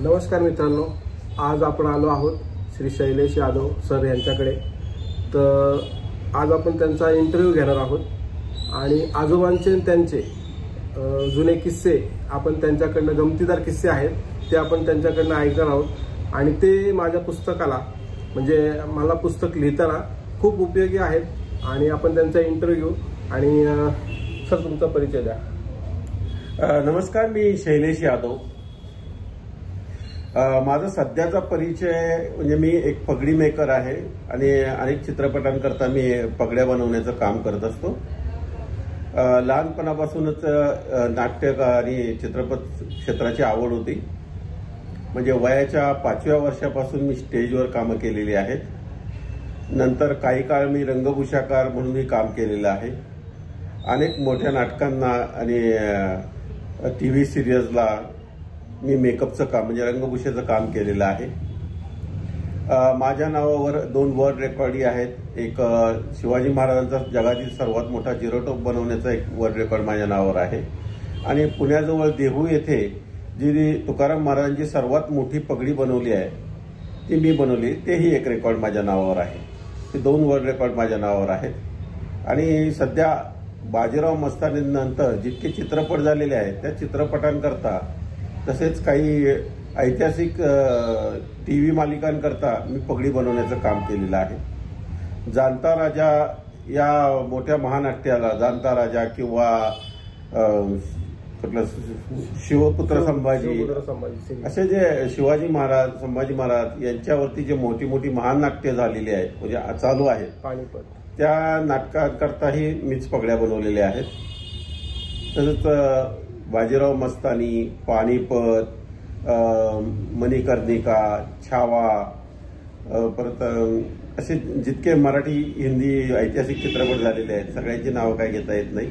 नमस्कार मित्रांनो, आज आपण आलो आहोत श्री शैलेश यादव सर यांच्याकडे। तर आज आपण त्यांचा इंटरव्ह्यू घेणार आहोत आणि आजोबांचे त्यांचे जुने किस्से आपण त्यांच्याकडनं, गमतीदार किस्से आहेत ते आपण त्यांच्याकडनं ऐकणार आहोत आणि ते माझ्या पुस्तकाला म्हणजे मला पुस्तक लिहिताना खूप उपयोगी आहेत आणि आपण त्यांचा इंटरव्ह्यू आणि सर तुमचा परिचय द्या। नमस्कार, मी शैलेश यादव। माझा सध्याचा परिचय म्हणजे मी एक पगडी मेकर आहे आणि अनेक चित्रपटांकरता मी पगड्या बनवण्याचं काम करत असतो। लहानपणापासूनच नाट्य आणि चित्रपट क्षेत्राची आवड होती। म्हणजे वयाच्या 5व्या वर्षापासून मी स्टेजवर कामं केलेली आहेत। नंतर काही काळ मी रंगभूषाकार म्हणूनही काम केलेलं आहे। अनेक मोठ्या नाटकांना आणि टीव्ही सिरियल्सला मी मेकअपचं काम म्हणजे रंगभूषेचं काम केलेलं आहे। माझ्या नावावर 2 वर्ल्ड रेकॉर्डही आहेत। एक शिवाजी महाराजांचा जगातील सर्वात मोठा जिरोटोप बनवण्याचा एक वर्ल्ड रेकॉर्ड माझ्या नावावर आहे आणि पुण्याजवळ देहू येथे जी तुकाराम महाराजांची सर्वात मोठी पगडी बनवली आहे ती मी बनवली, तेही एक रेकॉर्ड माझ्या नावावर आहे। ते 2 वर्ल्ड रेकॉर्ड माझ्या नावावर आहेत। आणि सध्या बाजीराव मस्तानीनंतर जितके चित्रपट झालेले आहेत त्या चित्रपटांकरता तसेच काही ऐतिहासिक टीव्ही मालिकांकरता मी पगडी बनवण्याचं काम केलेलं आहे। जाणता राजा या मोठ्या महानाट्याला जाणता राजा किंवा शिवपुत्र संभाजी असे जे शिवाजी महाराज, संभाजी महाराज यांच्यावरती जे मोठी मोठी महान नाट्य झालेली आहेत म्हणजे चालू आहेत, पानिपत, त्या नाटकांकरताही मीच पगड्या बनवलेल्या आहेत। तसंच बाजीराव मस्तानी, पानिपत, मणिकर्णिका, छावा, परत असे जितके मराठी हिंदी ऐतिहासिक चित्रपट झालेले आहेत सगळ्यांची नावं काय घेता येत नाही,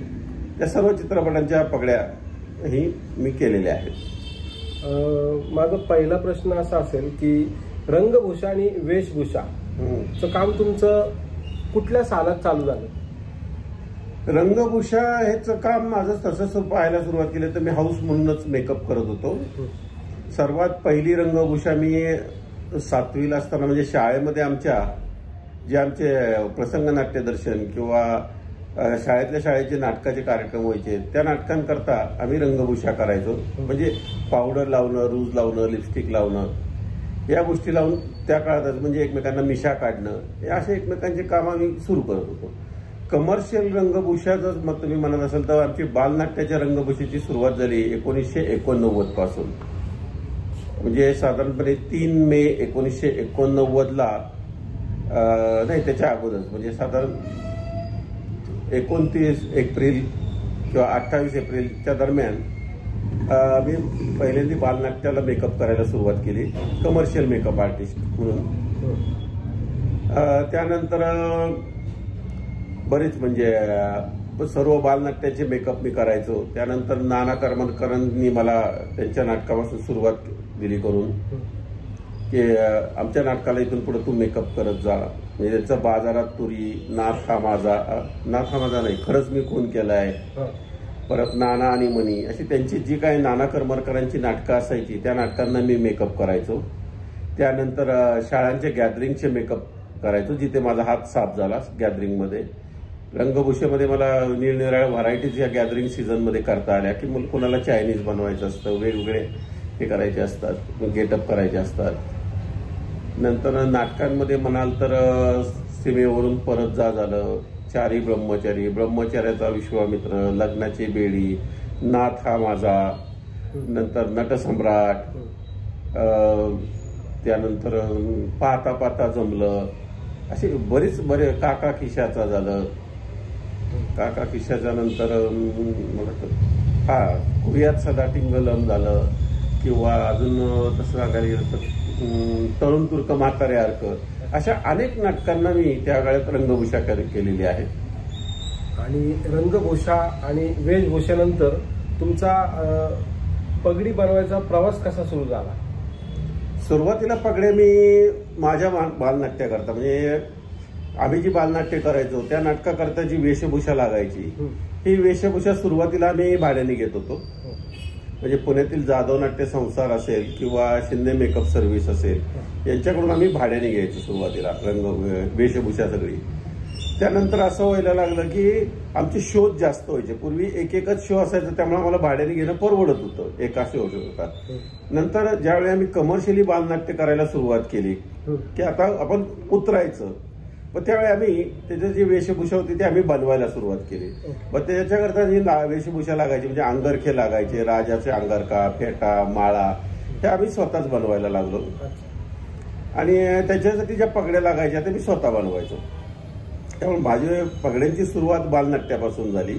त्या सर्व चित्रपटांच्या पगड्या ही मी केलेल्या आहेत। माझा पहिला प्रश्न असा असेल की रंगभूषा आणि वेशभूषा काम तुमचं कुठल्या सालात चालू झालं? रंगभूषा हेचं काम माझं तसं पाहायला सुरुवात केली तर मी हाऊस म्हणूनच मेकअप करत होतो। सर्वात पहिली रंगभूषा मी 7वीला असताना म्हणजे शाळेमध्ये आमच्या जे आमचे प्रसंग नाट्यदर्शन किंवा शाळेचे नाटकाचे कार्यक्रम व्हायचे त्या नाटकांकरता आम्ही रंगभूषा करायचो। म्हणजे पावडर लावणं, रूज लावणं, लिपस्टिक लावणं या गोष्टी लावून त्या काळात म्हणजे एकमेकांना मिशा काढणं हे असे एकमेकांचे काम आम्ही सुरू करत होतो। कमर्शियल रंगभूषा जर मग तुम्ही म्हणत असाल तर आमची बालनाट्याच्या रंगभूषेची सुरुवात झाली 1989 पासून। म्हणजे साधारणपणे 3 मे 1989ला नाही त्याच्या अगोदर म्हणजे साधारण 29 एप्रिल किंवा 28 एप्रिलच्या दरम्यान मी पहिल्यांदा बालनाट्याला मेकअप करायला सुरुवात केली, कमर्शियल मेकअप आर्टिस्ट म्हणून। त्यानंतर बरेच म्हणजे सर्व बालनाट्याचे मेकअप मी करायचो। त्यानंतर नाना करमरकरांनी मला त्यांच्या नाटकापासून सुरुवात दिली करून की आमच्या नाटकाला इथून पुढे तू मेकअप करत जा। म्हणजे त्यांचा बाजारात तुरी, नाथ हा माझा नाही, खरंच मी खून केलाय, परत नाना आणि मनी अशी त्यांची जी काही नाना करमरकरांची नाटकं असायची त्या नाटकांना मी मेकअप करायचो। त्यानंतर शाळांचे गॅदरिंगचे मेकअप करायचो जिथे माझा हात साफ झाला गॅदरिंगमध्ये। रंगभूषेमध्ये मला निरनिराळ्या व्हरायटीज या गॅदरिंग सीझनमध्ये करता आल्या की मग कोणाला चायनीज बनवायचं असतं, वेगवेगळे हे करायचे असतात, गेटअप करायचे असतात। नंतर नाटकांमध्ये म्हणाल तर सीमेवरून परत जा झालं, चारी ब्रह्मचारी, ब्रह्मचार्याचा विश्वामित्र, लग्नाची बेडी, नाथ हा माझा, नंतर नटसम्राट, त्यानंतर पाहता पाहता जमलं, असे बरे काका खिशाचा झालं। काका खिशाच्या नंतर कुरियात सदा टिंगलम झालं किंवा अजून तसं सांगायला गेलं तर तरुण तुर्क म्हातारे अर्क, अशा अनेक नाटकांना मी त्या काळात रंगभूषा केलेली आहे। आणि रंगभूषा आणि वेशभूषेनंतर तुमचा पगडी बनवायचा प्रवास कसा सुरू झाला? सुरुवातीला पगड्या मी माझ्या बालनाट्याकरता म्हणजे आम्ही जी बालनाट्य करायचो त्या नाटकाकरता जी वेशभूषा लागायची ही वेशभूषा सुरुवातीला आम्ही भाड्याने घेत होतो। म्हणजे पुण्यातील जाधव नाट्य संसार असेल किंवा शिंदे मेकअप सर्व्हिस असेल, यांच्याकडून आम्ही भाड्याने घ्यायचो सुरुवातीला वेशभूषा सगळी. त्यानंतर असं व्हायला लागलं की आमचे शोज जास्त व्हायचे. पूर्वी एकच शो असायचा, त्यामुळे आम्हाला भाड्याने घेणं परवडत होतं एका शो होता. नंतर ज्यावेळी आम्ही कमर्शियली बालनाट्य करायला सुरुवात केली की आता आपण उतरायचं, मग त्यावेळी आम्ही त्याची जी वेशभूषा होती ती आम्ही बनवायला सुरुवात केली. मग त्याच्याकरता जी वेशभूषा लागायची म्हणजे अंगरखे लागायचे, राजाचे अंगरखा, फेटा, माळा, हे आम्ही स्वतःच बनवायला लागलो. आणि त्याच्यासाठी ज्या पगड्या लागायच्या त्या मी स्वतः बनवायचो. त्यामुळे माझी पगड्यांची सुरुवात बालनाट्यापासून झाली.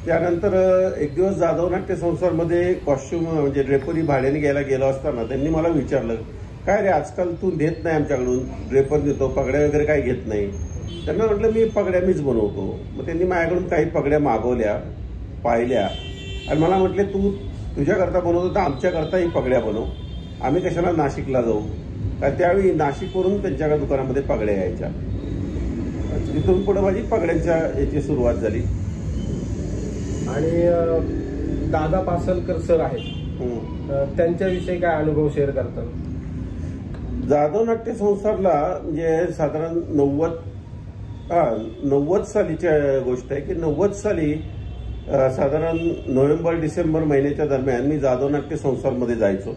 त्यानंतर एक दिवस जाधव नाट्य संसारमध्ये कॉस्ट्युम म्हणजे ड्रेपरी भाड्याने घ्यायला गेलो असताना त्यांनी मला विचारलं, काय रे आजकाल तू देत नाही आमच्याकडून, ड्रेपर देतो, पगड्या वगैरे काही घेत नाही. त्यांना म्हटलं मी पगड्या मीच बनवतो. मग त्यांनी माझ्याकडून काही पगड्या मागवल्या, पाहिल्या आणि मला म्हटले तू तुझ्याकरता बनवतो तर आमच्याकरताही पगड्या बनव, आम्ही कशाला नाशिकला जाऊ. कारण त्यावेळी नाशिकवरून त्यांच्या दुकानामध्ये पगड्या यायच्या. तिथून पुढे माझी पगड्यांच्या याची सुरुवात झाली. आणि दादा पासलकर सर आहेत, त्यांच्याविषयी काय अनुभव शेअर करतात? जाधव नाट्य संसारला म्हणजे साधारण 90 सालीची गोष्ट आहे की 90 साली साधारण नोव्हेंबर डिसेंबर महिन्याच्या दरम्यान मी जाधव नाट्य संसारमध्ये जायचो.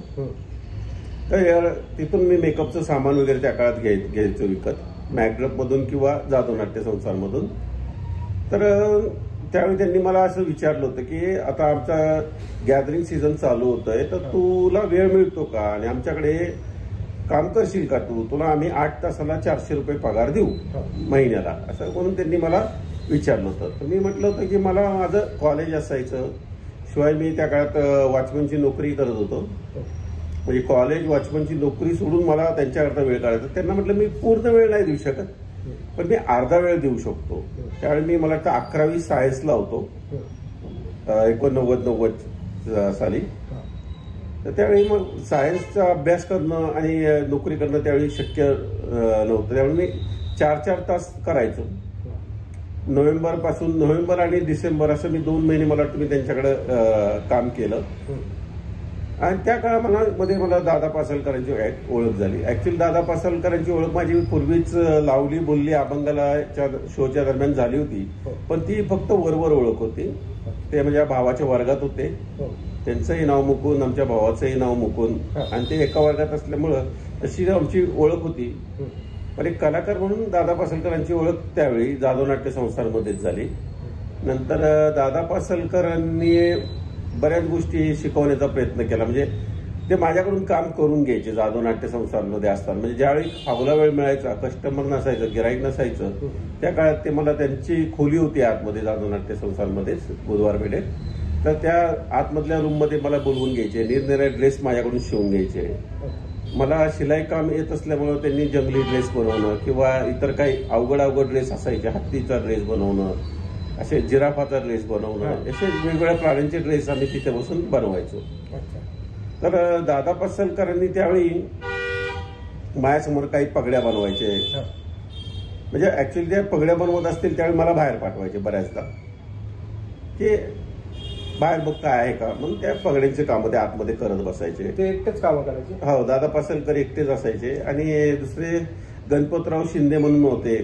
तर तिथून मी मेकअपचं सामान वगैरे त्या काळात घ्यायचो विकत, मॅकडरपमधून किंवा जाधव नाट्य संसारमधून. तर त्यावेळी त्यांनी मला असं विचारलं होतं की आता आमचा गॅदरिंग सीझन चालू होतोय, तर तुला वेळ मिळतो का आणि आमच्याकडे काम करशील का, तुला आम्ही 8 तासाला 400 रुपये पगार देऊ महिन्याला, असं म्हणून त्यांनी मला विचारलं होतं. तर मी म्हटलं होतं की मला माझं कॉलेज असायचं, शिवाय मी त्या काळात वॉचमनची नोकरी करत होतो. म्हणजे कॉलेज वॉचमनची नोकरी सोडून मला त्यांच्याकरता वेळ काढायचा. त्यांना म्हटलं मी पूर्ण वेळ नाही देऊ शकत, पण मी अर्धा वेळ देऊ शकतो. त्यावेळी मी मला वाटतं 11वी सायन्सला होतो 89-90 साली. तर त्यावेळी मग सायन्सचा अभ्यास करणं आणि नोकरी करणं त्यावेळी शक्य नव्हतं. त्यावेळी मी 4-4 तास करायचो. नोव्हेंबर आणि डिसेंबर असं मी 2 महिने मला वाटतं मी त्यांच्याकडे काम केलं. आणि त्या काळामध्ये मला दादा पासलकरांची ओळख झाली. ऍक्च्युअली दादा पासलकरांची ओळख माझी पूर्वीच लावली बोलली अभंगाच्या शोच्या दरम्यान झाली होती, पण ती फक्त वरवर ओळख होती. ते म्हणजे भावाच्या वर्गात होते, त्यांचंही नाव मुकुंद, आमच्या भावाचंही नाव मुकुंद, आणि ते एका वर्गात असल्यामुळं तशी आमची ओळख होती. पण एक कलाकार म्हणून दादा पासलकरांची ओळख त्यावेळी जाधव नाट्य संस्थांमध्येच झाली. नंतर दादा पासलकरांनी बऱ्याच गोष्टी शिकवण्याचा प्रयत्न केला. म्हणजे ते माझ्याकडून काम करून घ्यायचे जाधव नाट्य संस्थांमध्ये असताना. म्हणजे ज्यावेळी फावला वेळ मिळायचा, कस्टमर नसायचं, गिराईक नसायचं, त्या काळात ते मला त्यांची खोली होती आतमध्ये जाधव नाट्य संस्थांमध्येच बुधवार पेठेत. तर त्या आतमधल्या रूममध्ये मला बोलवून घ्यायचे, निरनिराळे ड्रेस माझ्याकडून शिवून घ्यायचे. मला शिलाई काम येत असल्यामुळे त्यांनी जंगली ड्रेस बनवणं किंवा इतर काही अवघड ड्रेस असायचे, हत्तीचा ड्रेस बनवणं, असे जिराफाचा ड्रेस बनवणं, असे वेगवेगळ्या प्राण्यांचे ड्रेस आम्ही तिथे बसून बनवायचो. तर दादा पासलकरांनी त्यावेळी माझ्यासमोर काही पगड्या बनवायचे. म्हणजे ऍक्च्युअली त्या पगड्या बनवत असतील त्यावेळी मला बाहेर पाठवायचे बऱ्याचदा, की बाहेर बघ काय आहे का, म्हणून त्या पगड्यांचे कामं ते आतमध्ये करत बसायचे. ते एकटेच कामं करायचे? हो, दादा पासलकर एकटेच असायचे. आणि दुसरे गणपतराव शिंदे म्हणून होते,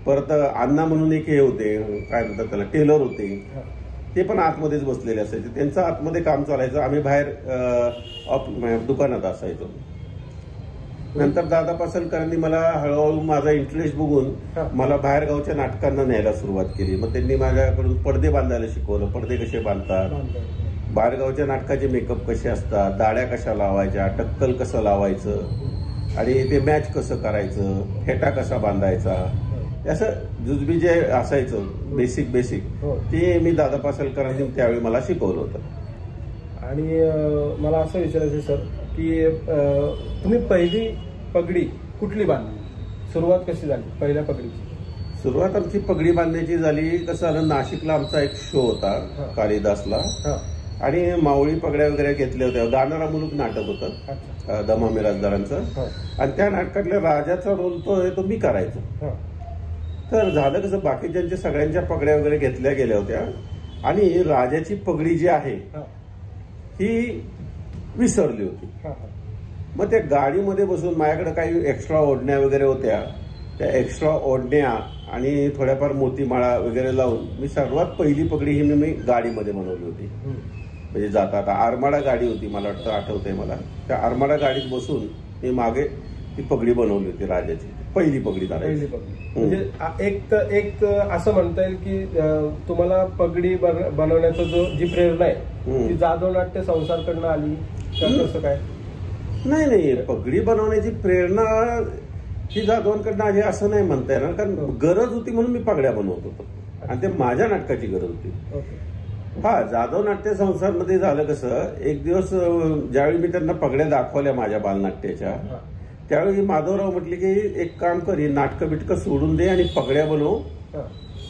परत अण्णा म्हणून एक हे होते, काय म्हणतात त्याला, टेलर होते, ते पण आतमध्येच बसलेले असायचे. त्यांचं आतमध्ये काम चालायचं, आम्ही बाहेर दुकानात असायचो. नंतर दादा पासलकरांनी मला हळूहळू माझा इंटरेस्ट बघून मला बाहेरगावच्या नाटकांना न्यायला सुरुवात केली. मग त्यांनी माझ्याकडून पडदे बांधायला शिकवलं, पडदे कसे बांधतात, बाहेरगावच्या नाटकाचे मेकअप कसे असतात, दाड्या कशा लावायच्या, टक्कल कसं लावायचं, आणि ते मॅच कसं करायचं, फेटा कसा बांधायचा, असं जुजबी जे असायचं बेसिक ते मी दादा पासलकरांनी त्यावेळी मला शिकवलं होतं. आणि मला असं विचारायचं सर की तुम्ही पहिली पगडी कुठली बांधली, सुरुवात कशी झाली पहिल्या पगडीची? सुरुवात आमची पगडी बांधण्याची झाली कसं झालं, नाशिकला आमचा एक शो होता कालिदासला, आणि मावळी पगड्या वगैरे घेतल्या होत्या. गाणारा मुलूक नाटक होतं दमा मिराजदारांचं, आणि त्या नाटकातल्या राजाचा रोल तो मी करायचो. तर झालं कसं, बाकीच्यांच्या सगळ्यांच्या पगड्या वगैरे घेतल्या गेल्या होत्या, आणि राजाची पगडी जी आहे ही विसरली होती. मग त्या गाडीमध्ये बसून माझ्याकडे काही एक्स्ट्रा ओढण्या वगैरे होत्या, त्या एक्स्ट्रा ओढण्या आणि थोड्याफार मोतीमाळा वगैरे लावून मी सर्वात पहिली पगडी ही मी गाडीमध्ये बनवली होती. म्हणजे जाता आता आरमाडा गाडी होती, मला वाटतं आठवतंय मला, त्या आरमाडा गाडीत बसून मी मागे ती पगडी बनवली होती राजाची, पहिली पगडी. म्हणजे एक असं म्हणता येईल की तुम्हाला पगडी बनवण्याचं जी प्रेरणा आहे ती जाधव नाट्य संसारकडनं आली का कसं काय? नाही, पगडी बनवण्याची प्रेरणा ही जाधवांकडनं आली असं नाही म्हणता येणार, कारण गरज होती म्हणून मी पगड्या बनवत होतो आणि ते माझ्या नाटकाची गरज होती. हा, जाधव नाट्य संसारमध्ये झालं कसं, एक दिवस ज्यावेळी मी त्यांना पगड्या दाखवल्या माझ्या बालनाट्याच्या, त्यावेळी माधवराव म्हटले की एक काम कर, नाटकं बिटकं सोडून दे आणि पगड्या बनव,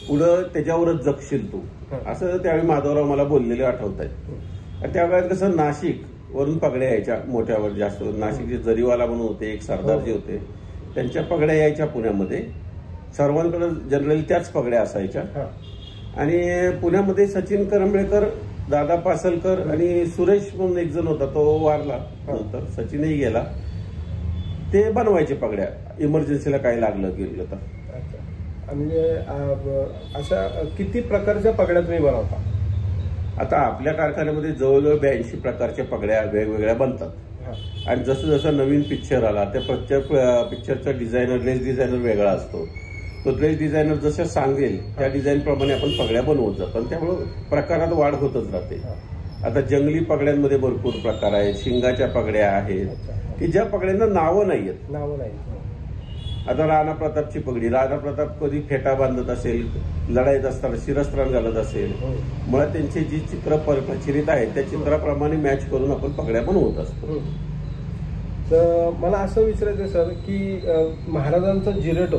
पुढं त्याच्यावरच जगशील तू, असं त्यावेळी माधवराव मला बोललेले आठवत आहेत. त्या वेळेत कसं नाशिक वरून पगड्या यायच्या मोठ्यावर जास्त, नाशिकचे जरीवाला म्हणून होते, एक सरदारजी होते, त्यांच्या पगड्या यायच्या पुण्यामध्ये, सर्वांकडे जनरली त्याच पगड्या असायच्या. आणि पुण्यामध्ये सचिन करंबेळकर, दादा पासलकर आणि सुरेश म्हणून एक जण होता, तो वारला नंतर, सचिनही गेला, ते बनवायचे पगड्या इमर्जन्सीला काही लागलं गेलं तर. म्हणजे अशा किती प्रकारच्या पगड्या तुम्ही बनवता? आता आपल्या कारखान्यामध्ये जवळजवळ 82 प्रकारच्या पगड्या वेगवेगळ्या बनतात. आणि जसं जसं नवीन पिक्चर आला त्या प्रत्येक पिक्चरचा डिझायनर, ड्रेस डिझायनर वेगळा असतो. तो ड्रेस डिझायनर जसं सांगेल त्या डिझाईन प्रमाणे आपण पगड्या बनवत जातो आणि त्यामुळे प्रकारात वाढ होतच राहते. आता जंगली पगड्यांमध्ये भरपूर प्रकार आहेत, शिंगाच्या पगड्या आहेत की ज्या पगड्यांना नावं नाहीयेत. आता राणा प्रतापची पगडी, राणा प्रताप कधी फेटा बांधत असेल, लढाईत असताना शिरस्त्राण घालत असेल, मुळात त्यांची जी चित्र प्रचिलित आहेत त्या चित्राप्रमाणे मॅच करून आपण पगड्या बनवत असतो. तर मला असं विचारायचं सर की महाराजांचा जिरेटो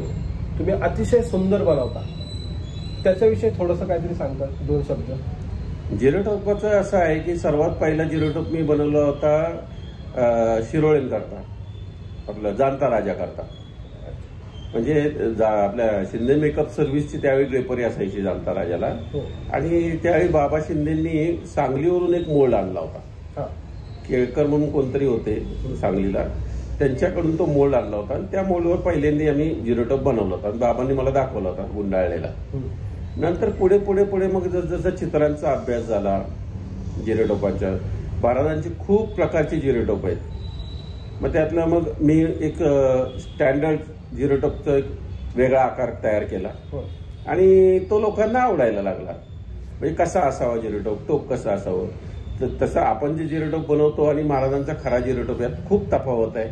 तुम्ही अतिशय सुंदर बनवता, त्याच्याविषयी थोडंसं काहीतरी सांगता, 2 शब्द? जिरेटोपाचं असं आहे की सर्वात पहिला जिरेटोप मी बनवला होता शिरोळेंकरता, आपलं जाणता राजा करता. म्हणजे आपल्या शिंदे मेकअप सर्व्हिसची त्यावेळी ड्रेपरी असायची जाणता राजाला, आणि त्यावेळी बाबा शिंदेंनी सांगलीवरून एक मोल्ड आणला होता. केळकर म्हणून कोणतरी होते सांगलीला, त्यांच्याकडून तो मोल्ड आणला होता आणि त्या मोल्डवर पहिल्यांदा आम्ही जिरोटॉप बनवला होता आणि बाबांनी मला दाखवला होता गुंडाळलेला. नंतर पुढे पुढे पुढे मग जसं चित्रांचा अभ्यास झाला जिरोटॉपाच्या, महाराजांची खूप प्रकारची जिरोटॉप आहेत. मग त्यातलं मग मी एक स्टँडर्ड जिरोटॉपचा एक वेगळा आकार तयार केला आणि तो लोकांना आवडायला लागला. म्हणजे कसा असावा जिरोटॉप, टोप कसा असावं, तर तसं आपण जे जिरोटॉप बनवतो आणि महाराजांचा खरा जिरोटॉप यात खूप तफावत आहे.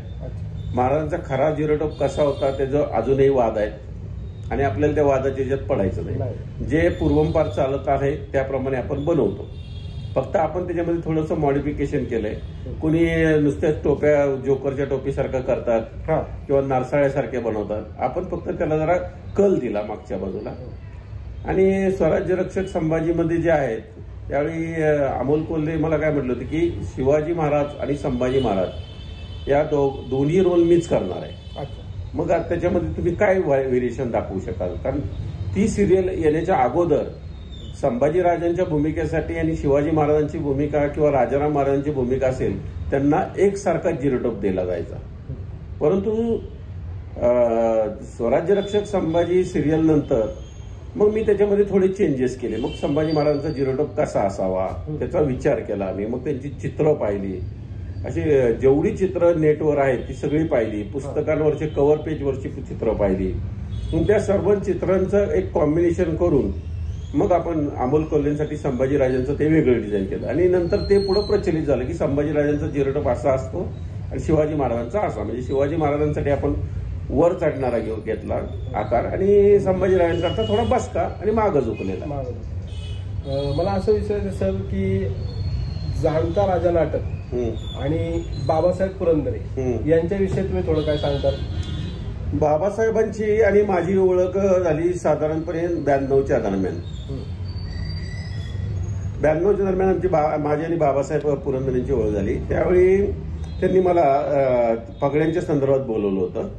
महाराजांचा खरा जिरोटॉप कसा होता त्याचं अजूनही वाद आहेत आणि आपल्याला त्या वादाच्या याच्यात पडायचं नाही. जे पूर्वंपार चालत आहे त्याप्रमाणे आपण बनवतो, फक्त आपण त्याच्यामध्ये थोडंसं मॉडिफिकेशन केलंय. कुणी नुसत्याच टोप्या जोकरच्या टोपीसारखं करतात किंवा नारसाळ्यासारख्या बनवतात, आपण फक्त त्याला जरा कल दिला मागच्या बाजूला. आणि स्वराज्य रक्षक संभाजीमध्ये जे आहेत त्यावेळी अमोल कोल्हे मला काय म्हटलं होतं की शिवाजी महाराज आणि संभाजी महाराज या दोन्ही रोल मीच करणार आहे. मग त्याच्यामध्ये तुम्ही काय व्हेरिएशन दाखवू शकाल, कारण ती सिरियल येण्याच्या अगोदर संभाजीराजांच्या भूमिकेसाठी आणि शिवाजी महाराजांची भूमिका किंवा राजाराम महाराजांची भूमिका असेल त्यांना एकसारखा जिरोटॉप दिला जायचा. परंतु स्वराज्य रक्षक संभाजी सिरियल नंतर मग मी त्याच्यामध्ये थोडे चेंजेस केले. मग संभाजी महाराजांचा जिरोटॉप कसा असावा त्याचा विचार केला आम्ही. मग त्यांची चित्र पाहिली, अशी जेवढी चित्र नेटवर आहेत ती सगळी पाहिली, पुस्तकांवरचे कव्हर पेजवरची चित्र पाहिली. मग त्या सर्व चित्रांचं एक कॉम्बिनेशन करून मग आपण अमोल कोल्हेंसाठी संभाजीराजांचं ते वेगळं डिझाईन केलं आणि नंतर ते पुढे प्रचलित झालं की संभाजीराजांचा जिरोटॉप असा असतो आणि शिवाजी महाराजांचा असा. म्हणजे शिवाजी महाराजांसाठी आपण वर चढणारा घेतला आकार आणि संभाजीराजांचा थोडा बसका आणि मागं झुकलेला. मला असं विचारायचं सर की जाणता राजा नाटक आणि बाबासाहेब पुरंदरे यांच्याविषयी तुम्ही थोडं काय सांगताल? बाबासाहेबांची आणि माझी ओळख झाली साधारणपणे 92च्या दरम्यान. 92च्या दरम्यान आमची माझी आणि बाबासाहेब पुरंदरेंची ओळख झाली. त्यावेळी त्यांनी मला पगड्यांच्या संदर्भात बोलवलं होतं.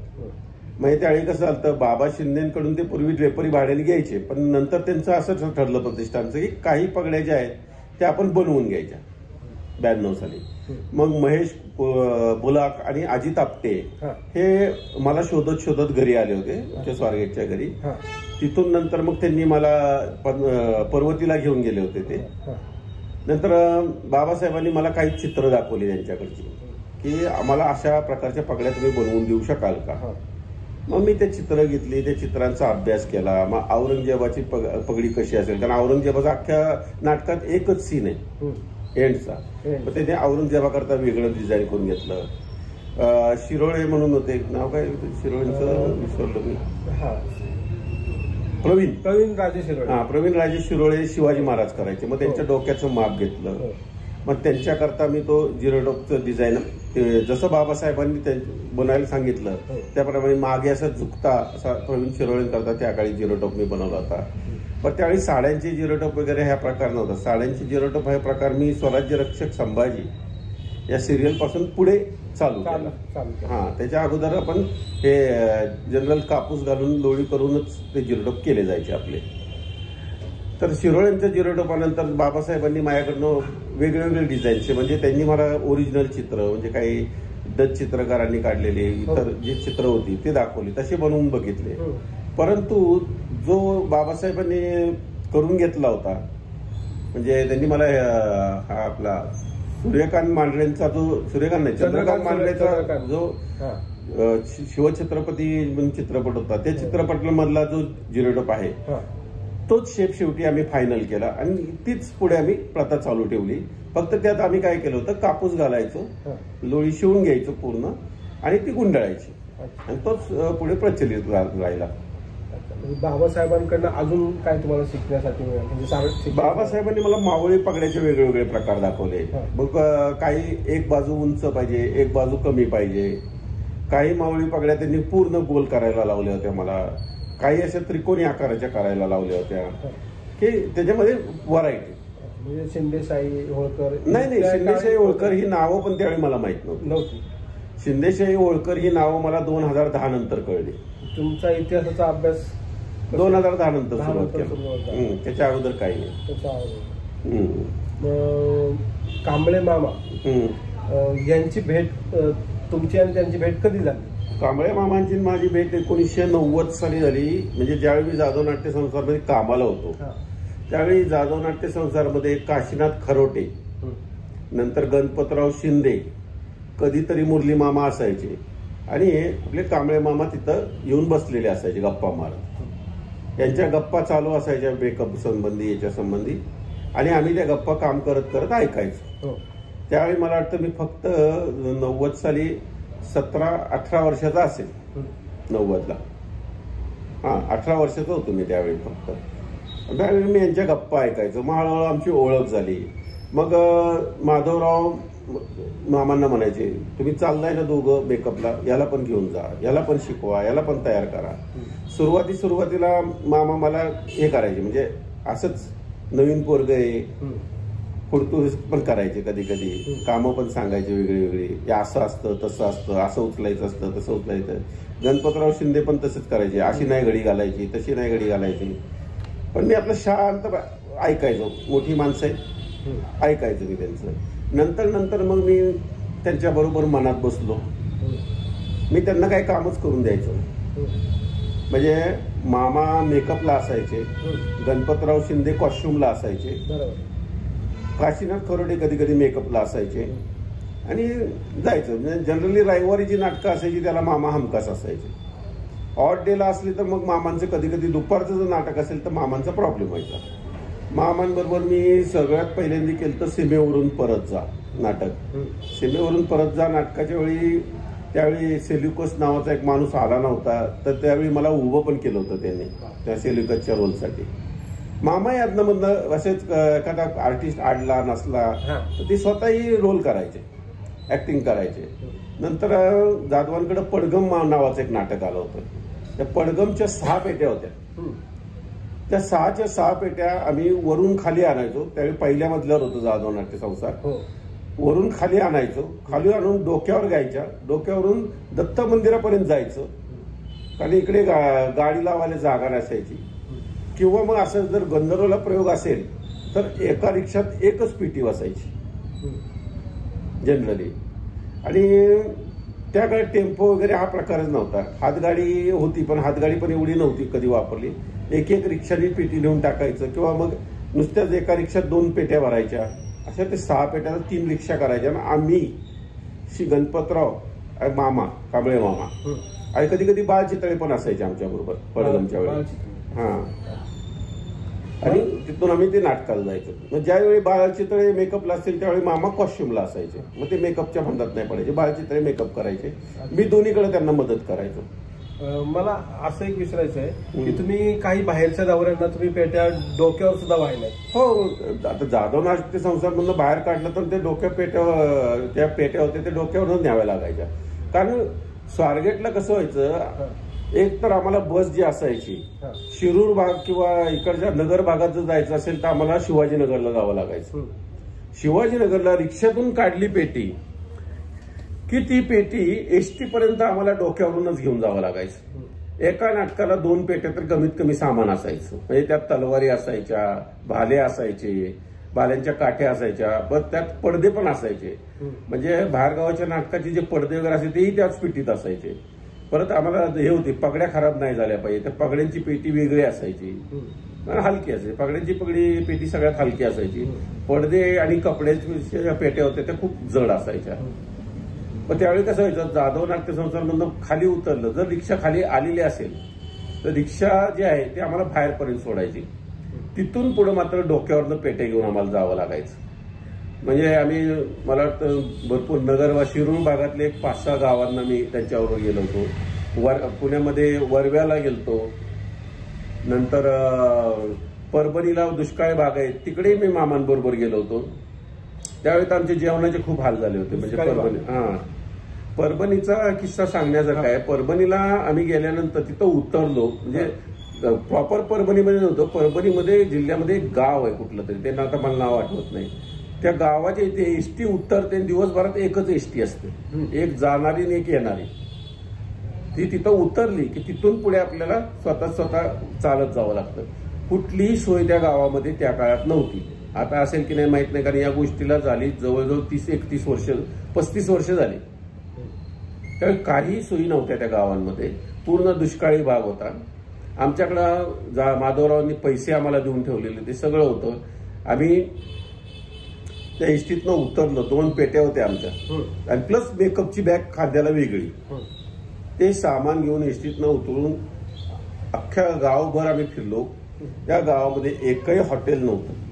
म्हणजे त्यावेळी कसं झालं, बाबा शिंदेकडून ते पूर्वी ड्रेपरी भाड्याने घ्यायचे, पण नंतर त्यांचं असं ठरलं प्रतिष्ठानचं की काही पगड्या ज्या आहेत त्या आपण बनवून घ्यायच्या. 92 साली. मग महेश बुलाक आणि अजित आपटे हे मला शोधत शोधत घरी आले होते स्वारगेटच्या घरी. तिथून नंतर मग त्यांनी मला पर्वतीला घेऊन गेले होते ते. नंतर बाबासाहेबांनी मला काही चित्र दाखवली त्यांच्याकडची की आम्हाला अशा प्रकारच्या पगड्या तुम्ही बनवून देऊ शकाल का. मग मी ते चित्र घेतली, त्या चित्रांचा अभ्यास केला. मग औरंगजेबाची पगडी कशी असेल, कारण औरंगजेबाचा अख्ख्या नाटकात एकच सीन आहे एंडचा. मग ते औरंगजेबाकरता वेगळं डिझाईन करून घेतलं. शिरोळे म्हणून होते, नाव काय शिरोळेंचं विसरलो मी, प्रवीण राजे शिरोळे. प्रवीण राजे शिरोळे शिवाजी महाराज करायचे. मग त्यांच्या डोक्याचं माप घेतलं. मग त्यांच्याकरता मी तो जिरोटॉपचं डिझाईन जसं बाबासाहेबांनी बनवायला सांगितलं त्याप्रमाणे मागे असं झुकता असा प्रवीण शिरोळेंकरता त्या काळी जिरोटॉप मी बनवला होता. पण त्यावेळी साड्यांचे जिरोटॉप वगैरे हा प्रकार नव्हता. साड्यांचे जिरोटॉप हा प्रकार मी स्वराज्य रक्षक संभाजी या सिरियल पासून पुढे चालू केला. त्याच्या अगोदर आपण हे जनरल कापूस घालून लोळी करूनच ते जिरोटॉप केले जायचे आपले. तर शिरोळ्यांच्या जिरोटॉपानंतर बाबासाहेबांनी माझ्याकडनं वेगवेगळे डिझाईनचे, म्हणजे त्यांनी मला ओरिजिनल चित्र म्हणजे काही डच चित्रकारांनी काढलेले इतर जी चित्र होती ते दाखवली, तसे बनवून बघितले. परंतु जो बाबासाहेबांनी करून घेतला होता म्हणजे त्यांनी मला हा आपला सूर्यकांत मांढरेंचा जो चंद्रकांत मांढरेचा जो शिवछत्रपती म्हणून चित्रपट होता त्या चित्रपटामधला जो जिरोटॉप आहे तोच शेप शेवटी आम्ही फायनल केला आणि तीच पुढे आम्ही प्रथा चालू ठेवली. फक्त त्यात आम्ही काय केलं होतं, कापूस घालायचो, लोळी शिवून घ्यायचो पूर्ण आणि ती गुंडाळायची आणि तोच पुढे प्रचलित राहिला. बाबासाहेबांकडनं अजून काय तुम्हाला शिकण्यासाठी म्हणजे बाबासाहेबांनी मला मावळी पगड्याचे वेगवेगळे प्रकार दाखवले. मग काही एक बाजू उंच पाहिजे, एक बाजू कमी पाहिजे. काही मावळी पगड्या त्यांनी पूर्ण गोल करायला लावल्या होत्या मला, काही अशा त्रिकोणी आकाराच्या करायला लावल्या होत्या की त्याच्यामध्ये व्हरायटी. म्हणजे शिंदेशाही होळकर नाही, शिंदेशाही होळकर ही नावं पण त्यावेळी मला माहित नव्हती. शिंदेशाही होळकर ही नावं मला 2010 नंतर कळली. तुमचा इतिहासाचा अभ्यास 2010 नंतर सुरुवात केला, त्याच्या अगोदर काही नाही. कांबळे मामा यांची भेट तुमची आणि त्यांची भेट कधी झाली? कांबळे मामांची माझी भेट 1990 साली झाली. म्हणजे ज्यावेळी मी जाधव नाट्य संसारमध्ये कामाला होतो त्यावेळी जाधव नाट्य संसारमध्ये काशीनाथ खरोटे, नंतर गणपतराव शिंदे, कधीतरी मुरली मामा असायचे आणि आपले कांबळे मामा तिथं येऊन बसलेले असायचे गप्पा मारत. यांच्या गप्पा चालू असायच्या ब्रेकअप संबंधी, याच्या संबंधी, आणि आम्ही त्या गप्पा काम करत करत ऐकायचो. त्यावेळी मला वाटतं मी फक्त 90 साली 17-18 वर्षाचा असेल, 90ला 18 वर्षाचा होतो मी त्यावेळी. फक्त त्यावेळी मी यांच्या गप्पा ऐकायचो. मग हळूहळू आमची ओळख झाली. मग माधवराव मामांना म्हणायचे, तुम्ही चाललाय ना दोघं मेकअपला, याला पण घेऊन जा, याला पण शिकवा, याला पण तयार करा. सुरुवातीला मामा मला हे करायचे, म्हणजे असंच नवीन पोरग आहे फुडतूर पण करायचे, कधी कधी कामं पण सांगायचे वेगळी वेगळी, असं असतं तसं असतं, असं उचलायचं असतं तसं उचलायचं. गणपतराव शिंदे पण तसंच करायचे, अशी नाही घडी घालायची, तशी नाही घडी घालायची. पण मी आपलं शांत ऐकायचो, मोठी माणसं आहेत ऐकायचो मी त्यांचं. नंतर मग मी त्यांच्याबरोबर मनात बसलो. मी त्यांना काही कामच करून द्यायचो. म्हणजे मामा मेकअपला असायचे, गणपतराव शिंदे कॉस्ट्युमला असायचे, काशीनाथ खरोटे कधी कधी मेकअपला असायचे आणि जायचं. म्हणजे जनरली रविवारी जी नाटकं असायची त्याला मामा हमखास असायचे. ऑड डेला असली तर मग मामांचं कधी कधी दुपारचं जर नाटक असेल तर मामांचा प्रॉब्लेम व्हायचा. मामांबरोबर मी सगळ्यात पहिल्यांदा केलं तर सीमेवरून परत जा नाटक. सीमेवरून परत जा नाटकाच्या वेळी त्यावेळी सेल्युकस नावाचा एक माणूस आला नव्हता, तर त्यावेळी मला उभं पण केलं होतं त्यांनी त्या सेल्युकसच्या रोलसाठी. मामा यातनं असेच एखादा आर्टिस्ट आडला नसला तर ते स्वतःही रोल करायचे, ऍक्टिंग करायचे. नंतर जाधवांकडे पडगम नावाचं एक नाटक आलं होतं. त्या पडगमच्या 6 पेट्या होत्या. त्या 6च्या 6 पेट्या आम्ही वरून खाली आणायचो. त्यावेळी पहिल्या मजल्यावर होतं जाधव नाट्य संसार. वरून खाली आणायचो, खाली आणून डोक्यावर घ्यायच्या, डोक्यावरून दत्त मंदिरापर्यंत जायचं, कारण इकडे गाडी लावायला जागा नसायची. किंवा मग असं जर गंधर्वला प्रयोग असेल तर एका रिक्षात एकच पेटी बसायची जनरली. आणि त्या काळात टेम्पो वगैरे हा प्रकारच नव्हता. हातगाडी होती, पण हातगाडी पण एवढी नव्हती कधी वापरली. एक रिक्षानी पेटी नेऊन टाकायचं, किंवा मग नुसत्याच एका रिक्षात 2 पेट्या भरायच्या. अशा ते 6 पेट्या 3 रिक्षा करायच्या. आणि आम्ही श्री गणपतराव मामा, कांबळे मामा, आणि कधी कधी बाळचितळे पण असायचे आमच्या बरोबर पडगमच्या वेळी. हा, आणि तिथून आम्ही ते नाटकाला जायचो. मग ज्यावेळी बाळचितळे मेकअपला असतील त्यावेळी मामा कॉस्ट्युमला असायचे. मग ते मेकअपच्या फंदात नाही पडायचे, बाळचितळे मेकअप करायचे, मी दोन्हीकडे त्यांना मदत करायचो. मला असं एक विचारायचं आहे की तुम्ही काही बाहेरच्या दौऱ्यांना तुम्ही पेट्या डोक्यावर सुद्धा वाहिल्या? हो, आता जाधव नाट्य संस्थांमधून बाहेर काढलं तर ते त्या पेट्या होत्या ते डोक्यावरच न्याव्या लागायच्या. कारण स्वारगेटला कसं व्हायचं, एक तर आम्हाला बस जी असायची शिरूर भाग किंवा इकडच्या नगर भागात जर जायचं असेल तर आम्हाला शिवाजीनगरला जावं लागायचं. शिवाजीनगरला रिक्षातून काढली पेटी की ती पेटी एसटी पर्यंत आम्हाला डोक्यावरूनच घेऊन जावं लागायचं. एका नाटकाला 2 पेट्या तर कमीत कमी सामान असायचं. म्हणजे त्यात तलवारी असायच्या, भाले असायचे, भाल्यांच्या काठ्या असायच्या, पण त्यात पडदे पण असायचे. म्हणजे बाहेरगावाच्या नाटकाचे जे पडदे वगैरे असायचे तेही त्याच पेटीत असायचे. परत आम्हाला हे होती, पगड्या खराब नाही झाल्या पाहिजे, तर पगड्यांची पेटी वेगळी असायची, हलकी असायची. पगड्यांची पेटी सगळ्यात हलकी असायची. पडदे आणि कपड्याच्या पेट्या होत्या त्या खूप जड असायच्या. पण त्यावेळी कसं व्हायचं, जाधव नाट्य संस्थांमधून खाली उतरलं, जर रिक्षा खाली आलेली असेल तर रिक्षा जी आहे ती आम्हाला बाहेरपर्यंत सोडायची. तिथून पुढे मात्र डोक्यावरनं पेट्या घेऊन आम्हाला जावं लागायचं. म्हणजे आम्ही, मला वाटतं भरपूर नगर वा शिरूर भागातले 5-6 गावांना मी त्यांच्याबरोबर गेलो होतो. पुण्यामध्ये वरव्याला गेलतो. नंतर परभणीला दुष्काळी भाग आहे तिकडे मी मामांबरोबर गेलो होतो. त्यावेळी आमचे जेवणाचे खूप हाल झाले होते. म्हणजे परभणीचा किस्सा सांगण्याचा काय, परभणीला आम्ही गेल्यानंतर तिथं उतरलो, म्हणजे प्रॉपर परभणीमध्ये नव्हतं, परभणीमध्ये जिल्ह्यामध्ये एक गाव आहे कुठलं तरी, ते आता मला नाव आठवत नाही. त्या गावाच्या इथे एसटी उतरते, दिवसभरात एकच एसटी असते, एक जाणारी आणि एक येणारी. ती तिथं उतरली की तिथून पुढे आपल्याला स्वतः चालत जावं लागतं. कुठलीही सोय त्या गावामध्ये त्या काळात नव्हती. आता असेल की नाही माहित नाही, कारण या गोष्टीला झाली जवळजवळ 30-31 वर्ष, 35 वर्ष झाली. त्यावेळी काही सोयी नव्हत्या त्या गावांमध्ये. पूर्ण दुष्काळी भाग होता. आमच्याकडं माधवरावांनी पैसे आम्हाला देऊन ठेवलेले, ते सगळं होतं. आम्ही त्या एसटीतनं उतरलो, 2 पेट्या होत्या आमच्या, आणि प्लस मेकअपची बॅग खांद्याला वेगळी. ते सामान घेऊन एसटीतनं उतरून अख्ख्या गावभर आम्ही फिरलो. त्या गावामध्ये एकही हॉटेल नव्हतं.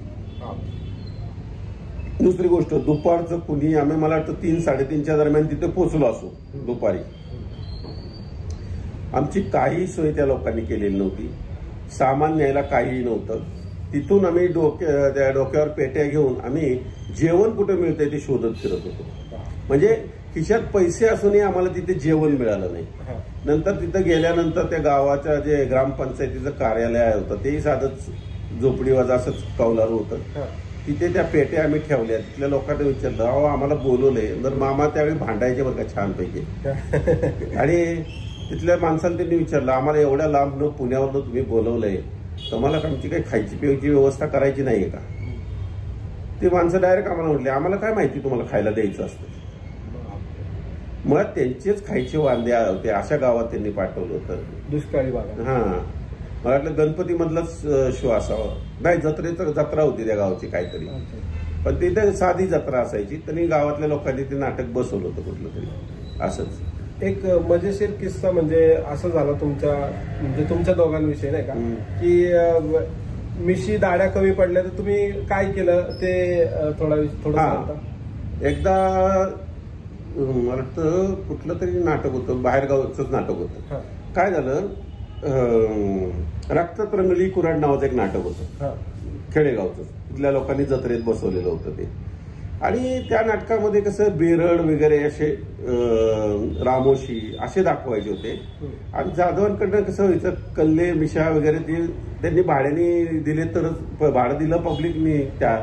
दुसरी गोष्ट, दुपारचं कुणी, आम्ही मला वाटतं 3-3:30च्या दरम्यान तिथे पोहोचलो असो दुपारी. आमची काही सोय त्या लोकांनी केलेली नव्हती. सामान न्यायला काहीही नव्हतं. तिथून आम्ही त्या डोक्यावर पेट्या घेऊन आम्ही जेवण कुठे मिळतंय ते शोधत फिरत होतो. म्हणजे खिशात पैसे असूनही आम्हाला तिथे जेवण मिळालं नाही. नंतर तिथं गेल्यानंतर त्या गावाच्या जे ग्रामपंचायतीचं कार्यालय होतं तेही साधंच झोपडीवाजा असंच कौलारू होतं. तिथे त्या पेट्या आम्ही ठेवल्या. तिथल्या लोकांना विचारलं, अहो आम्हाला बोलवलंय. तर मामा त्यावेळी भांडायचे बघा छानपैकी. आणि तिथल्या माणसाला त्यांनी विचारलं, आम्हाला एवढ्या लांब न पुण्यावरनं तुम्ही बोलवलंय, तुम्हाला आमची काही खायची पिण्याची व्यवस्था करायची नाहीये का? ते माणसं डायरेक्ट आम्हाला म्हटले, आम्हाला काय माहिती तुम्हाला खायला द्यायचं असतं. मग त्यांचेच खायचे वांदे होते. अशा गावात त्यांनी पाठवलं होतं दुष्काळी भागात. हा, मला वाटलं गणपती मधलाच शो असावा. नाही, जत्रा होती त्या गावची काहीतरी, पण तिथे साधी जत्रा असायची. त्यांनी गावातल्या लोकांनी ते नाटक बसवलं होतं कुठलं तरी. असंच एक मजेशीर किस्सा म्हणजे असं झाला तुमच्या दोघांविषयी नाही का, की मिशी दाड्या कमी पडल्या तर तुम्ही काय केलं ते थोडं. एकदा मला वाटतं कुठलं तरी नाटक होतं, बाहेरगावच नाटक होतं. काय झालं, रक्तात रंगली कुऱ्हाड नावाचं एक नाटक होतं खेडेगावचं. तिथल्या लोकांनी जत्रेत बसवलेलं होतं ते. आणि त्या नाटकामध्ये कसं बेरड वगैरे असे रामोशी असे दाखवायचे होते. आणि जाधवांकडनं कसं व्हायचं, कल्ले मिशा वगैरे ते त्यांनी भाड्याने दिले तरच, भाडं दिलं पब्लिकनी त्या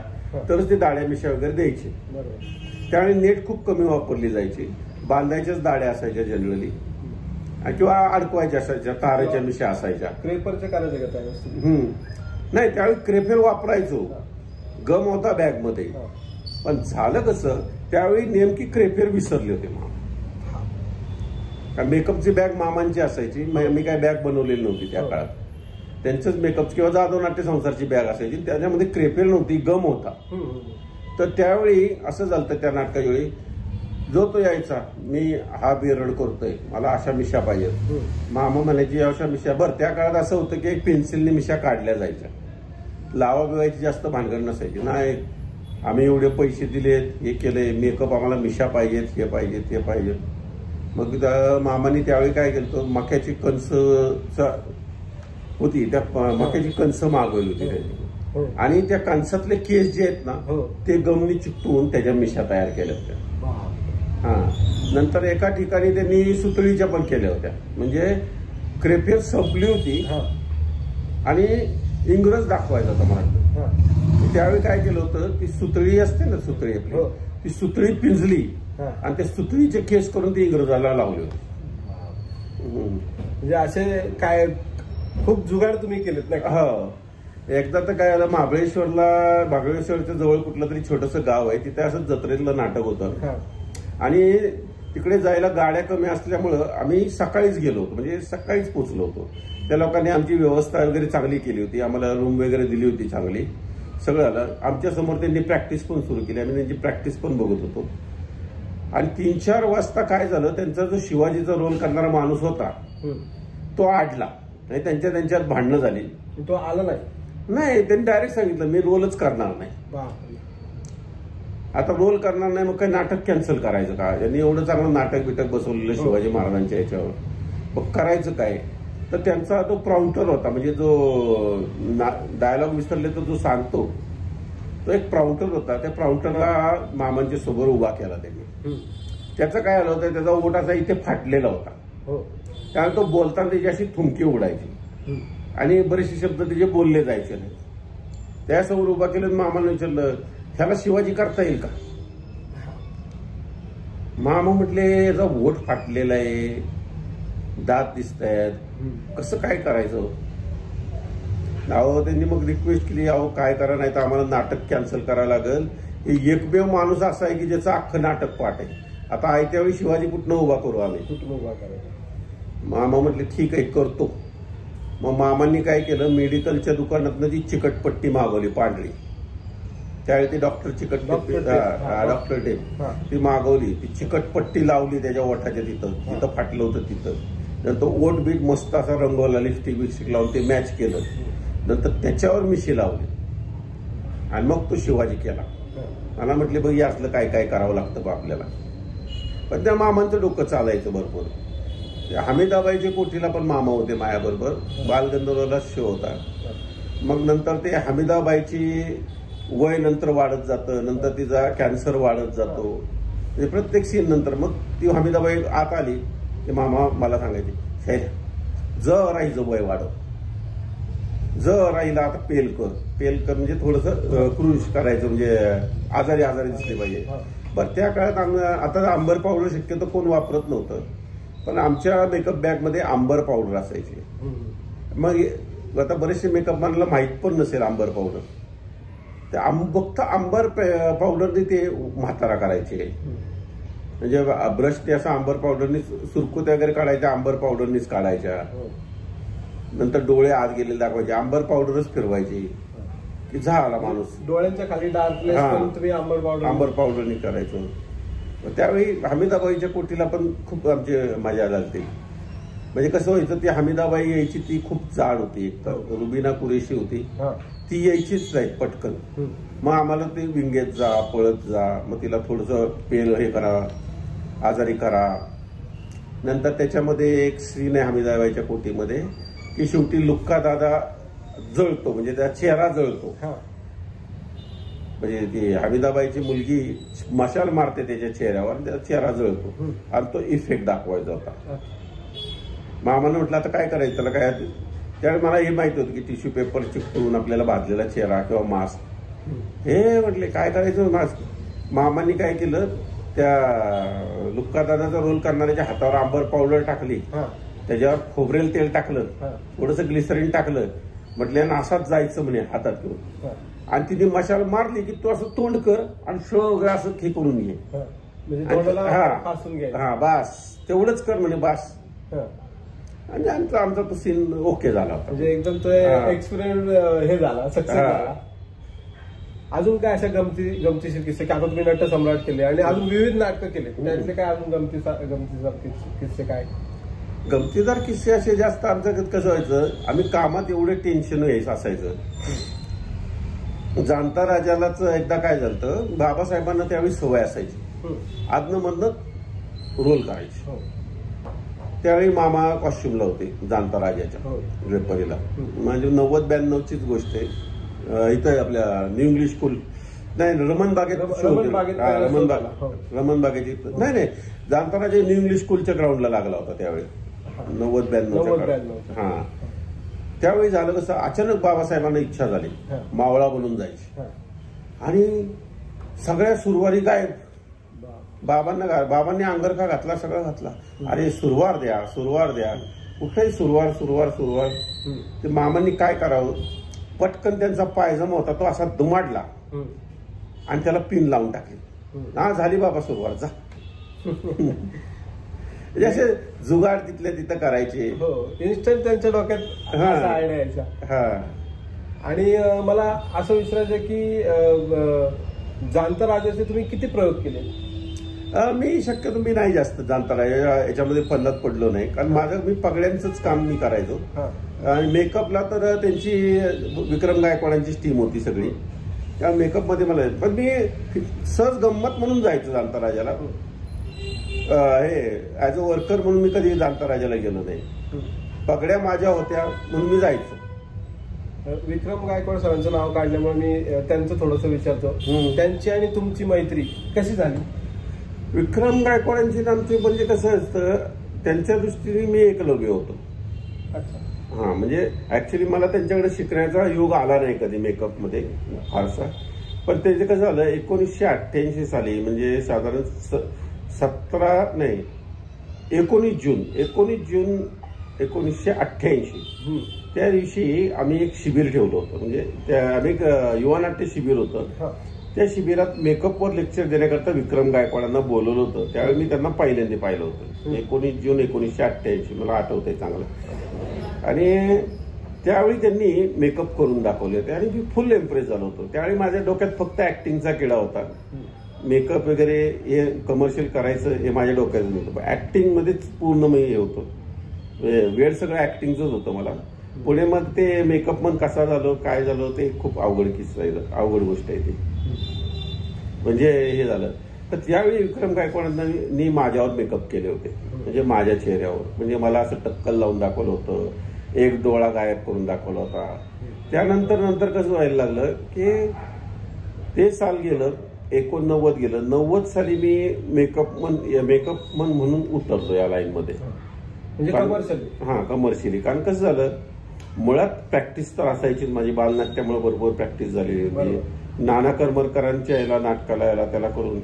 तरच ते दाड्या मिशा वगैरे द्यायचे. त्यावेळी नेट खूप कमी वापरली जायची. बांधायच्याच दाड्या असायच्या जनरली, किंवा अडकवायच्या असायच्या, ताराच्या मिशा असायच्या. क्रेपरचे करायचे का नाही, त्यावेळी क्रेफेल वापरायचो. गम होता बॅग मध्ये. पण झालं कसं, त्यावेळी नेमकी क्रेपेर विसरले होते मामा. मेकअपची बॅग मामांची असायची, मी काय बॅग बनवलेली नव्हती त्या काळात. त्यांचंच मेकअप किंवा जाधव नाट्य संसारची बॅग असायची, त्याच्यामध्ये क्रेपेर नव्हती, गम होता. तर त्यावेळी असं झालं त्या नाटकाच्या वेळी, जो तो यायचा, मी हा बेरड करतोय, मला अशा मिशा पाहिजेत. मामा म्हणायची अशा मिशा. बरं, त्या काळात असं होतं की एक पेन्सिलने मिशा काढल्या जायच्या, लावा बिवायची जास्त भानगड नसायची. नाही, आम्ही एवढे पैसे दिलेत, हे केले, मेकअप आम्हाला मिशा पाहिजेत, हे पाहिजेत, ते पाहिजेत. मग मामाने त्यावेळी काय केलं, मक्याची कणस होती, त्या मक्याची कणस मागवली होती त्यांनी, आणि त्या कणसातले केस जे आहेत ना ते गमनी चिकटून त्याच्या मिशा तयार केल्या होत्या. हा, नंतर एका ठिकाणी त्यांनी सुतळीच्या पण केल्या होत्या. म्हणजे क्रेपेर संपली होती आणि इंग्रज दाखवायचा होता मला. त्यावेळी काय केलं होतं, ती सुतळी असते ना, सुतळी आपली, ती सुतळी पिंजली आणि त्या सुतळीचे केस करून ती इंग्रजाला लावले होते. म्हणजे असे काय खूप जुगाड तुम्ही केलेत ना. हो, एकदा तर काय झालं, महाबळेश्वरच्या जवळ कुठलं तरी छोटंसं गाव आहे, तिथे असं जत्रेतलं नाटक होतं आणि तिकडे जायला गाड्या कमी असल्यामुळं आम्ही सकाळीच गेलो होतो, म्हणजे सकाळीच पोहोचलो होतो. त्या लोकांनी आमची व्यवस्था वगैरे चांगली केली होती, आम्हाला रूम वगैरे दिली होती चांगली, सगळं आलं. आमच्या समोर त्यांनी प्रॅक्टिस पण सुरू केली, आम्ही त्यांची प्रॅक्टिस पण बघत होतो. आणि 3-4 वाजता काय झालं, त्यांचा जो शिवाजीचा रोल करणारा माणूस होता तो आडला, नाही त्यांच्यात भांडणं झाली. तो आला नाही, त्यांनी डायरेक्ट सांगितलं मी रोलच करणार नाही. आता रोल करणार नाही, मग काय नाटक कॅन्सल करायचं का? यांनी एवढं चांगलं नाटक बिटक बसवलेलं शिवाजी महाराजांच्या याच्यावर, मग करायचं काय? तर त्यांचा तो प्राउंटर होता, म्हणजे जो डायलॉग विसरले तर जो सांगतो तो एक प्राउंटर होता. त्या प्राउंटरला मामांच्या समोर उभा केला त्यांनी. त्याचं काय आलं होतं, त्याचा ओठ असा इथे फाटलेला होता, त्यामुळे तो बोलताना त्याची अशी थुंकी उडायची आणि बरेचसे शब्द त्याचे बोलले जायचे नाही. त्यासमोर उभा केलं, मामाने विचारलं ह्याला शिवाजी करता येईल का? मामा म्हटले याचा ओठ फाटलेला आहे, दात दिसत आहेत, कसं काय करायचं? अहो त्यांनी मग रिक्वेस्ट केली, अहो काय करा, नाही तर आम्हाला नाटक कॅन्सल करायला लागेल. एकमेव माणूस असा आहे की ज्याचं अख्खं नाटक पाठ आहे. आता आयत्या वेळी शिवाजी कुठनं उभा करू आम्ही? कुठनं उभा करायचा? मामा म्हटले ठीक आहे करतो. मग मामांनी काय केलं, मेडिकलच्या दुकानातनं ती चिकटपट्टी मागवली पांढरी. त्यावेळी ती डॉक्टर चिकटपट्टी, डॉक्टर टेप ती मागवली, ती चिकटपट्टी लावली त्याच्या ओठाच्या तिथं, जिथं फाटलं होतं तिथं. नंतर ओठ बीट मस्त असा रंगवला, लिपस्टिक बिस्टिक लावून ते मॅच केलं. नंतर त्याच्यावर मिशी लावली आणि मग तो शिवाजी केला. मला म्हटले बघ हे असलं काय काय करावं लागतं बा आपल्याला. पण त्या मामांचं डोकं चालायचं भरपूर. हमीदाबाईच्या कोठीला पण मामा होते माझ्याबरोबर, बालगंधर्वला शो होता. मग नंतर ते हमीदाबाईची वय नंतर वाढत जातं, नंतर तिचा कॅन्सर वाढत जातो. म्हणजे प्रत्येक सीन नंतर मग ती हमीदाबाई आत आली की मामा मला सांगायचे, शैल्या जर हिचं वय वाढव, जर राहिला आता पेल कर म्हणजे थोडंसं क्रूश करायचं, म्हणजे आजारी दिसले पाहिजे. बरं त्या काळात आता आंबर पावडर शक्यतो कोण वापरत नव्हतं, पण आमच्या मेकअप बॅगमध्ये आंबर पावडर असायची. मग आता बरेचसे मेकअप मॅनला माहीत पण नसेल आंबर पावडर, फक्त आंबर पावडरने ते म्हातारा करायचे. म्हणजे ब्रश ते असं आंबर पावडरनी सुरकुत्या वगैरे काढायच्या, आंबर पावडरनीच काढायच्या. नंतर डोळे आत गेलेले दाखवायचे, आंबर पावडरच फिरवायची की झाला माणूस. डोळ्यांच्या खाली डार्कनेस तुम्ही आंबर पावडरनी करायचं. त्यावेळी हमीदाबाईच्या कोठीला पण खूप आमची मजा झाली. म्हणजे कसं व्हायचं, ती हमीदाबाई यायची, ती खूप जाड होती, एक तर रुबीना कुरेशी होती, ती यायचीच नाही पटकन. मग आम्हाला ते विंगेत जा, पळत जा, मग तिला थोडंसं पेल हे करा, आजारी करा. नंतर त्याच्यामध्ये एक सीन आहे हमीदाबाईच्या कोठीमध्ये की शेवटी लुक्का दादा जळतो, म्हणजे त्याचा चेहरा जळतो. म्हणजे ती हमीदाबाईची मुलगी मशाल मारते त्याच्या चेहऱ्यावर, त्याचा चेहरा जळतो आणि तो इफेक्ट दाखवायचा होता. मामानं म्हटलं आता काय करायचं त्याला, काय त्यावेळी मला हे माहिती होतं की टिश्यू पेपर चिकटून आपल्याला भाजलेला चेहरा किंवा मास्क, हे म्हटले काय करायचं मास्क. मामांनी काय केलं, त्या लुक्का दादाचा रोल करणाऱ्याच्या हातावर आंबर पावडर टाकली, त्याच्यावर खोबरेल तेल टाकलं, थोडंसं ग्लिसरीन टाकलं, म्हटलं असाच जायचं म्हणे हातात घेऊन. आणि तिने मशाल मारली की तू असं तोंड कर आणि श्व वगैरे असं हे करून घे, हा बास तेवढंच कर म्हणे बास. आणि आमचा तो सीन ओके झाला होता. म्हणजे एकदम तो एक्सपिरियन्स हे झाला, सक्सेस झाला. अजून काय अशा गमतीशीर किस्से की आता तुम्ही नट सम्राट केले आणि अजून विविध नाटकं केले, त्यातले काय अजून गमतीदार किस्से काय? गमतीदार किस्से असे जास्त आमचं कसं व्हायचं, आम्ही कामात एवढे टेन्शन असायचं. जाणता राजालाच एकदा काय झालं, बाबासाहेबांना त्यावेळी सवय असायची आदनं मधनं रोल करायची. त्यावेळी मामा कॉस्ट्युमला होते जाणता राजाच्या रेपरीला, म्हणजे 90-92चीच गोष्ट आहे. इथं आपल्या न्यू इंग्लिश स्कूल नाही रमण बागेत रमण बागेची नाही जाणता राजा न्यू इंग्लिश स्कूलच्या ग्राउंडला लागला होता त्यावेळी 90-92. हा त्यावेळी झालं कसं, अचानक बाबासाहेबांना इच्छा झाली मावळा बनून जायची आणि सगळ्या सुरवारी गायब. बाबांनी अंगरखा घातला, सगळं घातला. अरे सुरवार द्या, कुठेही सुरवार. ते मामांनी काय करावं, पटकन त्यांचा पायजमा होता तो असा दुमाडला आणि त्याला पिन लावून टाकली. ना झाली बाबा सुरवार, जा. जसे जुगाड तिथल्या तिथं करायचे, इन्स्टंट त्यांच्या डोक्यात आयडिया यायचा. आणि मला असं विचारायचं की जाणता राजाचे तुम्ही किती प्रयोग केले? मी शक्यतो नाही जास्त जाणता राजा याच्यामध्ये पल्लत पडलो नाही, कारण माझं मी पगड्यांचंच काम मी करायचो. आणि मेकअपला तर त्यांची विक्रम गायकवाडांचीच टीम होती सगळी, त्या मेकअपमध्ये मला. पण मी सहज गंमत म्हणून जायचो जाणता राजाला, हे ऍज अ वर्कर म्हणून मी कधी जाणता राजाला गेलो नाही. पगड्या माझ्या होत्या म्हणून मी जायचो. विक्रम गायकवाड सरांचं नाव काढल्यामुळे मी त्यांचं थोडंसं विचारतो, त्यांची आणि तुमची मैत्री कशी झाली? विक्रम गायकवाडांची आमची म्हणजे कसं असतं, त्यांच्या दृष्टीने मी एकलव्य होतो. हा म्हणजे ऍक्च्युली मला त्यांच्याकडे शिकण्याचा योग आला नाही कधी मेकअपमध्ये फारसा. पण त्याचे कसं झालं, 1988 साली म्हणजे साधारण 19 जून 1988 त्या दिवशी आम्ही एक शिबिर ठेवलं होतं. म्हणजे आम्ही एक युवा नाट्य शिबिर होतं. त्या शिबिरात मेकअपवर लेक्चर देण्याकरता विक्रम गायकवाडांना बोलवलं होतं. त्यावेळी मी त्यांना पहिल्यांदा पाहिलं होतं. 19 जून 1988 मला आठवतंय चांगलं. आणि त्यावेळी त्यांनी मेकअप करून दाखवले होते आणि मी फुल इम्प्रेस झालो होतो. त्यावेळी माझ्या डोक्यात फक्त ऍक्टिंगचा किडा होता. मेकअप वगैरे हे कमर्शियल करायचं हे माझ्या डोक्यात नव्हतं. ऍक्टिंग मध्येच पूर्ण मी हे होतो, वेळ सगळं ऍक्टिंगचंच होतं मला. पुढे मग ते मेकअप मन कसा झालं काय झालं ते खूप अवघड किस्सा, अवघड गोष्ट आहे ती. म्हणजे हे झालं तर त्यावेळी विक्रम गायकवाडांनी माझ्यावर मेकअप केले होते, म्हणजे माझ्या चेहऱ्यावर. म्हणजे मला असं टक्कल लावून दाखवलं होतं, एक डोळा गायब करून दाखवला होता. त्यानंतर कसं व्हायला लागलं की ते साल गेलं, 89 गेलं. 90 साली मी मेकअप मन म्हणून उतरतो या लाईन मध्ये. कमर्शियली. कारण कसं झालं, मुळात प्रॅक्टिस तर असायची माझी, बालनाट्यामुळे भरपूर प्रॅक्टिस झाली. नाना करमरकरांच्या याला नाटकाला याला त्याला करून.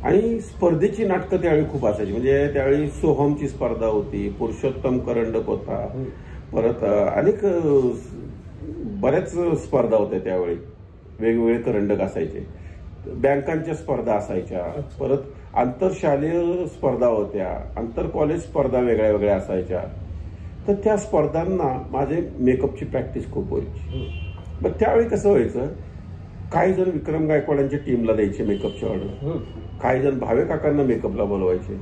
आणि स्पर्धेची नाटकं त्यावेळी खूप असायची. म्हणजे त्यावेळी सोहमची स्पर्धा होती, पुरुषोत्तम करंडक होता, परत अनेक बऱ्याच स्पर्धा होत्या त्यावेळी. वेगवेगळे करंडक असायचे, बँकांच्या स्पर्धा असायच्या, परत आंतरशालेय स्पर्धा होत्या, आंतर कॉलेज स्पर्धा वेगळ्या वेगळ्या असायच्या. तर त्या स्पर्धांना माझे मेकअपची प्रॅक्टिस खूप व्हायची. मग त्यावेळी कसं व्हायचं, काही जण विक्रम गायकवाडांच्या टीमला द्यायचे मेकअपची ऑर्डर, काही जण भावे काकांना मेकअपला बोलवायचे,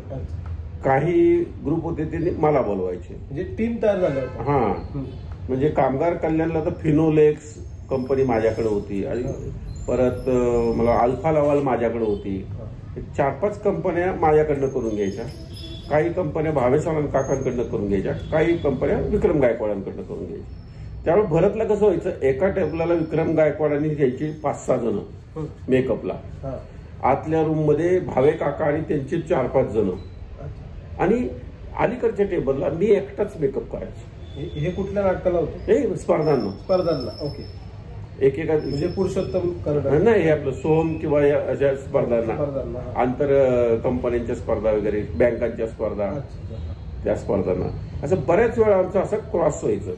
काही ग्रुप होते ते मला बोलवायचे. म्हणजे टीम तयार झालं. हा म्हणजे कामगार कल्याणला तर फिनोलेक्स कंपनी माझ्याकडे होती आणि परत मला अल्फा लवाल माझ्याकडे होती. 4-5 कंपन्या माझ्याकडनं करून घ्यायच्या, काही कंपन्या भावे सावंत काकांकडनं करून घ्यायच्या, काही कंपन्या विक्रम गायकवाडांकडनं करून घ्यायच्या. त्यावेळी भरतला कसं व्हायचं, एका टेबलाला विक्रम गायकवाडांनी घ्यायची 5-6 जण मेकअपला, आतल्या रूम मध्ये भावे काका आणि त्यांचे 4-5 जण, आणि अलीकडच्या टेबलला मी एकटाच मेकअप करायचो. हे कुठल्या नाटकाला होतं? हे स्पर्धांना. ओके. एकेका म्हणजे पुरुषोत्तम नाही, हे आपलं सोहम किंवा अशा स्पर्धांना, आंतर कंपन्यांच्या स्पर्धा वगैरे, बँकांच्या स्पर्धा, त्या स्पर्धांना असं बऱ्याच वेळा आमचं असं क्रॉस व्हायचं.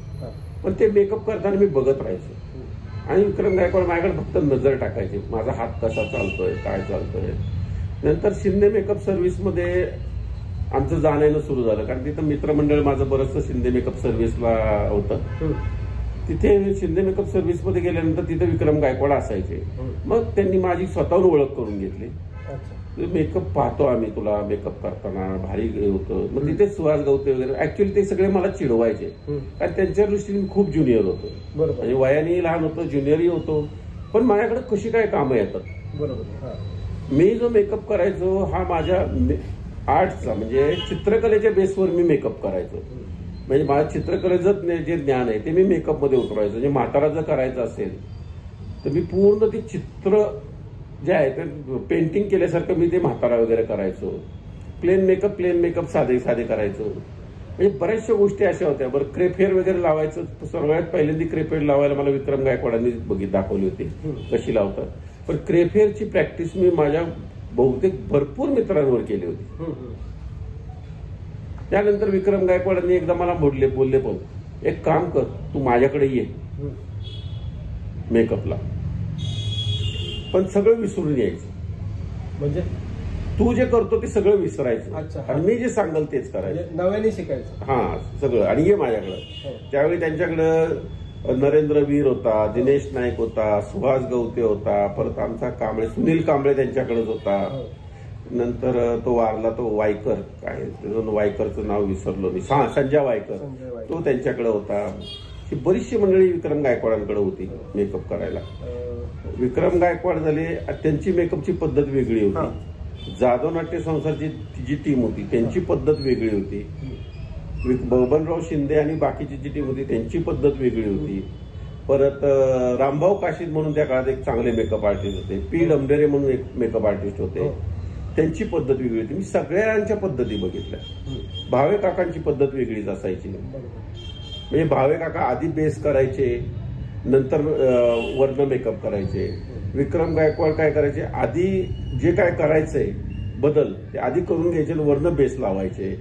पण ते मेकअप करताना मी बघत राहायचो. आणि विक्रम गायकवाड माझ्याकडे फक्त नजर टाकायचे, माझा हात कसा चालतोय, काय चालतोय. नंतर शिंदे मेकअप सर्व्हिसमध्ये आमचं जाणं येणं सुरू झालं, कारण तिथं मित्रमंडळ माझं बरंचसं शिंदे मेकअप सर्व्हिसला होतं. तिथे शिंदे मेकअप सर्व्हिसमध्ये गेल्यानंतर तिथे विक्रम गायकवाड असायचे. मग त्यांनी माझी स्वतःहून ओळख करून घेतली. मेकअप पाहतो आम्ही तुला मेकअप करताना, भारी होतं. मग तिथे सुहास गवते वगैरे ऍक्च्युअली ते सगळे मला चिडवायचे, कारण त्यांच्या दृष्टीने मी खूप ज्युनियर होतो. म्हणजे वयाने लहान होतो, ज्युनियरही होतो, पण माझ्याकडे कशी काय कामं येतात. बरोबर. मी जो मेकअप करायचो हा माझ्या आर्टचा म्हणजे चित्रकलेच्या बेसवर मी मेकअप करायचो. म्हणजे माझ्या चित्रकलेचं जे ज्ञान आहे ते मी मेकअपमध्ये उतरवायचो. म्हणजे म्हातारा जर करायचं असेल तर मी पूर्ण ते चित्र जे आहे ते पेंटिंग केल्यासारखं मी ते म्हातारा वगैरे करायचो. प्लेन मेकअप साधे करायचो. म्हणजे बऱ्याचशा गोष्टी अशा होत्या. बरं, क्रेप हेअर वगैरे लावायचं, सर्वात पहिल्यांदा क्रेप हेअर लावायला मला विक्रम गायकवाडांनी दाखवली होती कशी लावतात. पण क्रेप हेअरची प्रॅक्टिस मी माझ्या बहुतेक भरपूर मित्रांवर केली होती. त्यानंतर विक्रम गायकवाडांनी एकदा मला बोलले पण एक काम कर, तू माझ्याकडे ये मेकअपला, पण सगळं विसरून यायचं. म्हणजे तू जे करतो ते सगळं विसरायचं आणि मी जे सांगाल तेच करायचं, नव्याने शिकायचं. हा, सगळं. आणि ये माझ्याकडं. त्यावेळी त्यांच्याकडं नरेंद्र वीर होता, दिनेश नाईक होता, सुहास गवते होता, परत आमचा कांबळे सुनील कांबळे त्यांच्याकडेच होता. नंतर तो वारला, तो वायकर, काय वायकरचं नाव विसरलो मी, संजय वायकर, तो त्यांच्याकडे होता. ही बरीचशी मंडळी विक्रम गायकवाडांकडे होती मेकअप करायला. विक्रम गायकवाड झाले, त्यांची मेकअपची पद्धत वेगळी होती. जाधव नाट्य संस्थाची जी टीम होती त्यांची पद्धत वेगळी होती. बबनराव शिंदे आणि बाकीची जी टीम होती त्यांची पद्धत वेगळी होती. परत रामभाऊ काशीद म्हणून त्या काळात एक चांगले मेकअप आर्टिस्ट होते. पी डंबेरे म्हणून एक मेकअप आर्टिस्ट होते, त्यांची पद्धत वेगळी होती. मी सगळ्यांच्या पद्धती बघितल्या. भावे काकांची पद्धत वेगळीच असायची. म्हणजे भावे काका आधी बेस करायचे, नंतर वर्ण मेकअप करायचे. विक्रम गायकवाड काय करायचे, आधी जे काय करायचंय बदल ते आधी करून घ्यायचे आणि वर्ण बेस लावायचे.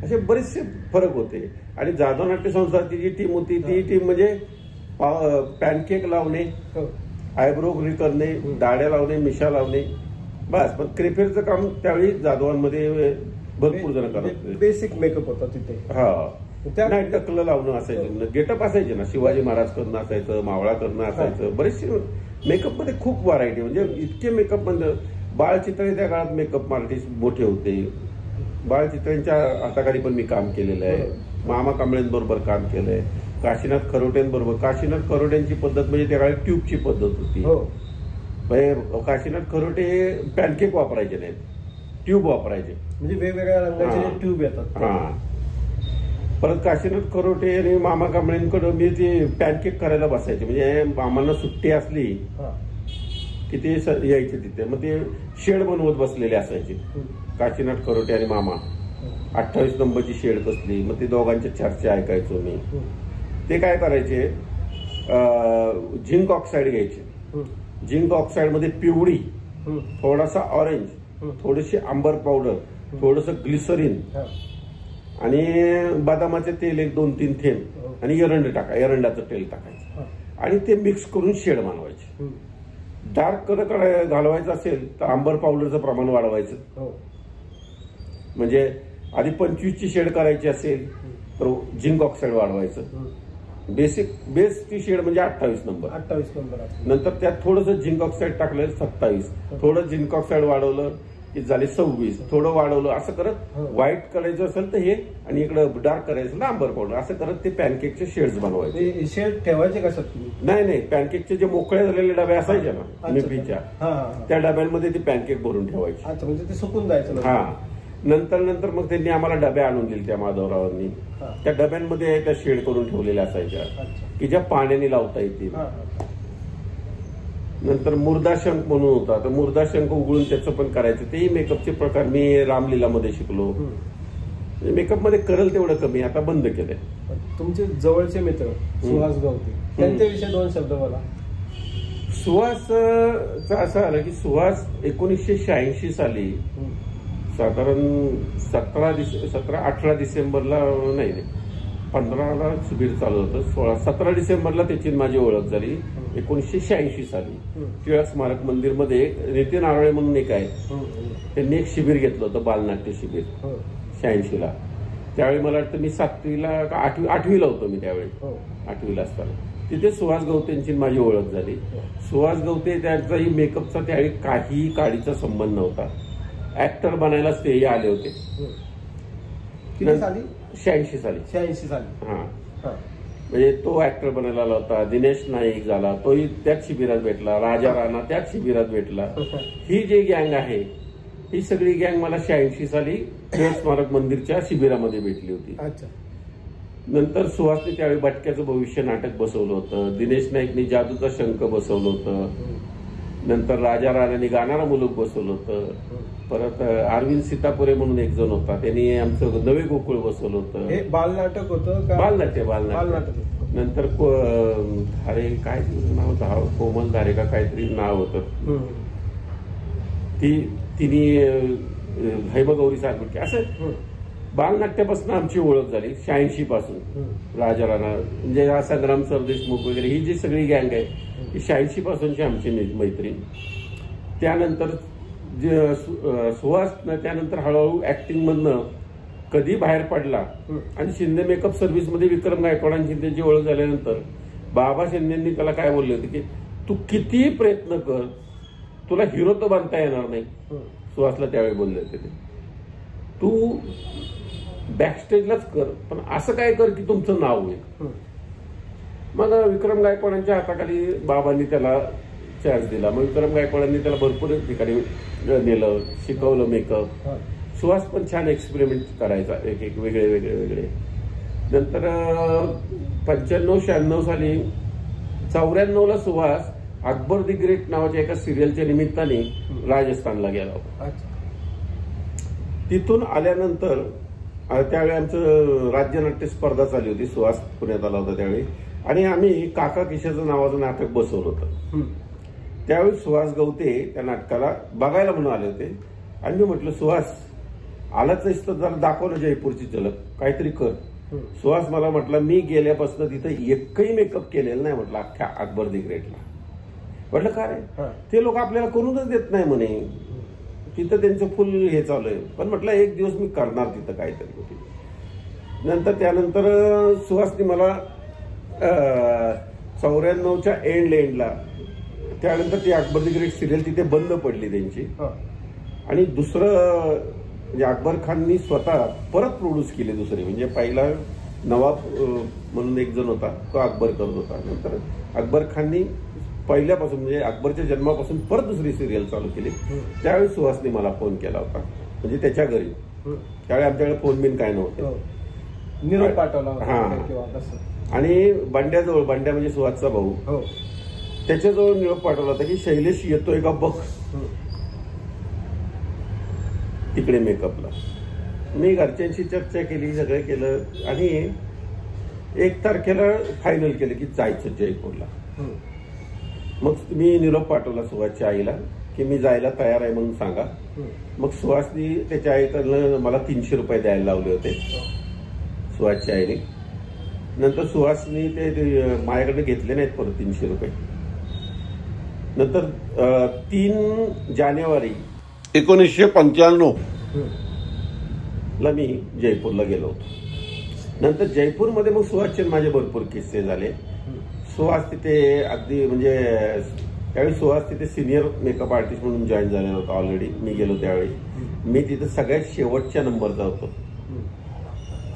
असे बरेचसे फरक होते. आणि जाधव नाट्य संस्थाची जी टीम होती ती टीम म्हणजे पॅनकेक लावणे, आयब्रो करणे, दाढ्या लावणे, मिशा लावणे, बस. पण क्रेपेरचं काम त्यावेळी जाधवांमध्ये भरपूर जण करत. बेसिक मेकअप होता तिथे. हा, नाही टकलं लावणं असायचं, गेटअप असायचे ना, शिवाजी महाराज करणं असायचं, मावळा करणं असायचं. बरेचसे मेकअप मध्ये खूप व्हरायटी. म्हणजे इतके मेकअप मध्ये बाळचित्रे त्या काळात मेकअप आर्टिस्ट मोठे होते. बाळचित्र्यांच्या हाताखाली पण मी काम केलेलं आहे. मामा कांबळेंबरोबर काम केलंय. काशीनाथ खरोटेंबरोबर. काशीनाथ खरोटेंची पद्धत म्हणजे त्या काळात ट्यूबची पद्धत होती. काशीनाथ खरोटे पॅनकेक वापरायचे नाहीत, ट्यूब वापरायचे. म्हणजे वेगवेगळ्या रंगाचे ट्यूब येतात. हा. परत काशीनाथ खरोटे आणि मामा कांबळेंकडे मी ते पॅनकेक करायला बसायचे. म्हणजे मामांना सुट्टी असली की ते यायचे तिथे. मग ते शेड बनवत बसलेले असायचे काशीनाथ खरोटे आणि मामा. 28 नंबरची शेड कसली, मग ते दोघांच्या चर्चा ऐकायचो मी. ते काय करायचे, झिंक ऑक्साईड घ्यायचे. झिंक ऑक्साईड मध्ये पिवळी, थोडासा ऑरेंज, थोडीशी आंबर पावडर, थोडस ग्लिसरीन आणि बदामाचे तेल 1-2-3 थेंब आणि एरंडाचं तेल टाकायचं आणि ते मिक्स करून शेड बनवायचे. डार्क कलर घालवायचं असेल तर आंबर पावडरचं प्रमाण वाढवायचं. म्हणजे आधी 25ची शेड करायची असेल तर झिंक ऑक्साईड वाढवायचं. बेसची शेड म्हणजे 28 नंबर. नंतर त्यात थोडंसं झिंक ऑक्साईड टाकलं 27, थोडं झिंक ऑक्साईड वाढवलं की झाले 26, थोडं वाढवलं. असं करत व्हाईट करायचं असेल तर हे आणि इकडं डार्क करायचं ना आंबर पावडर, असं करत ते पॅनकेकचे शेड्स बनवायचे. शेड ठेवायचे कसं? नाही, पॅनकेकचे जे मोकळे झालेले डबे असायचे ना निपीच्या, त्या डब्यांमध्ये ते पॅनकेक भरून ठेवायचे. म्हणजे ते सुकून जायचं. हा. नंतर मग त्यांनी आम्हाला डब्या आणून दिले त्या माधवरावांनी. त्या डब्यांमध्ये त्या शेड करून ठेवलेल्या असायच्या की ज्या पाण्याने लावता येतील. नंतर मुर्दाशंक म्हणून होता, तर मुर्दाशंक उघडून त्याचं पण करायचं. तेही मेकअपचे प्रकार मी रामलीलामध्ये शिकलो. मेकअप मध्ये करल तेवढं कमी, आता बंद केलंय. तुमचे जवळचे मित्र सुहास गवते, त्यांच्याविषयी 2 शब्द बोला. सुहासचं असं आलं की सुहास 1986 साली साधारण 18 डिसेंबरला, नाही 15ला शिबिर चालू होतं. 17 डिसेंबरला त्याची माझी ओळख झाली 1986 साली. टिळक स्मारक मंदिरमध्ये नितीन आरोळे म्हणून एक आहे, त्यांनी एक शिबिर घेतलं होतं, बालनाट्य शिबिर 86ला. त्यावेळी मला वाटतं मी 7वीला का 8वीला होतो मी त्यावेळी, 8वीला असताना. तिथे सुहास गवतेंची माझी ओळख झाली. सुहास गवते त्यांचाही मेकअपचा त्यावेळी काही काडीचा संबंध नव्हता. ऍक्टर बनायलाच ते आले होते. 86 साली. हा, म्हणजे तो ऍक्टर बनायला आला होता. दिनेश नाईक झाला, तोही त्याच शिबिरात भेटला. राजा राणा त्याच शिबिरात भेटला. ही जी गँग आहे ही सगळी गँग मला 86 साली टिळक स्मारक मंदिरच्या शिबिरामध्ये भेटली होती. नंतर सुहासने त्यावेळी भटक्याचं भविष्य नाटक बसवलं होतं. दिनेश नाईकनी जादूचा शंख बसवलं होतं. नंतर राजा राणाने गाणारा मुलूक बसवलं होतं. परत अरविंद सीतापुरे म्हणून एक जण होता, त्यांनी आमचं नवे गोकुळ बसवलं होतं. बालनाटक होतं. बालनाट्य. नंतर धारे काय नाव, कोमल धारे का काहीतरी नाव होतं. तिने हैमगौरी सारखी असं बालनाट्यापासून आमची ओळख झाली 86 पासून. राजा राणा म्हणजे हा संग्राम सरदेशमुख वगैरे ही जी सगळी गँग आहे ही 86 पासूनची आमची मैत्रीण. त्यानंतर सुहास त्यानंतर हळूहळू ऍक्टिंग मधनं कधी बाहेर पडला आणि शिंदे मेकअप सर्व्हिसमध्ये विक्रम गायकवाड शिंदेची ओळख झाल्यानंतर बाबा शिंदेंनी त्याला काय बोलले होते की तू कितीही प्रयत्न कर, तुला हिरो तर बनता येणार नाही. सुहासला त्यावेळी बोलले होते तू बॅकस्टेजलाच कर, पण असं काय कर की तुमचं नाव होईल. मग विक्रम गायकवाडांच्या हाताखाली बाबांनी त्याला चार्ज दिला. मग विक्रम गायकवाडांनी त्याला भरपूर ठिकाणी नेलं, शिकवलं मेकअप. सुहास पण छान एक्सपेरिमेंट करायचा, एक वेगळे. नंतर 95-96 साली 94ला सुहास अकबर दी ग्रेट नावाच्या एका सिरियलच्या निमित्ताने राजस्थानला गेला होता. तिथून आल्यानंतर त्यावेळी आमचं राज्यनाट्य स्पर्धा चालली होती. सुहास पुण्यात आला होता त्यावेळी आणि आम्ही काका किशाचं नावाचं नाटक बसवलं होतं. त्यावेळी सुहास गवते त्या नाटकाला बघायला म्हणून आले होते आणि मी म्हटलं सुहास आलाच आहेस तर जरा दाखव ना जयपूरची झलक, काहीतरी कर. सुहास मला म्हटलं मी गेल्यापासून तिथं एकही मेकअप केलेलं नाही म्हटलं अख्ख्या अकबर दी ग्रेटला. म्हटलं का रे, ते लोक आपल्याला करूनच देत नाही म्हणे, तिथं त्यांचं फुल हे चालू आहे. पण म्हटलं एक दिवस मी करणार तिथं काहीतरी. नंतर त्यानंतर सुहासनी मला 94च्या एंडला त्यानंतर ती अकबर दी ग्रेट सिरियल तिथे बंद पडली त्यांची. आणि दुसरं म्हणजे अकबर खाननी स्वतः परत प्रोड्यूस केले दुसरे. म्हणजे पहिला नवाब म्हणून एक जण होता, तो अकबर करत होता. नंतर अकबर खाननी पहिल्यापासून म्हणजे अकबरच्या जन्मापासून परत दुसरी सिरियल चालू केली. त्यावेळी सुहासने मला फोन केला होता, म्हणजे त्याच्या घरी. त्यावेळी आमच्याकडे फोन बिन काय नव्हतं, निरोप पाठवला. हा, आणि बंड्याजवळ, बंड्या म्हणजे सुहासचा भाऊ, त्याच्याजवळ निरोप पाठवला होता की शैलेश येतोय का बघ तिकडे मेकअपला. मी घरच्यांशी चर्चा केली, सगळं केलं आणि 1 तारखेला फायनल केलं की जायचं जयपूरला. मग मी निरोप पाठवला सुहासच्या आईला की मी जायला तयार आहे म्हणून सांगा. मग सुहासनी त्याच्या आईकडनं मला 300 रुपये द्यायला लावले होते सुहासच्या आईने. नंतर सुहासनी ते माझ्याकडे घेतले नाहीत परत 300 रुपये. नंतर 3 जानेवारी 1995 ला मी जयपूरला गेलो होतो. नंतर जयपूरमध्ये मग सुहासचे माझे भरपूर किस्से झाले. सुहास तिथे अगदी म्हणजे त्यावेळी सुहास तिथे सिनियर मेकअप आर्टिस्ट म्हणून जॉईन झालेला होता ऑलरेडी. मी गेलो त्यावेळी, मी तिथे सगळ्यात शेवटच्या नंबरचा होतो.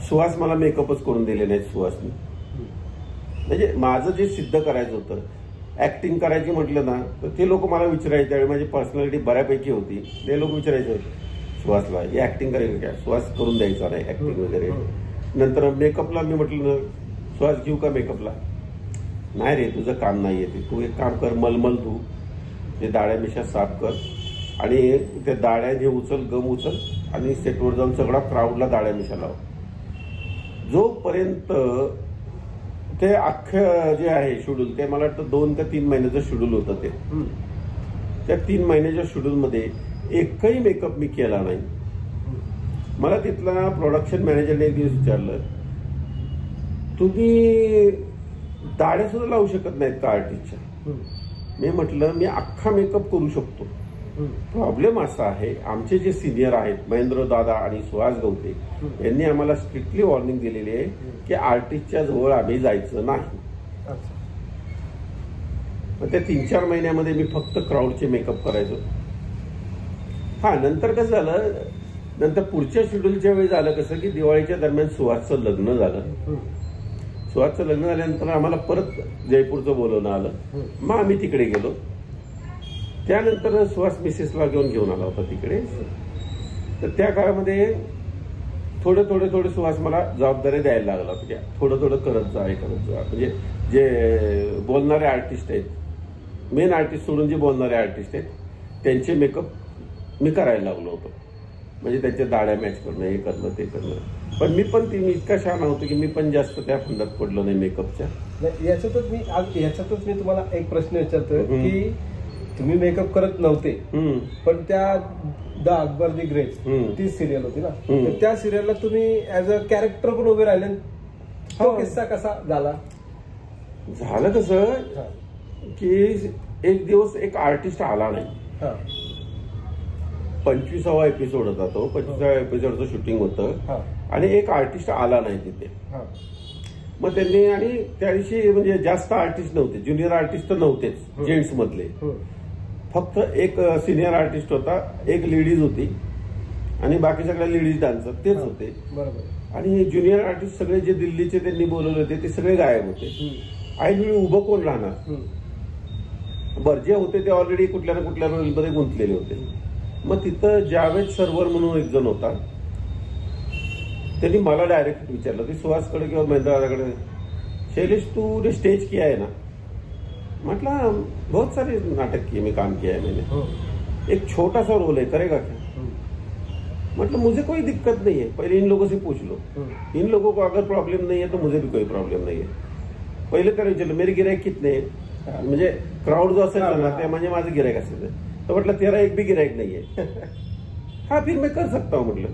सुहास मला मेकअपच करून दिले नाहीत सुहासनी. म्हणजे माझं जे सिद्ध करायचं होतं, ऍक्टिंग करायची म्हटलं ना तर ते लोक मला विचारायचे. त्यावेळी माझी पर्सनॅलिटी बऱ्यापैकी होती. ते लोक विचारायचे सुहासला हे ऍक्टिंग करायचं का, सुहास करून द्यायचा नाही ऍक्टिंग वगैरे. नंतर मेकअपला मी म्हटलं सुहास घेऊ का मेकअपला, नाही रे तुझं काम नाही येते, तू एक काम कर, मलमल तू ते दाड्या मिशा साफ कर आणि त्या दाड्या उचल, गम उचल आणि सेटवर जाऊन सगळा क्राऊडला दाड्या मिशा लाव. जोपर्यंत ते अख्खं जे आहे शेड्यूल, ते मला वाटतं 2 ते 3 महिन्याचं शेड्यूल होतं. ते त्या 3 महिन्याच्या शेड्यूलमध्ये एकही मेकअप मी केला नाही. मला तिथला प्रोडक्शन मॅनेजरने एक दिवस विचारलं तुम्ही दाढ्या सुद्धा लावू शकत नाहीत का आर्टिस्टच्या? मी म्हटलं मी अख्खा मेकअप करू शकतो. प्रॉब्लेम असा आहे, आमचे जे सिनियर आहेत महेंद्र दादा आणि सुहास गवते यांनी आम्हाला स्ट्रिक्टली वॉर्निंग दिलेली आहे की आर्टिस्टच्या जवळ आम्ही जायचं नाही. मग त्या 3-4 महिन्यामध्ये मी फक्त क्राऊडचे मेकअप करायचो. नंतर कसं झालं, नंतर पुढच्या शेड्यूलच्या वेळी झालं कसं की दिवाळीच्या दरम्यान सुहासचं लग्न झालं. सुहासचं लग्न झाल्यानंतर आम्हाला परत जयपूरचं बोलवणं आलं. मग आम्ही तिकडे गेलो. त्यानंतर सुहास मिसेसला घेऊन आला होता तिकडे. तर त्या काळामध्ये थोडे सुहास मला जबाबदारी द्यायला लागला. म्हणजे थोडं करत जा. म्हणजे जे बोलणारे आर्टिस्ट आहेत, मेन आर्टिस्ट सोडून जे बोलणारे आर्टिस्ट आहेत त्यांचे मेकअप मी करायला लागलो होतो. म्हणजे त्यांच्या दाढ्या मॅच करणं, हे करणं ते करणं. पण मी इतका शहाणा होतो की मी पण जास्त त्या फंदात पडलो नाही मेकअपच्या. याच्यातच मी तुम्हाला एक प्रश्न विचारतोय की तुम्ही मेकअप करत नव्हते, पण त्या द अकबर दी ग्रेट ती सिरियल होती ना, त्या सिरियलला तुम्ही ऍज अ कॅरेक्टर पण उभे राहिले. तो किस्सा कसा झाला? झालं कसं की एक दिवस एक आर्टिस्ट आला नाही. 25वा एपिसोड होता तो. 25व्या एपिसोडचं शूटिंग होतं आणि एक आर्टिस्ट आला नाही तिथे. मग त्यांनी, आणि त्या दिवशी म्हणजे जास्त आर्टिस्ट नव्हते, ज्युनियर आर्टिस्ट तर नव्हतेच जेंट्स मधले. फक्त एक सिनियर आर्टिस्ट होता, एक लेडीज होती आणि बाकी सगळ्या लेडीज डान्सर तेच होते. आणि ज्युनियर आर्टिस्ट सगळे जे दिल्लीचे त्यांनी बोलवले होते ते सगळे गायब होते. ऐनवेळी उभं कोण राहणार? बरं, जे होते ते ऑलरेडी कुठल्या ना कुठल्या रोलमध्ये गुंतलेले होते. मग तिथं जावेद सरवर म्हणून एक जण होता. त्यांनी मला डायरेक्ट विचारलं की सुहासकडे किंवा महेंद्रदादाकडे, शैलेश तू स्टेज किया है ना? मतलब बहुत सारे नाटक किए, मैं काम किया है मैंने. एक छोटा सा रोल है, करेगा क्या? मतलब मुझे कोई दिक्कत नहीं है, पहले इन लोगों से पूछ लो. इन लोगों को अगर प्रॉब्लम नहीं है तो मुझे भी कोई प्रॉब्लम नहीं है. पहिले तर विचारलं मेरे गिराईक कितने हैं, म्हणजे क्राऊड जो असेल ना ते म्हणजे माझं गिराईक असेल. तर म्हटलं तेरा एक भी गिराईक नाहीये. फिर मैं कर सकता हूँ म्हटलं.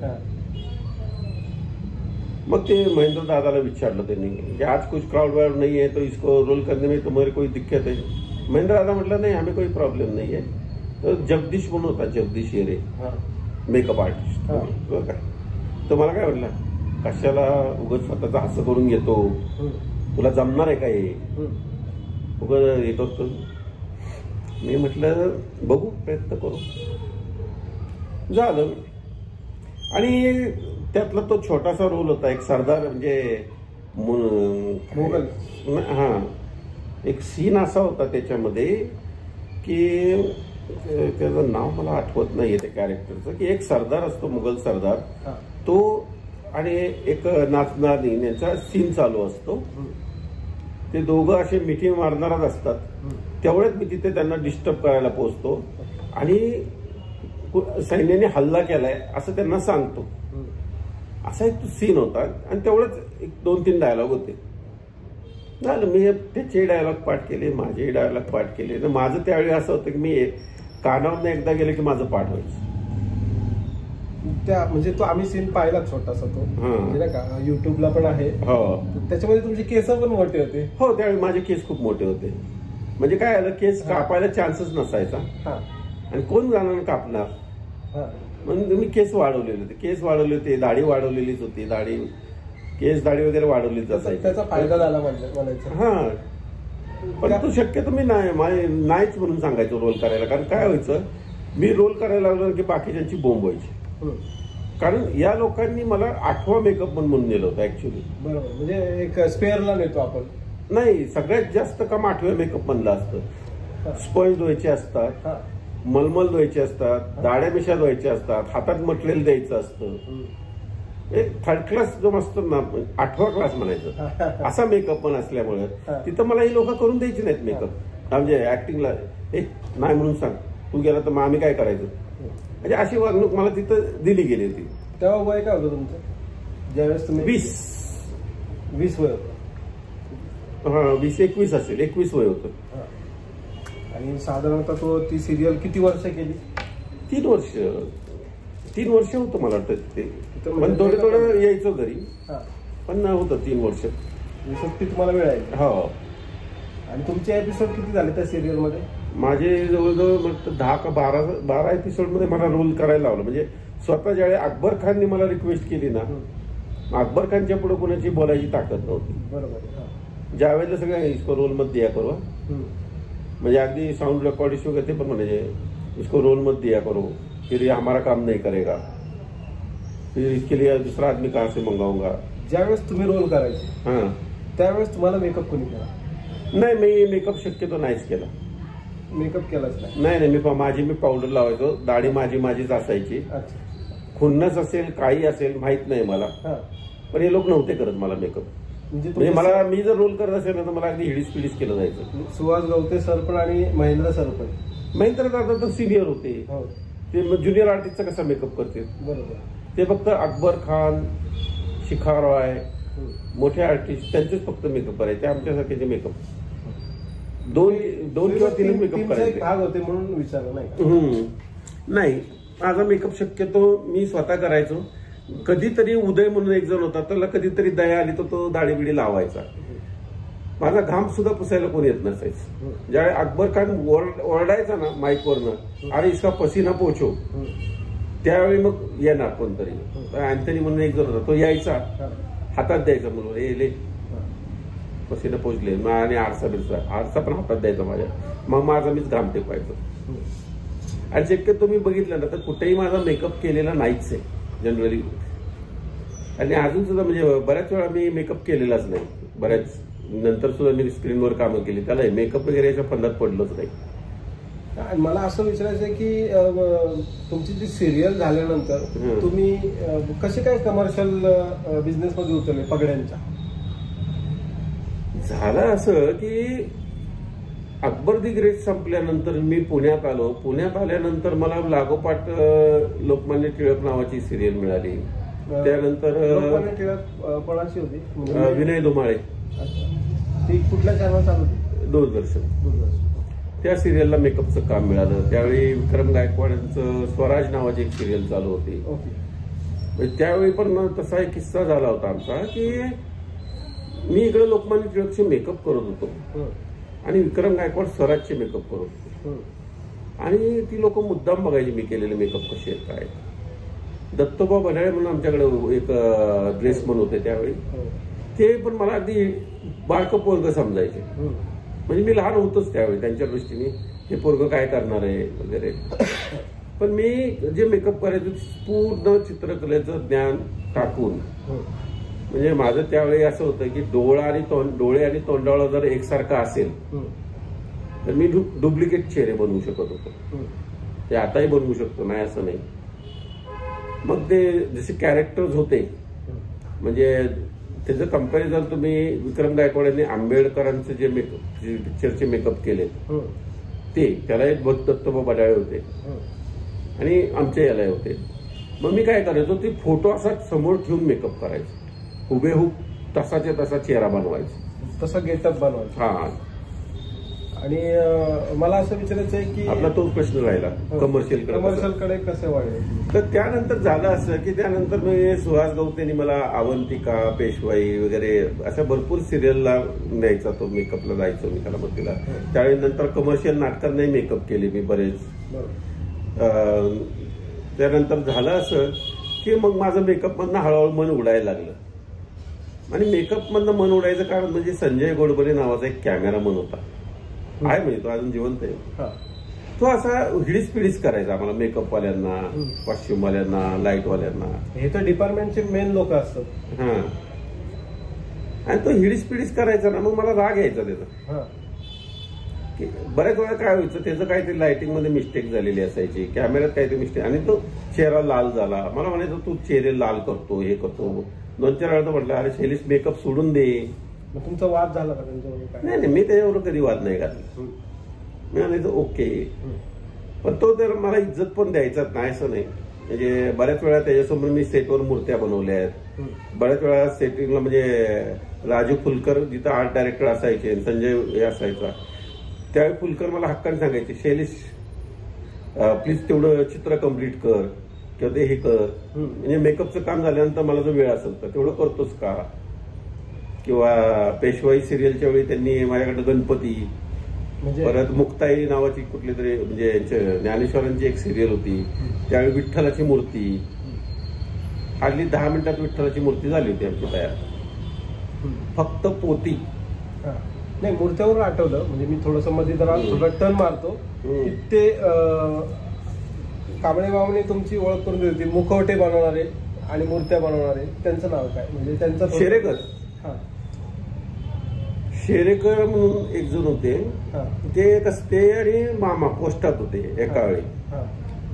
मग ते महेंद्र दादाला विचारलं त्यांनी की आज कुछ क्राउड वाउड नहीं है तो इसको रोल करने में तुम्हारी कोई दिक्कत है? महेंद्र दादा म्हटलं नाही, हमें कोई प्रॉब्लेम नहीं है. तर जगदीश म्हणून होता, जगदीश येरे, मेकअप आर्टिस्ट बरं का. तो मला काय म्हटलं, कशाला उगाच स्वतःचा हसं करून घेतो, तुला जमणार आहे का हे, उगाच येतो. मी म्हटलं बघू, प्रयत्न करू. झालं. आणि त्यातला तो छोटासा रोल होता, एक सरदार, म्हणजे मुघल. एक सीन असा होता त्याच्यामध्ये की त्याचं नाव मला आठवत नाहीये त्या कॅरेक्टरचं, की एक सरदार असतो, मुघल सरदार, तो आणि एक नाचणारी यांचा सीन चालू असतो. ते दोघं असे मिठी मारणारच असतात. तेवढ्यात मी तिथे त्यांना डिस्टर्ब करायला पोहोचतो आणि सैन्याने हल्ला केलाय असं त्यांना सांगतो. असा एक सीन होता आणि तेवढंच 1-2-3 डायलॉग होते. झालं. मी त्याचे डायलॉग पाठ केले, माझे डायलॉग पाठ केले. तर माझं त्यावेळी असं होतं की मी कानावरनं एकदा गेले की माझं पाठ व्हायचं. त्या म्हणजे तो आम्ही सीन पाहिला छोटासा, तो नाही का, युट्यूबला पण आहे. त्याच्यामध्ये तुमचे केस पण मोठे होते. हो, त्यावेळी माझे केस खूप मोठे होते. म्हणजे काय आलं, केस कापायला चान्सच नसायचा आणि कोण जाणार कापणार. म्हणून मी केस वाढवलेले होते, दाढी वाढवलेलीच होती, दाढी वगैरे वाढवलीच असायची. त्याचा फायदा झाला म्हणायचं. पण तो शक्यतो मी नाहीच म्हणून सांगायचो रोल करायला. कारण काय व्हायचं, मी रोल करायला लागलो की बाकीच्यांची बोंब व्हायची. कारण या लोकांनी मला 8वा मेकअप म्हणून नेलं होतं ऍक्च्युली. बरोबर, म्हणजे एक स्पेअरला नेतो आपण. नाही, सगळ्यात जास्त काम 8व्या मेकअप मधलं असतं. स्पंज धुवायचे असतात, मलमल धुवायचे असतात, दाढ्या मिशा धुवायचे असतात, हातात मटेरियल द्यायचं असतं. एक 3rd क्लास जो असतो ना, 8वा क्लास म्हणायचं, असा मेकअप पण असल्यामुळे तिथं मला ही लोक करून द्यायची नाहीत मेकअप. म्हणजे ऍक्टिंगला नाही म्हणून सांग, तू गेला तर मग आम्ही काय करायचं, म्हणजे अशी वागणूक मला तिथं दिली गेली होती. तेव्हा वय काय होतं तुमचं ज्यावेळेस तुम्ही? 20 वय होतं. 20-21 असेल, 21 वय होतं. आणि साधारणतः तो ती सिरियल किती वर्ष केली? 3 वर्ष होतं मला वाटतं ते. पण थोडं यायचो घरी, पण होतं 3 वर्ष. सुट्टी तुम्हाला मिळायची. हो. आणि तुमचे एपिसोड किती झाले त्या सिरियल मध्ये? माझे जवळजवळ 10 का 12 एपिसोड मध्ये मला रोल करायला लावलं. म्हणजे स्वतः ज्यावेळी अकबर खानने मला रिक्वेस्ट केली ना, अकबर खानच्या पुढे कोणाची बोलायची ताकद नव्हती. बरोबर. ज्या वेळेला सगळ्या इसको रोल मत दिया करो, म्हणजे अगदी साऊंड रेकॉर्डिस्ट वगैरे ते पण म्हणायचे इसको रोल मत दिया करो, फिर ये हमारा काम नहीं करेगा, फिर इसके लिए दूसरा आदमी कहाँ से मंगाऊंगा. ज्यावेळेस तुम्ही रोल करायचे त्यावेळेस तुम्हाला मेकअप कोणी केला? नाही, मी मेकअप शक्यतो नाहीच केला. मेकअप केलाच नाही? नाही, मी पावडर लावायचो. दाढी माझीच असायची. खुन्नस असेल काही असेल माहित नाही मला, पण हे लोक नव्हते करत मला मेकअप. म्हणजे मला, मी जर रोल करत असेल ना तर मला अगदी हिडीस पिडीस केलं जायचं. सुहास गवते सर पण आणि महेंद्र सर पण. महेंद्र दादा तर सिनियर होते, ते ज्युनियर आर्टिस्टचा कसा मेकअप करते. बरोबर. ते फक्त अकबर खान, शिखा रॉय, मोठे आर्टिस्ट त्यांचेच फक्त मेकअप करायचे. आमच्यासारखे मेकअप दोन किंवा 3 मेकअप करायचे भाग होते म्हणून विचारलं. नाही, माझा मेकअप शक्यतो मी स्वतः करायचो. कधीतरी उदय म्हणून एक जण होता, त्याला कधीतरी दया आली तर तो दाढी बिडी लावायचा. माझा घाम सुद्धा पुसायला कोणी येत नसायचं. ज्यावेळी अकबर खान ओरडायचा ना माईकवरनं, अरे इसका पसीना पोचो, त्यावेळी मग येणार कोणतरी. अँथनी म्हणून एक जण होता, तो यायचा, हातात द्यायचा म्हणून हे पसीना पोचले, आणि आरसा पण हातात द्यायचा माझ्या. मग माझा मीच घाम टेपायचो. आणि शक्यतो मी बघितलं ना तर कुठेही माझा मेकअप केलेला नाहीच आहे जनरली. आणि अजून सुद्धा म्हणजे बऱ्याच वेळा मी मेकअप केलेलाच नाही. बऱ्याच नंतर सुद्धा मी स्क्रीनवर कामं केली, त्याला मेकअप वगैरे याच्या फंदात पडलोच नाही. मला असं विचारायचं आहे की तुमची जी सिरियल झाल्यानंतर तुम्ही कसे काय कमर्शियल बिझनेस मध्ये उतरले पगड्यांच्या? झालं असं की अकबर दी ग्रेट संपल्यानंतर मी पुण्यात आलो. पुण्यात आल्यानंतर मला लागोपाठ लोकमान्य टिळक नावाची सिरियल मिळाली. त्यानंतर कोणाची होती? विनय धुमाळे. ती कुठल्या चॅनल चालू होती? दूरदर्शन. त्या सिरियलला मेकअपचं काम मिळालं. त्यावेळी विक्रम गायकवाड यांचं स्वराज नावाची एक सिरियल चालू होती. त्यावेळी पण तसा एक किस्सा झाला होता आमचा की मी इकडे लोकमान्य टिळकचे मेकअप करत होतो आणि विक्रम गायकवाड स्वराजचे मेकअप करत होते. आणि ती लोक मुद्दाम बघायची मी केलेले मेकअप कसे आहेत काय. दत्तोबा बनाळे म्हणून आमच्याकडे एक ड्रेसमन होते त्यावेळी, ते पण मला अगदी बारकं पोरग समजायचे. म्हणजे मी लहान होतोच त्यावेळी त्यांच्या दृष्टीने, हे पोरग काय करणार आहे वगैरे. पण मी जे मेकअप करायचं पूर्ण चित्रकलेचं ज्ञान टाकून, म्हणजे माझं त्यावेळी असं होतं की डोळे आणि तोंडाळा जर एकसारखा असेल तर मी डुप्लिकेट चेहरे बनवू शकत होतो. ते आताही बनवू शकतो, नाही असं नाही. मग ते जसे कॅरेक्टर्स होते, म्हणजे त्याचं कंपॅरिझन तुम्ही विक्रम गायकवाड यांनी आंबेडकरांचे जे पिक्चरचे मेकअप केले ते, त्याला एक दत्तोबा बनाळे होते आणि आमच्या याला होते. मग मी काय करायचो, ते फोटो असा समोर ठेवून मेकअप करायचो. हुबेहूब तसाच्या तसा चेहरा बनवायचा, तसा गेटअप बनवायचा. हा. आणि मला असं विचारायचं आहे की आपला तो प्रश्न राहिला कमर्शियल कडे कसे वाढले. तर त्यानंतर झालं असं की त्यानंतर मी सुहास गवतेनी मला अवंतिका, पेशवाई वगैरे अशा भरपूर सिरियलला न्यायचा. तो मेकअपला जायचो मी त्याला मग त्यावेळी नंतर कमर्शियल नाटकांनाही मेकअप केले मी बरेच. त्यानंतर झालं असं की मग माझं मेकअप मधनं हळूहळू मन उडायला लागलं. आणि मेकअप मधनं मन उडायचं कारण म्हणजे संजय गोडबोले नावाचा एक कॅमेरामन होता, आहे म्हणजे तो अजून जिवंत आहे. तो असा हिडीस पिडीस करायचा आम्हाला, मेकअपवाल्यांना, कॉस्ट्युमवाल्यांना, लाईटवाल्यांना. हे तर डिपार्टमेंटचे मेन लोक असतात. हा. आणि तो हिडीस पिडीस करायचा ना, मग मला राग यायचा त्याचा. बऱ्याच वेळा काय व्हायचं, त्याचं काहीतरी लाइटिंग मध्ये मिस्टेक झालेली असायची, कॅमेऱ्यात काहीतरी मिस्टेक, आणि तो चेहरा लाल झाला. मला म्हणायचं तू चेहरे लाल करतो, हे करतो. 2-4 वेळा तर म्हटलं अरे शैलेश मेकअप सोडून दे. तुमचा वाद झाला का त्यांच्यावर? नाही, मी त्याच्यावर कधी वाद नाही घातला. मी म्हणायचं ओके. पण तो तर मला इज्जत पण द्यायचाच नाही असं नाही. म्हणजे बऱ्याच वेळा त्याच्यासमोर मी सेटवर मूर्त्या बनवल्या आहेत. बऱ्याच वेळा सेटिंगला म्हणजे राजू फुलकर जिथं आर्ट डायरेक्टर असायचे, संजय हे असायचा, त्यावेळी फुलकर मला हक्काने सांगायचे शैलेश प्लीज तेवढं चित्र कम्प्लीट कर किंवा ते हे कर. म्हणजे मेकअपचं काम झाल्यानंतर मला जो वेळ असेल तर तेवढं करतोच का. किंवा पेशवाई सिरियलच्या वेळी त्यांनी माझ्याकडे गणपती, म्हणजे परत मुक्ताई नावाची कुठली तरी म्हणजे ज्ञानेश्वरांची एक सिरियल होती, त्यावेळी विठ्ठलाची मूर्ती, हार्डली 10 मिनिटात विठ्ठलाची मूर्ती झाली होती आमची तयार, फक्त पोती. नाही, मूर्त्यावरून आठवलं, म्हणजे मी थोडस मध्ये जरा थोडा टर्न मारतो की ते कांबळे मामाने तुमची ओळख करून दिली होती, मुखवटे बनवणारे आणि मूर्त्या बनवणारे, त्यांचं नाव काय? म्हणजे त्यांचं शेरेकर. शेरेकर म्हणून एक जण होते, ते आणि मामा पोस्टात होते एका वेळी.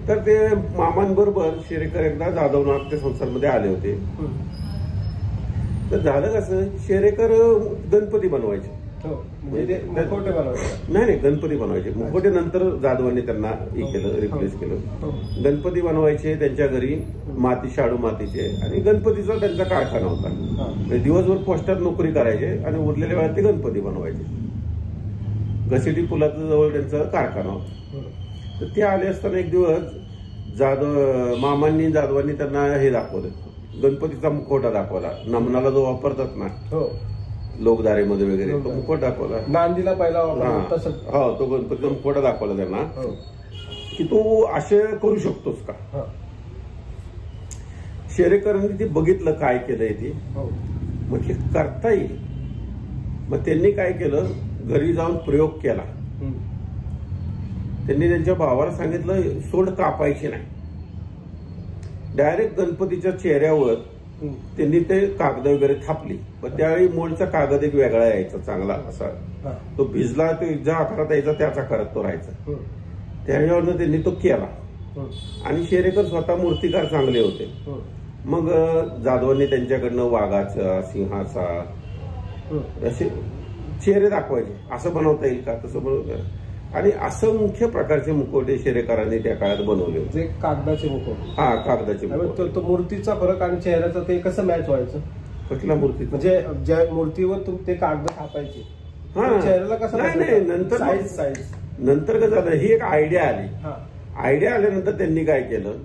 तर ते मामांबरोबर शेरेकर एकदा जाधव नाट्य संस्थांमध्ये आले होते. तर झालं कसं, शेरेकर गणपती बनवायचे, मुखवटे बनवायचे. नाही गणपती बनवायचे. मुखवटे नंतर जाधवांनी त्यांना रिप्लेस केलं. गणपती बनवायचे त्यांच्या घरी, माती शाडू मातीचे, आणि गणपतीचा त्यांचा कारखाना होता. म्हणजे दिवसभर पोस्टात नोकरी करायचे आणि उरलेल्या वेळात ते गणपती बनवायचे. घसिटी पुलाच्या जवळ त्यांचा कारखाना होता. तर ते आले असताना एक दिवस मामांनी जाधवांनी त्यांना हे दाखवलं, गणपतीचा मुखवटा दाखवला, नमनाला जो वापरतात ना लोकदारेमध्ये वगैरे, तो मुखवटा दाखवला. नांदीला पहिला हो, तो गणपतीचा मुखवटा दाखवला त्यांना की तू असे करू शकतोस का. शेरेकरांनी ते बघितलं काय केलंय ते, म्हटले करता येईल. मग त्यांनी काय केलं, घरी जाऊन प्रयोग केला. त्यांनी त्यांच्या भावाला सांगितलं सोंड कापायची नाही, डायरेक्ट गणपतीच्या चेहऱ्यावर त्यांनी ते कागद वगैरे थापली. पण त्यावेळी मोलचा कागद एक वेगळा यायचा चांगला असा, तो भिजला तो ज्या आकारात यायचा त्याच आकारात तो राहायचा. त्याच्यावरनं त्यांनी तो केला. आणि शेरेकर स्वतः मूर्तिकार चांगले होते. मग जाधवांनी त्यांच्याकडनं वाघाचा, सिंहाचा असे चेहरे दाखवायचे, असं बनवता येईल का, तसं बनवता. आणि असंख्य प्रकारचे मुखवटे शेरेकरांनी त्या काळात बनवले होते. कागदाचे मुखवटे. कागदाचे मुखवटे. तो मूर्तीचा फरक आणि चेहऱ्याचा ते कसं मॅच व्हायचं? कुठल्या मूर्ती? म्हणजे ज्या मूर्तीवर ते कागद छापायचे, चेहऱ्याला कसं? नाही, नंतर कसं झालं, ही एक आयडिया आली. आयडिया आल्यानंतर त्यांनी काय केलं,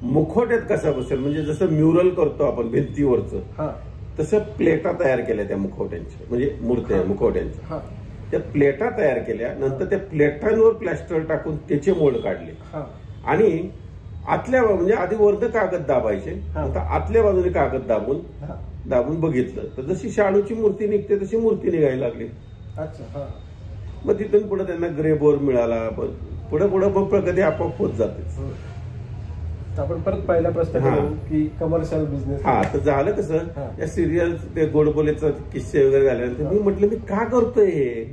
मुखवट्यात कसा बसेल, म्हणजे जसं म्युरल करतो आपण भिंतीवरचं, तसं प्लेटा तयार केल्या त्या मुखवट्यांच्या, म्हणजे मूर्त्या मुखवट्यांच्या. त्या प्लेटा तयार केल्या. नंतर त्या प्लेटांवर प्लॅस्टर टाकून त्याचे मोल्ड काढले. आणि आतल्या म्हणजे आधी वरनं कागद दाबायचे, आता आतल्या बाजूने कागद दाबून बघितलं तर जशी शाडूची मूर्ती निघते तशी मूर्ती निघायला लागली. मग तिथून पुढे त्यांना ग्रे बोर मिळाला. पुढे मग प्रगती आपोआप होत जाते. आपण परत पहिला प्रश्न करू की कमर्शियल बिझनेस. तर झालं कसं, या सिरियल ते गोडबोलेचं किस्से वगैरे झाल्यानंतर मी म्हटलं मी का करतोय हे,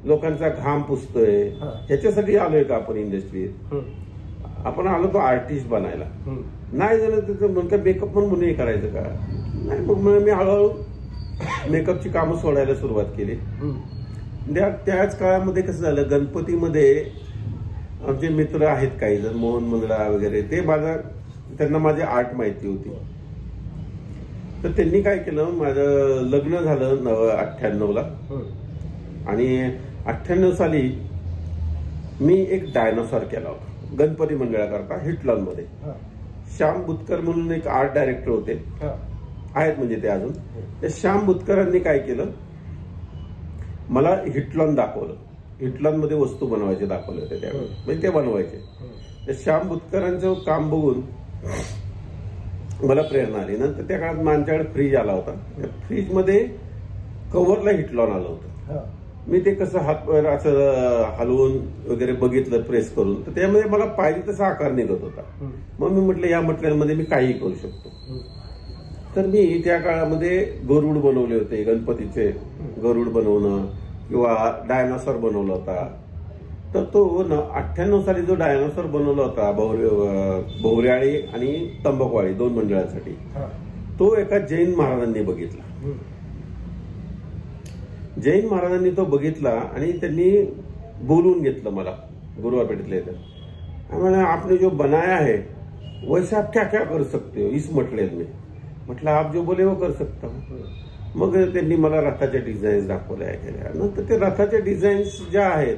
लोकांचा घाम पुसतोय, ह्याच्यासाठी आलोय का आपण इंडस्ट्रीत? आपण आलो तो आर्टिस्ट बनायला. नाही झालं तर म्हणून मेकअप म्हणून हे करायचं का? नाही. मग मी हळूहळू मेकअपची कामं सोडायला सुरुवात केली. त्याच काळामध्ये कसं झालं, गणपतीमध्ये आमचे मित्र आहेत काही जण, मोहन मंगळा वगैरे, ते त्यांना माझी आर्ट माहिती होती. तर त्यांनी काय केलं, माझं लग्न झालं 98ला, आणि 98 साली मी एक डायनोसॉर केला होता गणपती मंडळाकरता हिटलॉनमध्ये. श्याम बुतकर म्हणून एक आर्ट डायरेक्टर होते, आहेत म्हणजे ते अजून. त्या श्याम बुतकरांनी काय केलं, मला हिटलॉन दाखवलं. हिटलॉनमध्ये वस्तू बनवायचे दाखवले होते त्यावेळी, म्हणजे ते बनवायचे. त्या श्याम बुतकरांचं काम बघून मला प्रेरणा आली. नंतर त्या काळात माझ्याकडे फ्रीज आला होता. त्या फ्रीजमध्ये कव्हरला हिटलॉन आलं होतं. मी ते कसं हात असं हलवून वगैरे बघितलं प्रेस करून, तर त्यामध्ये मला पाहिजे तसा आकार निघत होता. मग मी म्हटलं या मटेरियलमध्ये मी काही करू शकतो. तर मी त्या काळामध्ये गरुड बनवले होते, गणपतीचे गरुड बनवणं किंवा डायनासॉर बनवला होता. तर तो 98 साली जो डायनासॉर बनवला होता भोवऱ्याळी आणि तंबाखवाळी 2 मंडळांसाठी, तो एका जैन महाराजांनी बघितला. जैन महाराजांनी तो बघितला आणि त्यांनी बोलवून घेतलं मला गुरुवापेठेतले. तर आपने जो बनाया है वैसे आप क्या क्या कर सकते हो इस मटेरियल में? म्हटलं आप जो बोले वो कर सकता हूं. मग त्यांनी मला रथाच्या डिझाईन्स दाखवल्या केल्या. नंतर ते रथाच्या डिझाईन्स ज्या आहेत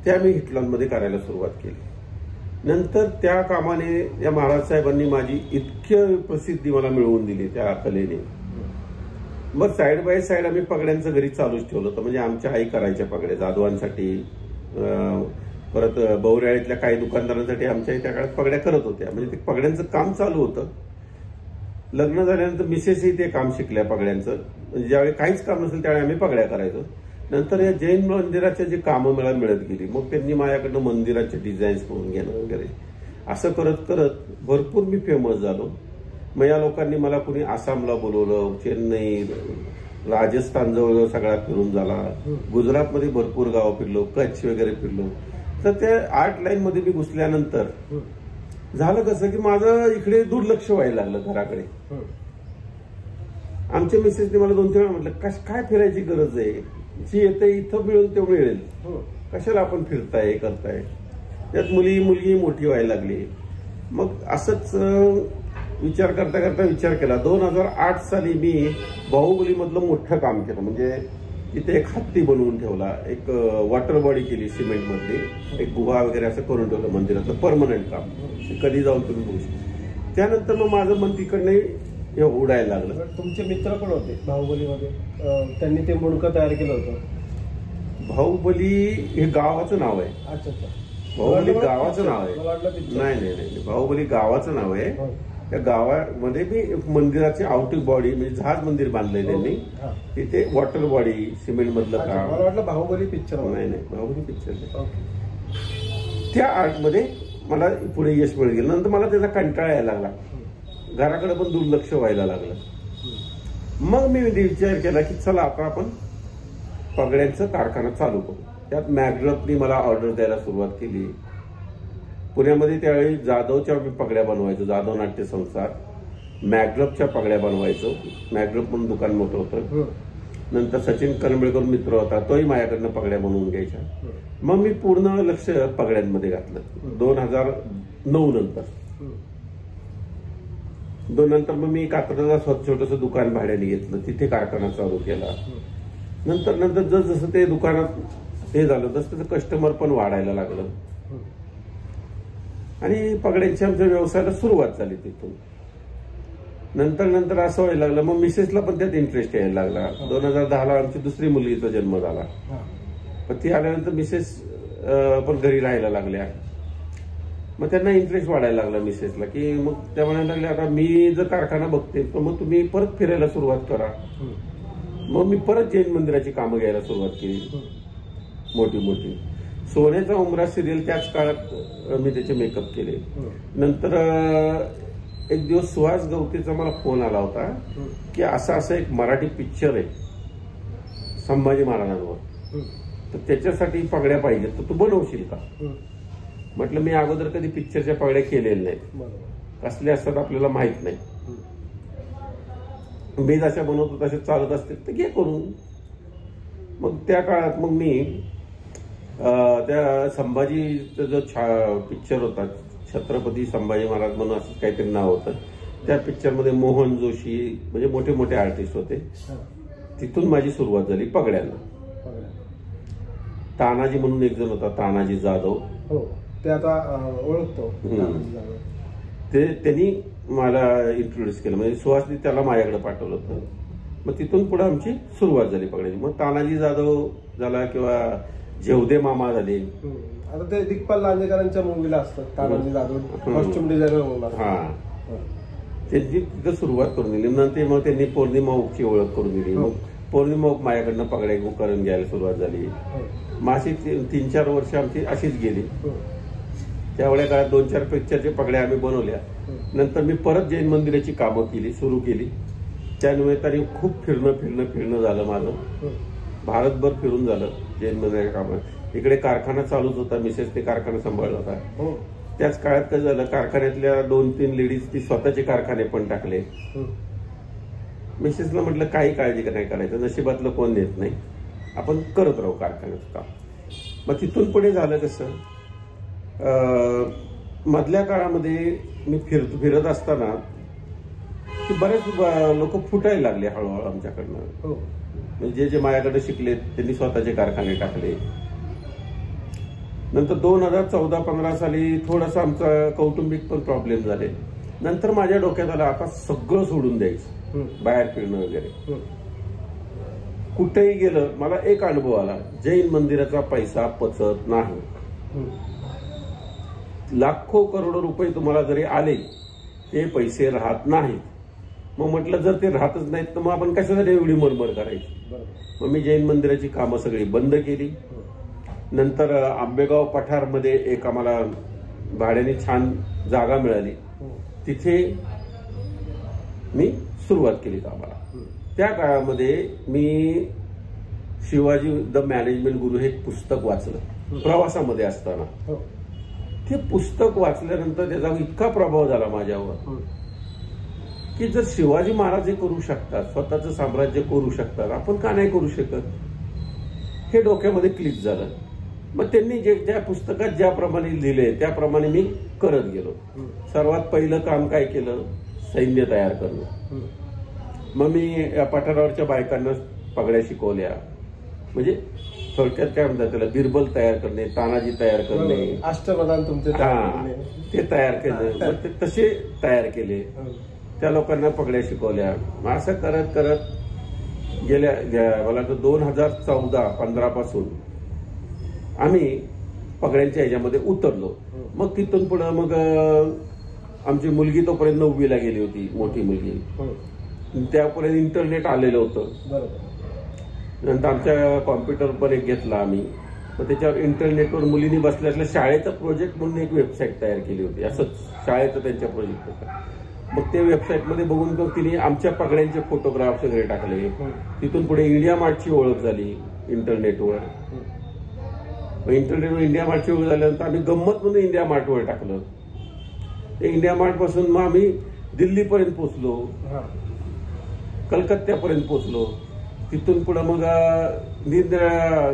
त्या मी हिटलॉनमध्ये करायला सुरुवात केली. नंतर त्या कामाने या महाराज साहेबांनी माझी इतकी प्रसिद्धी मला मिळवून दिली त्या कलेने मग साईड बाय साईड आम्ही पगड्यांचं घरी चालूच ठेवलं होतं. म्हणजे आमच्या आई करायच्या पगड्या जाधवांसाठी, परत बौऱ्याळीतल्या काही दुकानदारांसाठी आमच्या त्या काळात पगड्या करत होत्या. म्हणजे ते पगड्यांचं काम चालू होतं. लग्न झाल्यानंतर मिसेसही ते काम शिकल्या पगड्यांचं. म्हणजे ज्यावेळी काहीच काम नसेल त्यावेळी आम्ही पगड्या करायचो. नंतर या जैन मंदिराच्या जी कामं मला मिळत गेली, मग त्यांनी माझ्याकडनं मंदिराचे डिझाईन्स करून घेणं वगैरे असं करत करत भरपूर मी फेमस झालो. मग या लोकांनी मला कुणी आसामला बोलवलं, चेन्नई, राजस्थान जवळ सगळा फिरून झाला, गुजरातमध्ये भरपूर गावं फिरलो, कच्छ वगैरे फिरलो. तर त्या आर्ट लाईन मध्ये मी घुसल्यानंतर झालं कसं की माझं इकडे दुर्लक्ष व्हायला लागलं घराकडे. आमच्या मिसेसने मला 2-3 वेळा म्हटलं, काय फिरायची गरज आहे, जी येते इथं मिळून ते मिळेल, कशाला आपण फिरताय हे करताय. त्यात मुलगी मोठी व्हायला लागली. मग असंच विचार करता करता विचार केला. 2008 साली मी बाहुबली मधलं मोठं काम केलं. म्हणजे तिथे एक हत्ती बनवून ठेवला, एक वॉटर बॉडी केली सिमेंट मधली, एक गुहा वगैरे असं करून ठेवलं मंदिरातलं परमनंट काम. कधी जाऊन तुम्ही बघू शकता. त्यानंतर मग माझं मन तिकडनं उडायला लागलं. तुमचे मित्र पण होते बाहुबलीमध्ये, त्यांनी ते मुंडकं तयार केलं होतं. बाहुबली हे गावाचं नाव आहे. अच्छा अच्छा. बाहुबली गावाचं नाव आहे. नाही, बाहुबली गावाचं नाव आहे. त्या गावामध्ये मी मंदिराची आउटिंग बॉडी म्हणजे जहाज मंदिर बांधलंय त्यांनी. तिथे वॉटर बॉडी सिमेंट मधलं काम. मला वाटलं बाहुबली पिक्चर. नाही, बाहुबली पिक्चर. त्या आर्ट मध्ये मला पुढे यश मिळत गेलं. नंतर मला त्याचा कंटाळा यायला लागला, घराकडे पण दुर्लक्ष व्हायला लागलं. मग मी विचार केला की चला आता आपण पगड्यांचं कारखाना चालू करू. त्यात मॅग्रपनी मला ऑर्डर द्यायला सुरुवात केली. पुण्यामध्ये त्यावेळी जाधवच्या पगड्या बनवायचो, जाधव नाट्य संसार, मॅग्रपच्या पगड्या बनवायचो. मॅग्रप म्हणून दुकान मोठं होतं. नंतर सचिन कनबेळकर मित्र होता, तोही माझ्याकडनं पगड्या बनवून घ्यायच्या. मग मी पूर्ण लक्ष पगड्यांमध्ये घातलं 2009 नंतर. नंतर मग मी कात्रजला छोटंसं दुकान भाड्याने घेतलं, तिथे कारखाना चालू केला. नंतर जसं ते दुकानात हे झालं तसं त्याचं कस्टमर पण वाढायला लागलं आणि पगड्यांच्या आमच्या व्यवसायाला सुरुवात झाली तिथून. नंतर असं व्हायला लागलं, मग मिसेसला पण त्यात इंटरेस्ट यायला लागला. 2010ला आमची दुसरी मुलीचा जन्म झाला. पण ती आल्यानंतर मिसेस पण घरी राहायला लागल्या. मग त्यांना इंटरेस्ट वाढायला लागला मिसेसला, की मग त्या म्हणायला लागल्या आता मी जर कारखाना बघते तर मग तुम्ही परत फिरायला सुरुवात करा. मग मी परत जैन मंदिराची कामं घ्यायला सुरुवात केली, मोठी. सोन्याचा उमरा सिरियल त्याच काळात मी त्याचे मेकअप केले. नंतर एक दिवस सुहास गवतेचा मला फोन आला होता की असं एक मराठी पिक्चर आहे संभाजी महाराजांवर, तर त्याच्यासाठी पगड्या पाहिजेत, तर तू बनवशील का. म्हटलं मी अगोदर कधी पिक्चरच्या पगड्या केलेल्या नाहीत, कसल्या असतात आपल्याला माहित नाही. मी जशा बनवतो तसे चालत असतील तर घे करून. मग त्या काळात मग मी त्या संभाजीचा जो पिक्चर होता, छत्रपती संभाजी महाराज म्हणून असं काहीतरी नाव होतं, त्या पिक्चरमध्ये मोहन जोशी म्हणजे मोठे मोठे आर्टिस्ट होते. तिथून माझी सुरुवात झाली पगड्यांना. तानाजी म्हणून एक जण होता, तानाजी जाधव, ते आता ओळखतो. ते त्यांनी मला इंट्रोड्यूस केलं, म्हणजे सुहासनी त्याला माझ्याकडे पाठवलं होतं. मग तिथून पुढे आमची सुरुवात झाली पगड्याची. मग तानाजी जाधव झाला किंवा जेवदे मामा झाले. आता ते दिग्पाल लांजेकरांच्या मूवीला असतात तानाजी जाधव कॉस्ट्युम डिझायनर म्हणून. त्यांची तिथं सुरुवात करून दिली. नंतर मग त्यांनी पौर्णिमा ओकची ओळख करून दिली. मग पौर्णिमा ओक माझ्याकडनं पगड्या करून घ्यायला सुरुवात झाली. माशी 3-4 वर्ष आमची अशीच गेली. त्यावेळेला काळात 2-4 पिक्चरच्या पगड्या आम्ही बनवल्या. नंतर मी परत जैन मंदिराची कामं सुरू केली. त्यानिमित्ताने खूप फिरणं झालं माझं. भारतभर फिरून झालं जैन मंदिराच्या कामात. इकडे कारखाना चालूच होता, मिसेस ते कारखाना सांभाळला होता. त्याच काळात काय झालं, कारखान्यातल्या 2-3 लेडीज ती स्वतःचे कारखाने पण टाकले. मिसेसला म्हटलं काही काळजी नाही करायचं, नशिबातलं कोण देत नाही, आपण करत राहू कारखान्याचं काम. मग तिथून पुढे झालं कसं, मधल्या काळामध्ये मी फिरत असताना बरेच लोक फुटायला लागले हळूहळू आमच्याकडनं. म्हणजे जे माझ्याकडे शिकले त्यांनी स्वतःचे कारखाने टाकले. नंतर 2014-15 साली थोडासा आमचा कौटुंबिक पण प्रॉब्लेम झाले. नंतर माझ्या डोक्यात आलं आता सगळं सोडून द्यायचं, बाहेर फिरणं वगैरे. कुठेही गेलं मला एक अनुभव आला, जैन मंदिराचा पैसा पचत नाही. लाखो करोडो रुपये तुम्हाला जरी आले ते पैसे राहत नाहीत. मग म्हटलं जर ते राहतच नाहीत तर मग आपण कशासाठी एवढी मरमर करायची. मग मी जैन मंदिराची कामं सगळी बंद केली. नंतर आंबेगाव पठारमध्ये एक आम्हाला भाड्याने छान जागा मिळाली, तिथे मी सुरुवात केली कामाला. त्या काळामध्ये मी शिवाजी द मॅनेजमेंट गुरु हे पुस्तक वाचलं प्रवासामध्ये असताना. ते पुस्तक वाचल्यानंतर त्याचा इतका प्रभाव झाला माझ्यावर की जर शिवाजी महाराज हे करू शकतात, स्वतःचं साम्राज्य करू शकतात, आपण का नाही करू शकत, हे डोक्यामध्ये क्लिक झालं. मग त्यांनी जे त्या पुस्तकात ज्याप्रमाणे लिहिले त्याप्रमाणे मी करत गेलो. सर्वात पहिलं काम काय केलं, सैन्य तयार करणं. मग मी या पठारावरच्या बायकांना पगड्या शिकवल्या. म्हणजे थोडक्यात काय म्हणतात त्याला, बिरबल तयार करणे, तानाजी तयार करणे, अष्टप्रधान तुमचे ते तयार केले. मग ते तसे तयार केले, त्या लोकांना पगड्या शिकवल्या. मग असं करत करत गेल्या मला तर 2014-15 पासून आम्ही पगड्यांच्या ह्याच्यामध्ये उतरलो. मग तिथून पुढे मग आमची मुलगी तोपर्यंत 9वीला गेली होती, मोठी मुलगी. त्यापर्यंत इंटरनेट आलेलं होतं. नंतर आमच्या कॉम्प्युटर पण एक घेतला आम्ही. मग त्याच्यावर इंटरनेटवर मुलींनी बसल्या असल्या शाळेचा प्रोजेक्ट म्हणून एक वेबसाईट तयार केली होती. असंच शाळेचा त्यांच्या प्रोजेक्ट होता. मग ते वेबसाईटमध्ये बघून तिने आमच्या पगड्यांचे फोटोग्राफ सगळे टाकले. तिथून पुढे इंडिया मार्टची ओळख झाली इंटरनेटवर. इंटरनेटवर इंडिया मार्टची ओळख झाल्यानंतर आम्ही गंमत म्हणून इंडिया मार्टवर टाकलं. ते इंडिया मार्ट पासून मग आम्ही दिल्लीपर्यंत पोहोचलो, कलकत्त्यापर्यंत पोहोचलो. तिथून पुढे मग निरनिराळ्या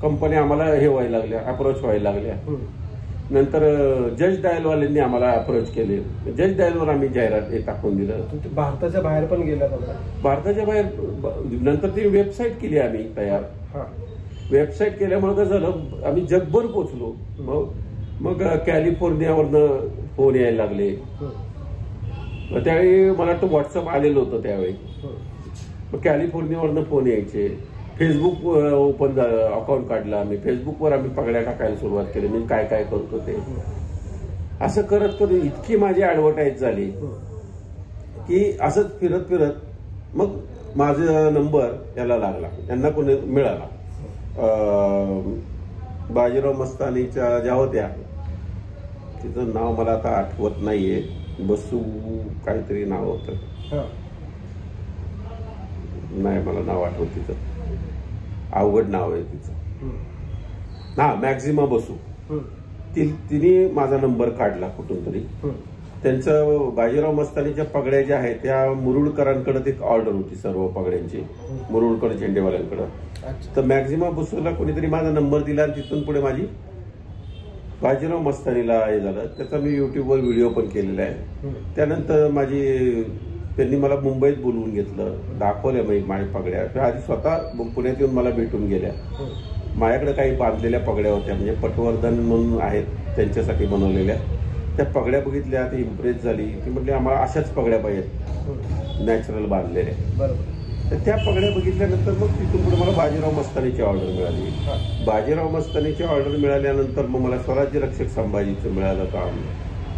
कंपन्या आम्हाला हे व्हायला लागल्या, अप्रोच व्हायला लागल्या. नंतर जज डायलवाल्यांनी आम्हाला अप्रोच केले. जज डायलवर आम्ही जाहिरात टाकून दिलं. भारताच्या बाहेर पण गेल्या? भारताच्या बाहेर नंतर ती वेबसाईट केली आम्ही तयार. वेबसाईट केल्यामुळे कसं झालं, आम्ही जगभर पोचलो. मग कॅलिफोर्नियावरनं फोन यायला लागले. त्यावेळी मला वाटतं व्हॉट्सअप आलेलं होतं त्यावेळी. मग कॅलिफोर्नियावरनं फोन यायचे. फेसबुक ओपन अकाउंट काढलं आम्ही. फेसबुकवर आम्ही पगड्या टाकायला सुरुवात केली. मी काय काय करतो ते असं करत करत इतकी माझी ऍडव्हर्टाईज झाली की असंच फिरत फिरत मग माझा नंबर याला लागला, यांना कोणी मिळाला. बाजीराव मस्तानीच्या ज्या होत्या, तिचं नाव मला आता आठवत नाहीये, बसू काहीतरी नाव होतं, नाही मला नाव आठवत तिचं, अवघड नाव आहे तिचं. हा, मॅक्झिमा बसू. तिने माझा नंबर काढला कुठून तरी. त्यांचं बाजीराव मस्तानीच्या पगड्या ज्या आहेत त्या मुरुडकरांकडे ती ऑर्डर होती सर्व पगड्यांची, मुरुडकर झेंडेवाल्यांकडे. तर मॅक्झिमा बसूला कोणीतरी माझा नंबर दिला आणि तिथून पुढे माझी बाजीराव मस्तानीला हे झालं. त्याचा मी युट्यूबवर व्हिडिओ पण केलेला आहे. त्यानंतर त्यांनी मला मुंबईत बोलवून घेतलं, दाखवल्या माझ्या पगड्या. आधी स्वतः पुण्यात येऊन मला भेटून गेल्या. माझ्याकडे काही बांधलेल्या पगड्या होत्या, म्हणजे पटवर्धन म्हणून आहेत त्यांच्यासाठी बनवलेल्या. त्या पगड्या बघितल्या, ती इम्प्रेस झाली. ती म्हटली आम्हाला अशाच पगड्या पाहिजेत नॅचरल बांधलेल्या. तर त्या पगड्या बघितल्यानंतर मग तिथून पुढे मला बाजीराव मस्तानीची ऑर्डर मिळाली. बाजीराव मस्तानीची ऑर्डर मिळाल्यानंतर मग मला स्वराज्य रक्षक संभाजीचं मिळालं काम.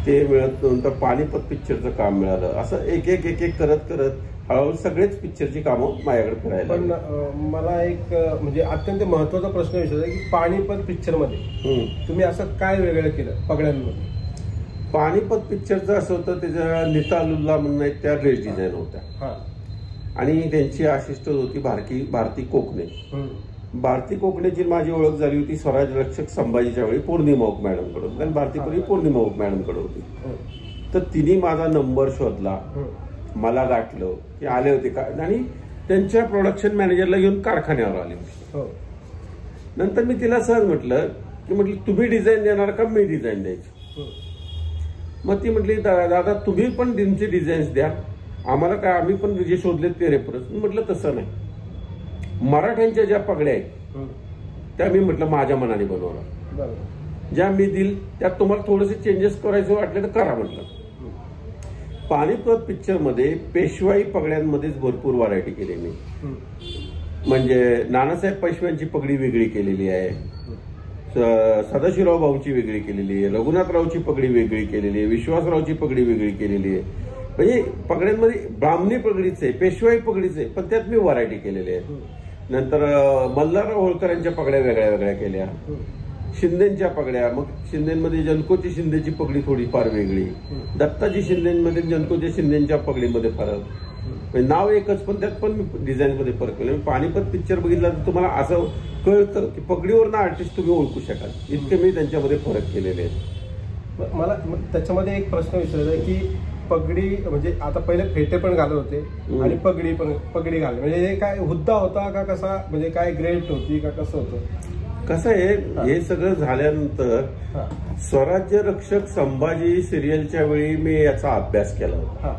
ते मिळत नंतर पानिपत पिक्चरचं काम मिळालं. असं एक एक एक एक करत करत हळूहळू सगळेच पिक्चरची कामं माझ्याकडे फिरायला. पण मला एक म्हणजे अत्यंत महत्वाचा प्रश्न विचारायचा की पानिपत पिक्चर मध्ये तुम्ही असं काय वेगळं केलं पगड्यांमध्ये? पानिपत पिक्चरचं असं होतं, त्याच्या नितालुल्ला म्हणून त्या ड्रेस डिझाईन होत्या आणि त्यांची असिस्टंट होती भारती कोकणे. भारती कोकणेची माझी ओळख झाली होती स्वराज्य रक्षक संभाजीच्या वेळी पौर्णिमा ओक मॅडमकडून, कारण भारतीपूर्वी पौर्णिमा ओक मॅडमकडे होती. तर तिने माझा नंबर शोधला, मला गाठलं की आले होते का, आणि त्यांच्या प्रोडक्शन मॅनेजरला घेऊन कारखान्यावर आले होते. नंतर मी तिला सहज म्हटलं की तुम्ही डिझाईन देणार का मी डिझाईन द्यायची? मग ती म्हटली दादा तुम्ही पण तुमची डिझाईन्स द्या, आम्हाला काय, आम्ही पण जे शोधले ते रेफरन्स. म्हटलं तसं नाही, मराठ्यांच्या ज्या पगड्या आहेत त्या मी म्हटलं माझ्या मनाने बनवणार, ज्या मी दिल त्यात तुम्हाला थोडेसे चेंजेस करायचे वाटले तर करा म्हटलं. पानिपत पिक्चर मध्ये पेशवाई पगड्यांमध्येच भरपूर व्हरायटी केली मी. म्हणजे नानासाहेब पेशव्यांची पगडी वेगळी केलेली आहे, सदाशिवराव भाऊची वेगळी केलेली आहे, रघुनाथरावची पगडी वेगळी केलेली आहे, विश्वासरावची पगडी वेगळी केलेली आहे. म्हणजे पगड्यांमध्ये ब्राह्मणी पगडीच आहे, पेशवाई पगडीच आहे, पण त्यात मी व्हरायटी केलेली आहे. नंतर मल्हारराव होळकरांच्या पगड्या वेगळ्या वेगळ्या केल्या, शिंदेच्या पगड्या, मग शिंदेमध्ये जनकोची शिंदेची पगडी थोडीफार वेगळी, दत्ताजी शिंदेमध्ये जनकोच्या शिंदेच्या पगडीमध्ये फरक. म्हणजे नाव एकच पण त्यात पण मी डिझाईनमध्ये फरक केला. पानिपत पिक्चर बघितला तर तुम्हाला असं कळतं की पगडीवरनं आर्टिस्ट तुम्ही ओळखू शकाल, इतके मी त्यांच्यामध्ये फरक केलेले आहेत. मला त्याच्यामध्ये एक प्रश्न विचारायचा आहे की पगडी म्हणजे आता पहिले फेटे पण घालत होते आणि पगडी घालली, म्हणजे हे काय हुद्दा होता का कसा, म्हणजे काय ग्रेट होती का कसं होतं? कसं आहे, हे सगळं झाल्यानंतर स्वराज्य रक्षक संभाजी सिरियलच्या वेळी मी याचा अभ्यास केला होता,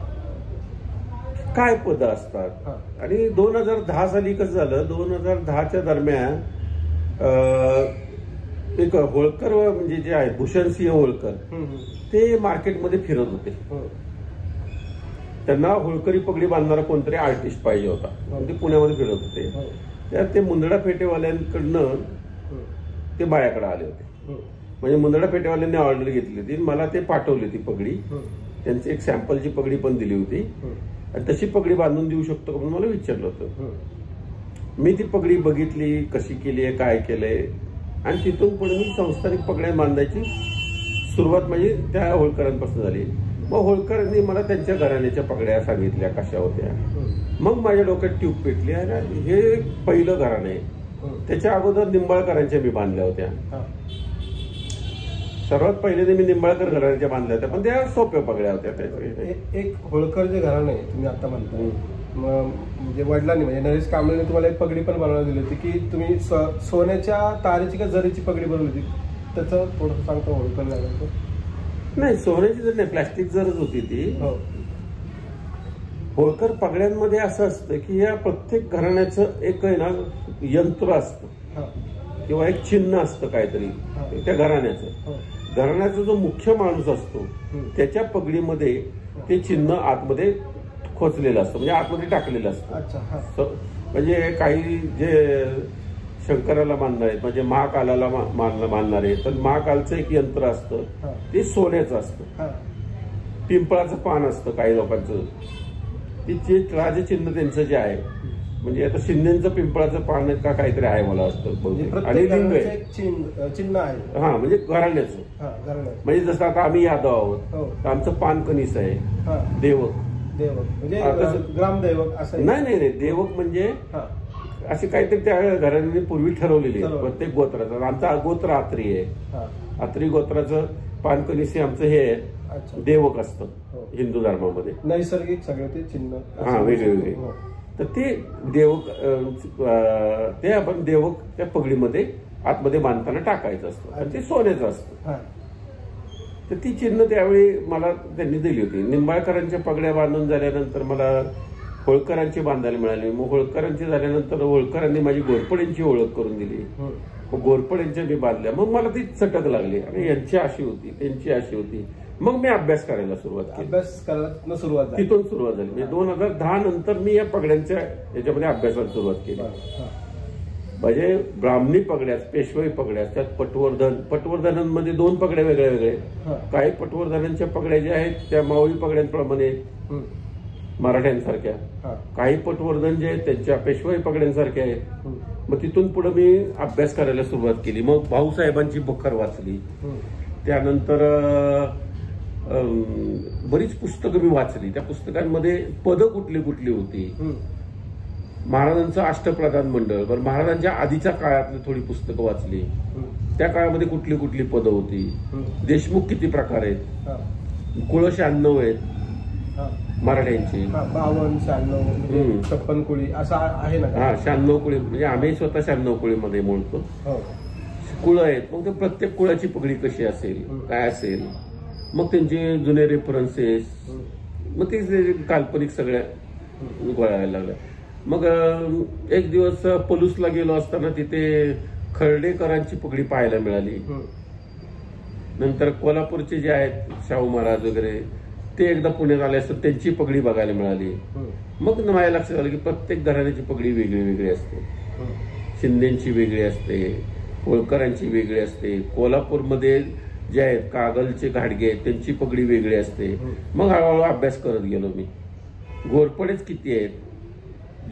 काय पद असतात. आणि 2010 साली कसं झालं, 2010च्या दरम्यान एक होळकर म्हणजे जे आहे भूषणसिंह होळकर, ते मार्केटमध्ये फिरत होते. त्यांना होळकरी पगडी बांधणारा कोणतरी आर्टिस्ट पाहिजे होता, ते पुण्यामध्ये फिरत होते. त्यात ते मुंदडा फेटेवाल्यांकडनं ते माझ्याकडे आले होते. म्हणजे मुंदडा फेटेवाल्यांनी ऑर्डर घेतली होती, मला ते पाठवली ती पगडी, त्यांची एक सॅम्पलची पगडी पण दिली होती. आणि तशी पगडी बांधून देऊ शकतो का म्हणून मला विचारलं होतं. मी ती पगडी बघितली, कशी केली आहे, काय केलंय, आणि तिथून पुढे मी संस्थानिक पगड्या बांधायची सुरुवात म्हणजे त्या होळकरांपासून झाली. मग होळकरांनी मला त्यांच्या घराण्याच्या पगड्या सांगितल्या कशा होत्या. मग माझ्या डोक्यात ट्यूब पेटली, आणि हे पहिलं घराणं आहे. त्याच्या अगोदर निंबाळकरांच्या मी बांधल्या होत्या. सर्वात पहिले मी निंबाळकर घराण्याच्या बांधल्या होत्या, पण त्या सोप्या पगड्या होत्या. एक होळकर जे घराणं आहे तुम्ही आता म्हणताय, म्हणजे वडिलांनी म्हणजे नरेश कांबळेने तुम्हाला एक पगडी पण बनवायला दिली होती की तुम्ही सोन्याच्या तारेची का जरीची पगडी बनवली होती, त्याचं थोडं सांगतो होळकर घराण्याचं. नाही, सोन्याची जर नाही, प्लॅस्टिक जरच होती ती. होळकर पगड्यांमध्ये असं असतं की या प्रत्येक घराण्याचं एक आहे ना यंत्र असतं किंवा एक चिन्ह असतं काहीतरी त्या घराण्याचं. घराण्याचा जो मुख्य माणूस असतो त्याच्या पगडीमध्ये ते चिन्ह आतमध्ये खोचलेलं असतं, म्हणजे आतमध्ये टाकलेलं असतं. म्हणजे काही जे शंकराला बांधणार आहेत, म्हणजे महाकालाला बांधणार आहे, तर महाकालचं एक यंत्र असतं, ते सोन्याचं असतं. पिंपळाचं पान असतं काही लोकांचं, ते राजचिन्ह त्यांचं जे आहे, म्हणजे आता शिंदेचं पिंपळाचं पान का काहीतरी आहे मला वाटतं, आणि लिंग आहे, चिन्ह आहे. हा, म्हणजे घराण्याचं. म्हणजे जसं आता आम्ही यादव आहोत, तर आमचं पान कनिस आहे, देवक म्हणजे ग्रामदैवक असं. नाही, देवक म्हणजे असे काहीतरी त्या घराने पूर्वी ठरवलेली आहे प्रत्येक गोत्राचं. आमचा गोत्र आत्री आहे, आत्री गोत्राचं पानकनिस आमचं हे आहे, देवक असतं हिंदू धर्मामध्ये. नैसर्गिक सगळे ते चिन्ह वेगवेगळे. तर ते देवक, ते आपण देवक त्या पगडीमध्ये आतमध्ये बांधताना टाकायचं असतं, आणि ते सोन्याचं असतं. तर ती चिन्ह त्यावेळी मला त्यांनी दिली होती. निंबाळकरांच्या पगड्या बांधून झाल्यानंतर मला होळकरांची बांधायला मिळाली. मग होळकरांची झाल्यानंतर होळकरांनी माझी घोरपड्यांची ओळख करून दिली. मग घोरपड्यांच्या मी बांधल्या. मग मला ती चटक लागली, आणि यांची अशी होती, त्यांची अशी होती. मग मी अभ्यास करायला सुरुवात केली. तिथून सुरुवात झाली. म्हणजे 2010 नंतर मी या पगड्यांच्या याच्यामध्ये अभ्यासाला सुरुवात केली. म्हणजे ब्राह्मणी पगड्या, पेशवाई पगड्या, त्यात पटवर्धनांमध्ये 2 पगड्या वेगळ्या वेगळ्या. काही पटवर्धनांच्या पगड्या ज्या आहेत त्या मावळी पगड्यांप्रमाणे मराठ्यांसारख्या, काही पटवर्धन जे आहेत त्यांच्या पेशवाई पगड्यांसारख्या आहेत. मग तिथून पुढे मी अभ्यास करायला सुरुवात केली. मग भाऊसाहेबांची बखर वाचली, त्यानंतर बरीच पुस्तकं मी वाचली. त्या पुस्तकांमध्ये पदं कुठली कुठली होती, महाराजांचं अष्टप्रधान मंडळ, बरं महाराजांच्या आधीच्या काळातली थोडी पुस्तकं वाचली. त्या काळामध्ये कुठली कुठली पदं होती, देशमुख किती प्रकार आहेत, कुळ 96 आहेत मराठ्यांची, 52, 96, 56 कुळी असं आहे ना. 96 कुळी, म्हणजे आम्ही स्वतः 96 कुळीमध्ये मोडतो. कुळ आहेत. मग ते प्रत्येक कुळाची पगडी कशी असेल, काय असेल, मग त्यांचे जुने रेफरन्सेस, मग ते काल्पनिक सगळ्या गोळायला लागल्या. मग एक दिवस पलूसला गेलो असताना तिथे खर्डेकरांची पगडी पाहायला मिळाली. नंतर कोल्हापूरचे जे आहेत शाहू महाराज वगैरे ते एकदा पुण्यात आले असतात, त्यांची पगडी बघायला मिळाली. मग माझ्या लक्षात आलं की प्रत्येक घराण्याची पगडी वेगळी वेगळी असते. शिंदेची वेगळी असते, होळकरांची वेगळी असते, कोल्हापूरमध्ये जे आहेत कागलचे घाडगे आहेत त्यांची पगडी वेगळी असते. मग हळूहळू अभ्यास करत गेलो मी. घोरपडेच किती आहेत,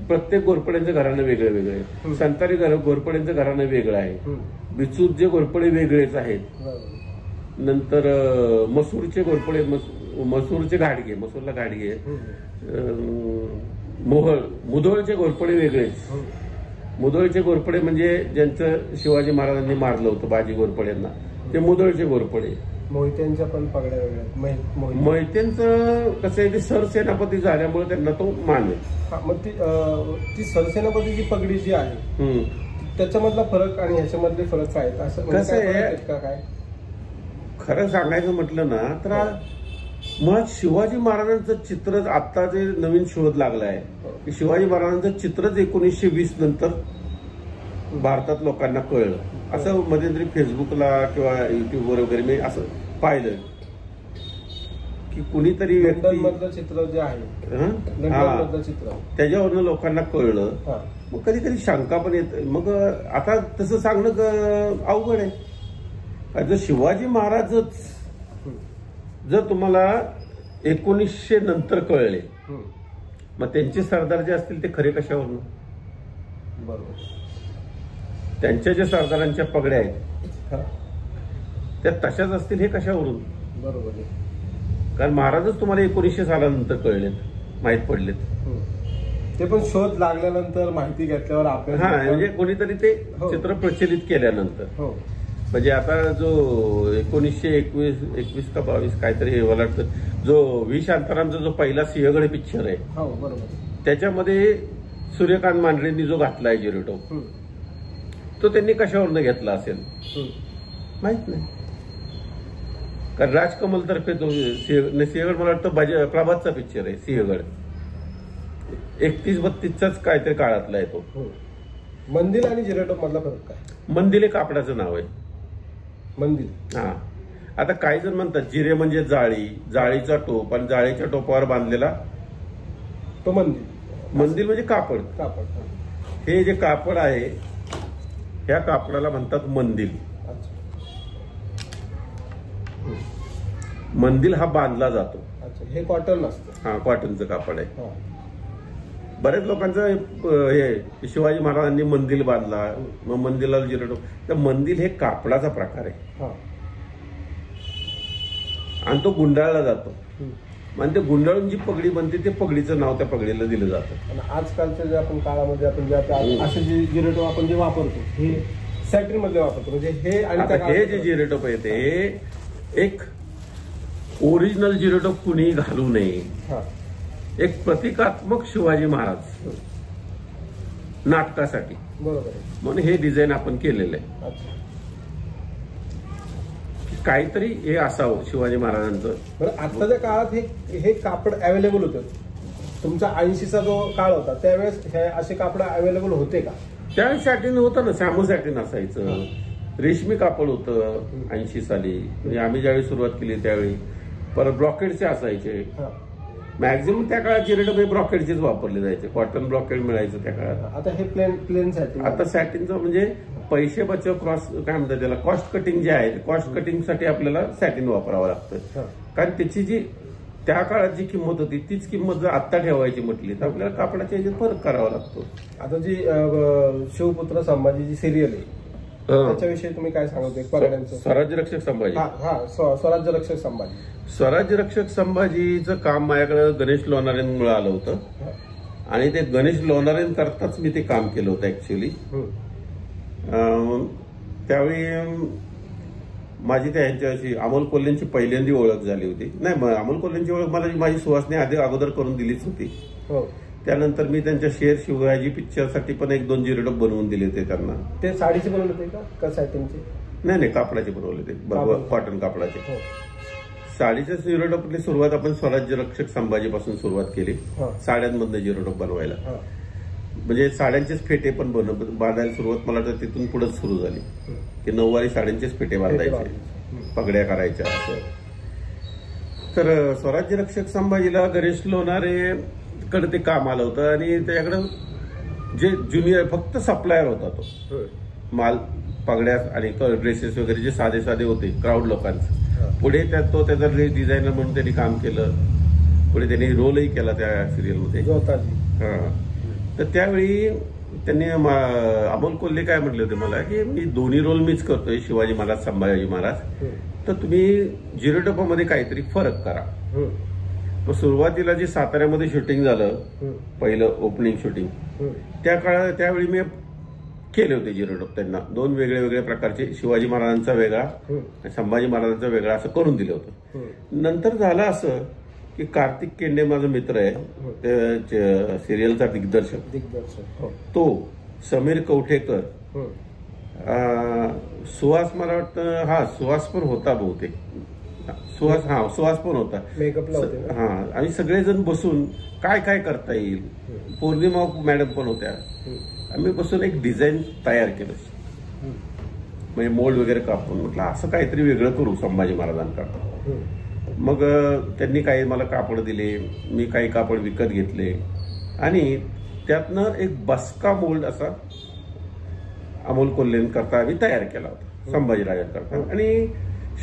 प्रत्येक घोरपड्यांचं घराणं वेगळं वेगळं आहे. संतारी घोरपड्यांचं घराणं वेगळं आहे. बिचूरचे घोरपडे वेगळेच आहेत. नंतर मसूरचे घोरपडे, मसूरचे घाडगे, मसूरला घाडगे, मुधोळचे घोरपडे वेगळेच. मुधोळचे घोरपडे म्हणजे ज्यांचं शिवाजी महाराजांनी मारलं होतं बाजी घोरपड्यांना, ते मुधोळचे घोरपडे. मोहित्यांच्या पण पगड्या वेगळ्या. मोहित्यांचं कसं आहे, ते सरसेनापती झाल्यामुळे त्यांना तो मान आहे. मग ती सरसेनापतीची पगडी जी आहे त्याच्यामधला फरक आणि ह्याच्यामधले फरक काय असं कसं आहे काय? खरं सांगायचं म्हटलं ना तर मुळात शिवाजी महाराजांचं चित्र आता जे नवीन शोध लागलाय की शिवाजी महाराजांचं चित्रच 1920 नंतर भारतात लोकांना कळलं. असं मध्यंतरी फेसबुकला किंवा युट्यूबवर वगैरे मी असं पाहिलं की कुणीतरी व्यक्ती चित्र जे आहे चित्र त्याच्यावरनं लोकांना कळलं. मग कधी कधी शंका पण येते. मग आता तसं सांगणं अवघड आहे. जर शिवाजी महाराजच जर तुम्हाला 1900 नंतर कळले, मग त्यांचे सरदार जे असतील ते खरे कशावरून? बरोबर. त्यांच्या ज्या सरदारांच्या पगड्या आहेत त्या तशाच असतील हे कशावरून? बरोबर. कारण महाराजच तुम्हाला 1900 सालानंतर कळलेत, माहीत पडलेत. ते पण शोध लागल्यानंतर, माहिती घेतल्यावर आपल्याला म्हणजे कोणीतरी ते चित्र प्रचलित केल्यानंतर. म्हणजे आता जो 1921 का 22 काहीतरी मला वाटतं, जो व्ही शांतारामचा जो पहिला सिंहगड पिक्चर आहे त्याच्यामध्ये सूर्यकांत मांढरेंनी जो घातलाय जिरेटॉप, तो त्यांनी कशावरनं घेतला असेल माहित नाही. कारण राजकमल तर्फे तो सिंहगड मला वाटतं प्रभातचा पिक्चर आहे सिंहगड, 31-32चाच काहीतरी काळातला आहे तो. मंदिर आणि जिरेटॉप मधला फरक काय? मंदिर हे कापडाचं नाव आहे. मंदिर आता काही जण म्हणतात जिरे म्हणजे जाळी, जाळीचा टोप आणि जाळीच्या टोपावर बांधलेला तो मंदिर. मंदिर म्हणजे कापड. हे जे कापड आहे ह्या कापडाला म्हणतात मंदिर. मंदिर हा बांधला जातो. हे कॉटन असतं. हा, कॉटनचं कापड आहे. बऱ्याच लोकांचं हे शिवाजी महाराजांनी मंदिर बांधला, मग मंदिराला जिरेटॉप. तर मंदिर हे कापडाचा प्रकार आहे आणि तो गुंडाळला जातो. म्हणजे ते गुंडाळून जी पगडी बनते ते पगडीचं नाव त्या पगडीला दिलं जातं. आजकालच्या जे आपण काळामध्ये आपण जे असे जे जिरेटॉप आपण जे वापरतो हे सॅटिन मध्ये वापरतो. म्हणजे हे जे जिरेटॉप आहे ते एक ओरिजिनल जिरेटॉप कुणीही घालू नये, एक प्रतिकात्मक शिवाजी महाराज नाटकासाठी. बरोबर. म्हणून हे डिझाईन आपण केलेलं आहे. काहीतरी हे असावं शिवाजी महाराजांचं. बरं, आताच्या काळात हे कापड अवेलेबल होतं. तुमचा 80चा जो काळ होता त्यावेळेस हे असे कापड अवेलेबल होते का? त्यावेळेस सॅटिन होतं ना, सॅमो सॅटिन असायचं, रेशमी कापड होतं 80 साली. म्हणजे आम्ही ज्यावेळी सुरुवात केली त्यावेळी. परत ब्रॉकेडचे असायचे. मॅक्झिमम त्या काळात जिरेटॉप हे ब्रॉकेडचेच वापरले जायचे. कॉटन ब्रॉकेड मिळायचं त्या काळात. आता हे प्लेन सॅटिन. आता सॅटिनचं म्हणजे पैसे बचाव क्रॉस काय म्हणतात त्याला, कॉस्ट कटिंग जे आहे, कॉस्ट कटिंग साठी आपल्याला सॅटिन वापरावं लागतं. कारण त्याची जी त्या काळात जी किंमत होती तीच किंमत जर आत्ता ठेवायची म्हटली तर आपल्याला कापडाच्या याच्यात फरक करावा लागतो. आता जी शिवपुत्र संभाजी जी सिरियल आहे त्याच्याविषयी तुम्ही काय सांगतो? स्वराज्य रक्षक संभाजी. स्वराज्य रक्षक संभाजी. स्वराज्य रक्षक संभाजीचं काम माझ्याकडे गणेश लोणारेंमुळे आलं होतं आणि ते गणेश लोणारें करताच मी ते काम केलं होतं ऍक्च्युअली. त्यावेळी माझी त्यांच्याशी अमोल कोल्हेंची पहिल्यांदी ओळख झाली होती. नाही, अमोल कोल्हेंची ओळख मला माझी सुहासने अगोदर करून दिलीच होती. त्यानंतर मी त्यांच्या शेर शिवाजी पिक्चरसाठी पण 1-2 जिरेटॉप बनवून दिले होते त्यांना. ते साडीचे बनवले होते का सॅटिनचे? नाही, कापडाचे बनवले होते, बरोबर, कॉटन कापडाचे. साडीच्या जिरेटॉपची सुरुवात आपण स्वराज्य रक्षक संभाजीपासून सुरुवात केली, साड्यांमधनं जिरेटॉप बनवायला. म्हणजे साड्यांचेच फेटे पण बांधायला सुरुवात मला वाटतं तिथून पुढेच सुरू झाली की 9वारी साड्यांचेच फेटे बांधायचे, पगड्या करायच्या. तर स्वराज्य रक्षक संभाजीला गणेश लोणारे कडे ते काम आलं होतं आणि त्याच्याकडं जे ज्युनियर फक्त सप्लायर होता तो माल पगड्या आणि ड्रेसेस वगैरे जे साधे साधे होते क्राऊड लोकांचं. पुढे तो त्याचा ड्रेस डिझायनर म्हणून त्यांनी काम केलं. पुढे त्यांनी रोलही केला त्या सिरियलमध्ये. तर त्यावेळी त्यांनी अमोल कोल्हे काय म्हटले होते मला की मी दोन्ही रोल मीच करतोय, शिवाजी महाराज संभाजी महाराज, तर तुम्ही जिरोटोपामध्ये काहीतरी फरक करा. मग सुरुवातीला जे साताऱ्यामध्ये शूटिंग झालं पहिलं ओपनिंग शूटिंग त्यावेळी मी केले होते जिरोटोप. त्यांना दोन वेगळे वेगळे प्रकारचे, शिवाजी महाराजांचा वेगळा संभाजी महाराजांचा वेगळा असं करून दिलं होतं. नंतर झालं असं की कार्तिक केंडे माझा मित्र आहे, सिरियलचा दिग्दर्शक, तो समीर कवठेकर, सुहास मला वाटतं सुहास पण होता बहुतेक, सुहास पण होता मेकअपला. आणि सगळेजण बसून काय काय करता येईल, पौर्णिमा मॅडम पण होत्या. आम्ही बसून एक डिझाईन तयार केलं, म्हणजे मोल्ड वगैरे कापून. म्हटलं असं काहीतरी वेगळं करू संभाजी महाराजांकरता. मग त्यांनी काही मला कापड दिले, मी काही कापड विकत घेतले आणि त्यातनं एक बसका मोल्ड असा अमोल कोल्हेंकरता आम्ही तयार केला होता संभाजीराजांकरता. आणि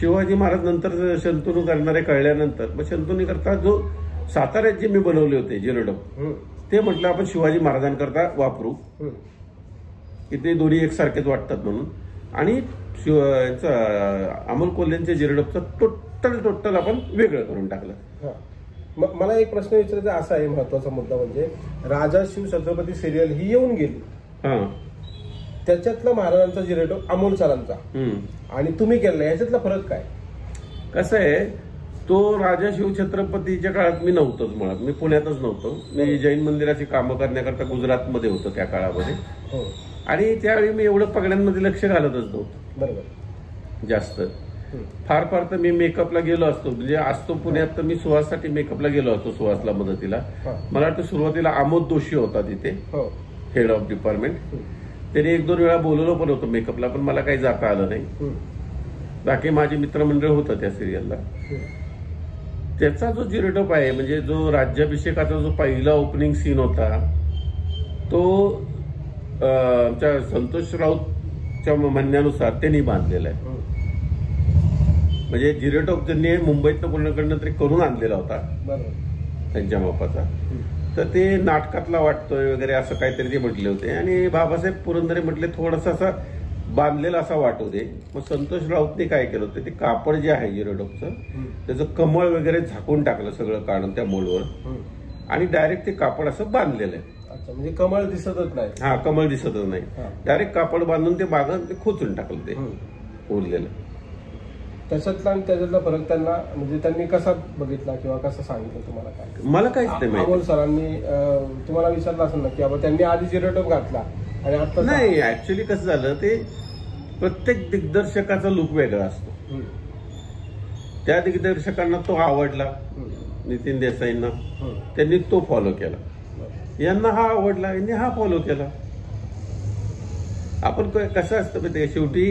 शिवाजी महाराज नंतर शंतनू करणारे कळल्यानंतर मग शंतनू करता जो साताऱ्यात जे मी बनवले होते जिरोटोप ते म्हटलं आपण शिवाजी महाराजांकरता वापरू की ते दोन्ही एकसारखेच वाटतात म्हणून. आणि अमोल कोल्हेंच्या जिरोटोपचं टोटल आपण वेगळं करून टाकलं. मला एक प्रश्न विचारायचा असा आहे, महत्वाचा मुद्दा म्हणजे राजा शिव छत्रपती सिरियल ही येऊन गेली, त्याच्यातला महाराजांचा जिरोटोप अमोल सरांचा आणि तुम्ही केला, याच्यातला फरक काय? कसं आहे, तो राजा शिव छत्रपतीच्या काळात मी नव्हतोच, मुळात मी पुण्यातच नव्हतो. मी जैन मंदिराची कामं करण्याकरता गुजरातमध्ये होतो त्या काळामध्ये. आणि त्यावेळी मी एवढं पगड्यांमध्ये लक्ष घालतच नव्हतं बरोबर जास्त. फार फार तर मी मेकअपला गेलो असतो, म्हणजे असतो पुण्यात तर मी सुहाससाठी मेकअपला गेलो असतो, सुहासला मदतीला. मला वाटतं सुरुवातीला आमोद दोशी होता तिथे, हेड ऑफ डिपार्टमेंट. त्याने एक दोन वेळा बोलवलं पण होतं मेकअपला, पण मला काही जाता आलं नाही. बाकी माझे मित्रमंडळ होतं त्या सिरियलला. त्याचा जो जिरोटोप आहे, म्हणजे जो राज्याभिषेकाचा जो पहिला ओपनिंग सीन होता तो आमच्या संतोष राऊतच्या म्हणण्यानुसार त्यांनी बांधलेला आहे. म्हणजे जिरोटोप त्यांनी मुंबईतनं पुण्याकडनं तरी करून आणलेला होता त्यांच्या मापाचा. तर ते नाटकातला वाटतोय वगैरे असं काहीतरी ते म्हटले होते. आणि बाबासाहेब पुरंदरे म्हटले थोडासा असा बांधलेला असा वाटू दे. मग संतोष राऊतने काय केलं होतं, ते कापड जे आहे जिरोटोपचं त्याचं कमळ वगैरे झाकून टाकलं सगळं काढून त्या मोल्डवर आणि डायरेक्ट ते कापड असं बांधलेलं आहे. म्हणजे कमळ दिसतच नाही. कमळ दिसतच नाही. डायरेक्ट कापड बांधून ते मागं ते खोचून टाकलं ते उरलेलं. त्याच्यातला आणि त्याच्यातला फरक त्यांना म्हणजे त्यांनी कसा बघितला किंवा कसं सांगितलं तुम्हाला? काय मला काहीच नाही. अमोल सरांनी तुम्हाला विचारलं असेल ना की बाबा त्यांनी आधी जिरोटोप घातला आणि आता नाही. ऍक्च्युली कसं झालं, ते प्रत्येक दिग्दर्शकाचा लुक वेगळा असतो. त्या दिग्दर्शकांना तो आवडला, नितीन देसाईंना, त्यांनी तो फॉलो केला. यांना हा आवडला, यांनी हा फॉलो केला. आपण कसं असतं माहिती आहे, शेवटी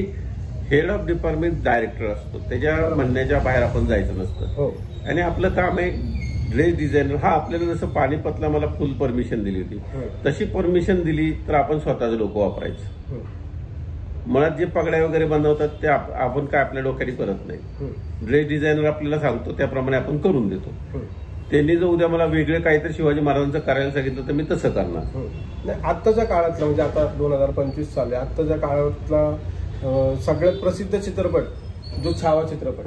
हेड ऑफ डिपार्टमेंट डायरेक्टर असतो, त्याच्या म्हणण्याच्या बाहेर आपण जायचं नसतं. आणि आपलं काम आहे ड्रेस डिझायनर. आपल्याला जसं पानिपतला मला फुल परमिशन दिली होती तशी परमिशन दिली तर आपण स्वतःच लोक वापरायचं. मुळात जे पगड्या वगैरे बनवतात ते आपण काय आपल्या डोक्याने करत नाही. ड्रेस डिझायनर आपल्याला सांगतो त्याप्रमाणे आपण करून देतो. त्यांनी जर उद्या मला वेगळे काहीतरी शिवाजी महाराजांचं करायला सांगितलं तर मी तसं करणार. आत्ताच्या काळातला म्हणजे आता 2025 साली आत्ताच्या काळातला सगळ्यात प्रसिद्ध चित्रपट जो छावा चित्रपट,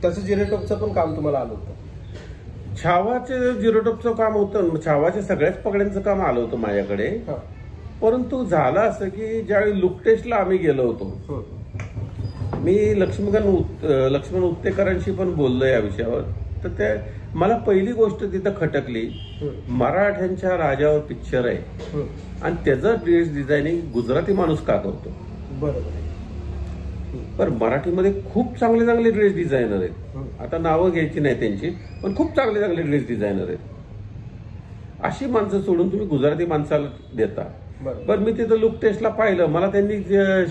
त्याचं जिरोटोपचं पण काम तुम्हाला आलं होतं? छावाचे जिरोटोपचं काम होतं, छावाच्या सगळ्याच पगड्यांचं काम आलं होतं माझ्याकडे. परंतु झालं असं की ज्यावेळी लुक टेस्टला आम्ही गेलो होतो, मी लक्ष्मण उत्तेकरांशी पण बोललो या विषयावर. तर त्या मला पहिली गोष्ट तिथं खटकली, मराठ्यांच्या राजावर पिक्चर आहे आणि त्याचं ड्रेस डिझायनिंग गुजराती माणूस का करतो? बरोबर. पण मराठीमध्ये खूप चांगले चांगले ड्रेस डिझायनर आहेत. आता नावं घ्यायची नाही त्यांची, पण खूप चांगले चांगले ड्रेस डिझायनर आहेत. अशी माणसं सोडून तुम्ही गुजराती माणसाला देता. बरं, मी तिथं लुक टेस्टला पाहिलं, मला त्यांनी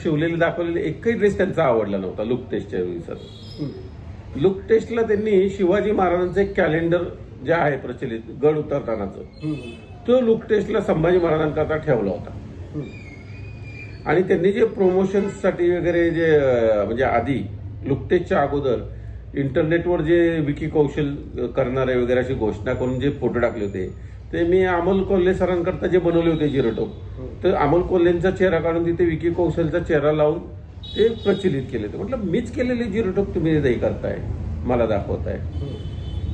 शिवलेले दाखवलेले एकही ड्रेस त्यांचा आवडला नव्हता लुक टेस्टच्या वेळी. लुक टेस्टला त्यांनी शिवाजी महाराजांचं एक कॅलेंडर जे आहे प्रचलित गड उतरतानाचं, तो लुक टेस्टला संभाजी महाराजांकरता ठेवला होता. आणि त्यांनी जे प्रमोशनसाठी वगैरे जे म्हणजे आधी लुक टेस्टच्या अगोदर इंटरनेटवर जे विकी कौशल करणारे वगैरे अशी घोषणा करून जे फोटो टाकले होते, ते मी अमोल कोल्हे सरांकरता जे बनवले होते जिरोटोप, तर अमोल कोल्हेंचा चेहरा काढून तिथे विकी कौशलचा चेहरा लावून ते प्रचलित केले होते. म्हटलं मीच केलेले जिरोटोप तुम्ही नाही करताय, मला दाखवताय.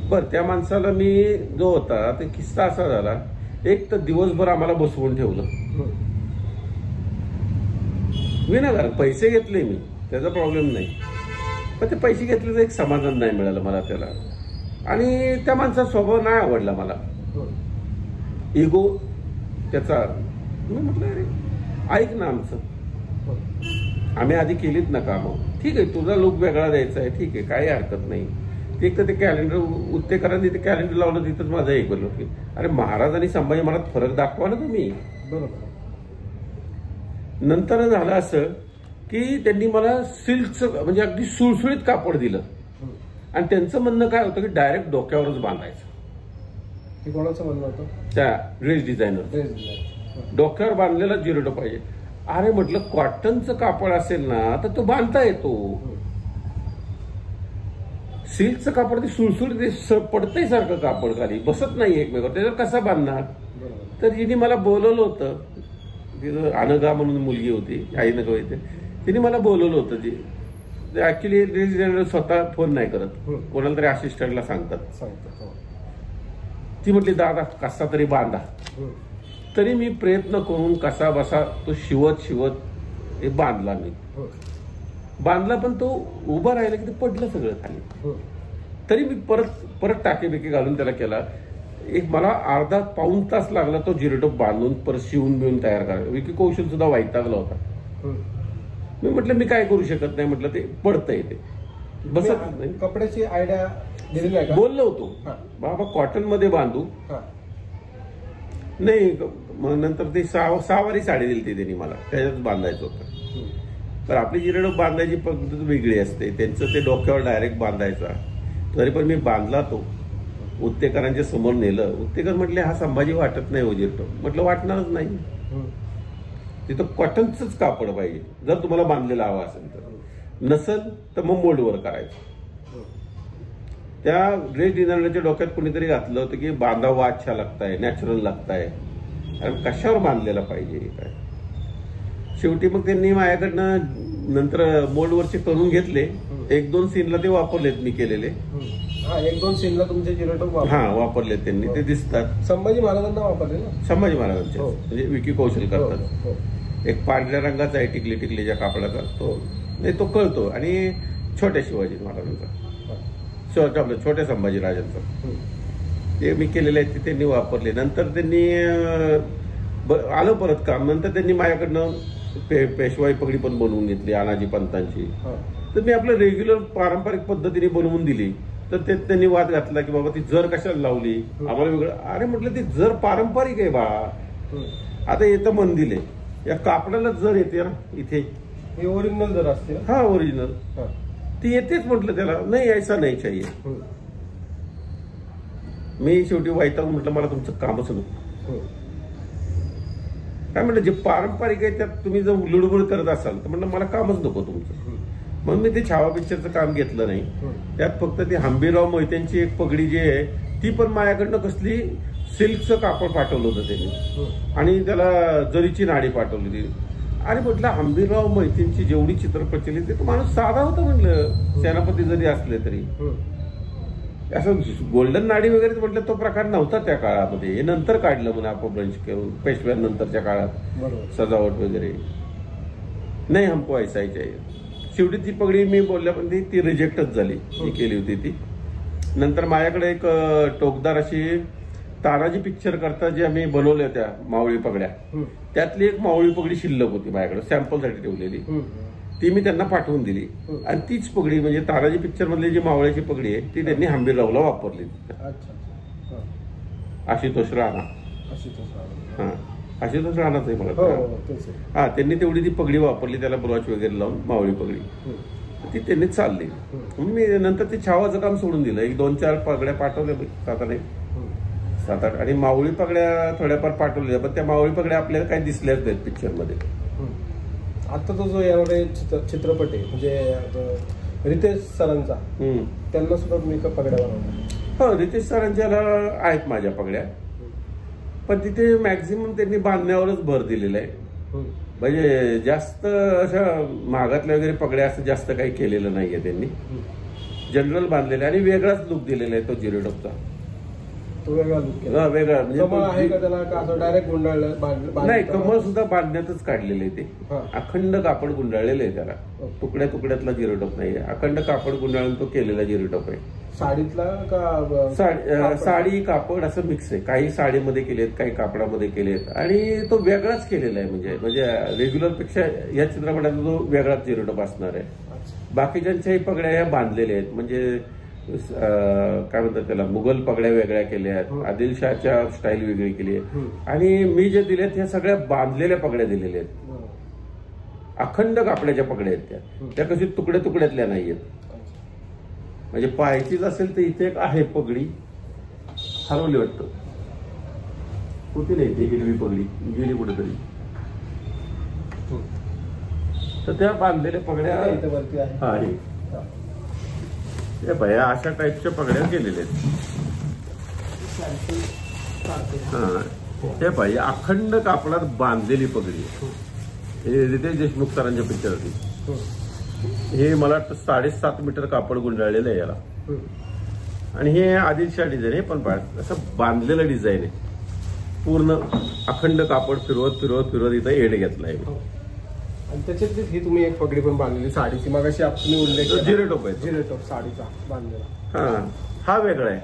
बरं, त्या माणसाला मी जो होता ते किस्सा असा झाला, एक तर दिवसभर आम्हाला बसवून ठेवलं. विनाकारण पैसे घेतले मी, त्याचा प्रॉब्लेम नाही, पण ते पैसे घेतल्याचं एक समाधान नाही मिळालं मला त्याला. आणि त्या माणसाचा स्वभाव नाही आवडला मला, इगो त्याचा. मी म्हटलं अरे ऐक ना, आम्ही आधी केलीत ना कामं, ठीक आहे, तुझा लुक वेगळा द्यायचा आहे, ठीक आहे, काही हरकत नाही. एक तर ते कॅलेंडर उत्तेकरांनी ते कॅलेंडर लावलं, तिथंच माझं एक बोललो की अरे महाराज आणि संभाजी महाराज फरक दाखवा ना तुम्ही. बरोबर. नंतर झालं असं की त्यांनी मला सिल्कचं म्हणजे अगदी सुळसुळीत कापड दिलं, आणि त्यांचं म्हणणं काय होतं की डायरेक्ट डोक्यावरच बांधायचं. हे कोणाचं म्हणणं होतं? त्या ड्रेस डिझायनर. डोक्यावर बांधलेला जिरोटोप पाहिजे. अरे म्हटलं कॉटनचं कापड असेल ना तर तो बांधता येतो, सिल्कचं कापड ते सुळसुळीत पडतंय सारखं कापड, खाली बसत नाही एकमेकावर, त्याच्यावर कसा बांधणार. तर तिने मला बोलवलं होतं, तिथं अनघा म्हणून मुलगी होती, आई नका होते, तिने मला बोलवलं होतं. ते ऍक्च्युली ड्रेस डिझायनर स्वतः फोन नाही करत, कोणाला तरी असिस्टंटला सांगतात. ती म्हटली दादा कसा तरी बांधा. तरी मी प्रयत्न करून कसा बसा तो शिवत हे बांधला मी. बांधला, पण तो उभा राहिला की ते पडलं सगळं खाली. तरी मी परत टाके बिके घालून त्याला केला. एक मला अर्धा पाऊण तास लागला तो जिरोटोप बांधून परत शिवून बिवून तयार करायला. विकी कौशल सुद्धा वैतागला होता. मी म्हटलं मी काय करू शकत नाही, म्हटलं ते पडतंय, ते बसत नाही. कपड्याची आयडिया दिली नाही का? बोललो होतो बाबा कॉटन मध्ये बांधू, नाही मग नंतर ती सहावारी साडी दिली ती त्यांनी मला, त्याच्यात बांधायचं होतं. तर आपली जिरोटोप बांधायची पद्धत वेगळी असते, त्यांचं ते डोक्यावर डायरेक्ट बांधायचा. तरी पण मी बांधला तो, उत्तेकरांच्या समोर नेलं. उत्तेकर म्हटले हा संभाजी वाटत नाही हो जिरोटोप. म्हटलं वाटणारच नाही, तिथं कॉटनचंच कापड पाहिजे जर तुम्हाला बांधलेला हवा असेल तर, नसेल तर मग मोल्डवर करायचं. त्या ड्रेस डिझायनरच्या डोक्यात कोणीतरी घातलं होतं की बांधावा अच्छा लागताय, नॅचरल लागताय, आणि कशावर बांधलेला पाहिजे काय. शेवटी मग त्यांनी माझ्याकडनं नंतर मोल्डवरचे करून घेतले. 1-2 सीनला ते वापरलेत मी केलेले. 1-2 सीनला तुमचे जिरोटोप वापरलेत त्यांनी, ते दिसतात. संभाजी महाराजांना वापरले ना? संभाजी महाराजांचे, म्हणजे विकी कौशल करतात. एक पांढऱ्या रंगाचा आहे टिकलीच्या कापडाचा, तो नाही तो कळतो. आणि छोट्या शिवाजी महाराजांचा, आपल्या छोट्या संभाजी राजांचा, ते मी केलेले आहेत, ते त्यांनी वापरले. नंतर त्यांनी आलं परत काम. नंतर त्यांनी माझ्याकडनं पेशवाई पगडी पण बनवून घेतली अनाजी पंतांची. तर मी आपलं रेग्युलर पारंपरिक पद्धतीने बनवून दिली. तर ते त्यांनी वाद घातला की बाबा ती जर कशाला लावली, आम्हाला वेगळं. अरे म्हटलं ती जर पारंपरिक आहे बा. आता येतं मंदिर आहे, या कापडाला जर येते ना इथे, ओरिजिनल जर असते, हा ओरिजिनल ती येतेच. म्हटलं त्याला नाही ऐसा नाही चाहिए. मी शेवटी वैतागून म्हटलं मला तुमचं कामच नको. काय म्हटलं जे पारंपरिक आहे त्यात तुम्ही जर लुडबुड करत असाल तर म्हटलं मला कामच नको तुमचं. म्हणून मी ते छावा पिक्चरचं काम घेतलं नाही. त्यात फक्त ती हंबीरराव मोहित्यांची एक पगडी जी आहे ती पण माझ्याकडनं कसली सिल्कचं कापड पाठवलं होतं त्यांनी, आणि त्याला जरीची नाडी पाठवली होती. अरे म्हटलं हंबीरराव मोहितेंची जेवढी चित्रपट केली ते तो माणूस साधा होता. म्हटलं सेनापती जरी असले तरी असं गोल्डन नाडी वगैरे म्हटलं तो प्रकार नव्हता त्या काळामध्ये. हे नंतर काढलं म्हणून अपभ्रंश करून पेशव्यांनंतरच्या काळात सजावट वगैरे. नाही हमको ऐसा ही चाहिए. शेवटी ती पगडी मी बोलल्या पण ती रिजेक्टच झाली, मी केली होती ती. नंतर माझ्याकडे एक टोकदार अशी तानाजी पिक्चर करता जे आम्ही बनवल्या होत्या मावळी पगड्या, त्यातली एक मावळी पगडी शिल्लक होती माझ्याकडे सॅम्पलसाठी ठेवलेली. ती मी त्यांना पाठवून दिली. आणि तीच पगडी म्हणजे तानाजी पिक्चर मधली जी मावळ्याची पगडी आहे ती त्यांनी हंबीररावला वापरली. आशुतोष राणा, आशुतोष राणाच आहे मला. त्यांनी तेवढी ती पगडी वापरली, त्याला ब्रॉच वगैरे लावून मावळी पगडी. ती त्यांनी चालली. मी नंतर ते छावाचं काम सोडून दिलं. 1-2-4 पगड्या पाठवल्या 7-8 आणि मावळी पगड्या थोड्याफार पाठवल्या, पण त्या मावळी पगड्या आपल्याला काही दिसल्याच नाहीत पिक्चरमध्ये. आता तो जो येणारा चित्रपट आहे म्हणजे रितेश सरांचा, त्यांना सुद्धा तुम्ही पगड्या बनवल्या? हो, रितेश सरांच्याला आहेत माझ्या पगड्या, पण तिथे मॅक्झिमम त्यांनी बांधण्यावरच भर दिलेला आहे. म्हणजे जास्त अशा महागातल्या वगैरे पगड्या असं जास्त काही केलेलं नाहीये त्यांनी. जनरल बांधलेले आणि वेगळाच लुक दिलेला आहे तो जिरेटॉपचा. तो वेगळा लुक केला, वेगळा आहे का त्याला का असं डायरेक्ट गुंडाळलं? नाही, कमळ सुद्धा बांधण्यातच काढलेलं आहे ते. अखंड कापड गुंडाळलेलं आहे त्याला. तुकड्या तुकड्यातला जिरेटॉप नाहीये, अखंड कापड गुंडाळून तो केलेला जिरेटॉप आहे. साडीतला का साडी कापड असं मिक्स आहे. काही साडीमध्ये केलेत, काही कापडामध्ये केलेत आणि तो वेगळाच केलेला आहे. म्हणजे रेग्युलर पेक्षा या चित्रपटात तो वेगळाच जिरेटॉप असणार आहे. बाकीच्यांच्याही पगड्या या बांधलेल्या आहेत. म्हणजे काय म्हणतात त्याला, मुघल पगड्या वेगळ्या केल्या आहेत, आदिलशाहच्या स्टाईल वेगळी केली आहे आणि मी जे दिलेत ह्या सगळ्या बांधलेल्या पगड्या दिलेल्या आहेत. अखंड कापड्याच्या पगड्या आहेत त्या कशी तुकड्या तुकड्यातल्या नाहीयेत. म्हणजे पाहायचीच असेल तर इथे एक आहे पगडी, हरवली वाटतं, कुठे नाही ती हिरवी पगडी गेली कुठेतरी. तर त्या बांधलेल्या पगड्या आहे. भया अशा टाईपच्या पगड्या केलेल्या आहेत. हे पाहिजे अखंड कापडात बांधलेली पगडी. हे रितेश देशमुख सरांच्या पिक्चरची. हे मला वाटतं 7.5 मीटर कापड गुंडाळलेलं आहे याला. आणि हे आदिलशाह डिझाईन आहे, पण असं बांधलेलं डिझाईन आहे. पूर्ण अखंड कापड फिरवत फिरवत फिरवत इथं एड घेतलाय. आणि त्याच्यात ही तुम्ही एक पगडी पण बांधलेली साडीची, मगाशी आपण उल्लेख केला. जिरेटॉप आहे, जिरेटॉप साडीचा बांधलेला. हा वेगळा आहे.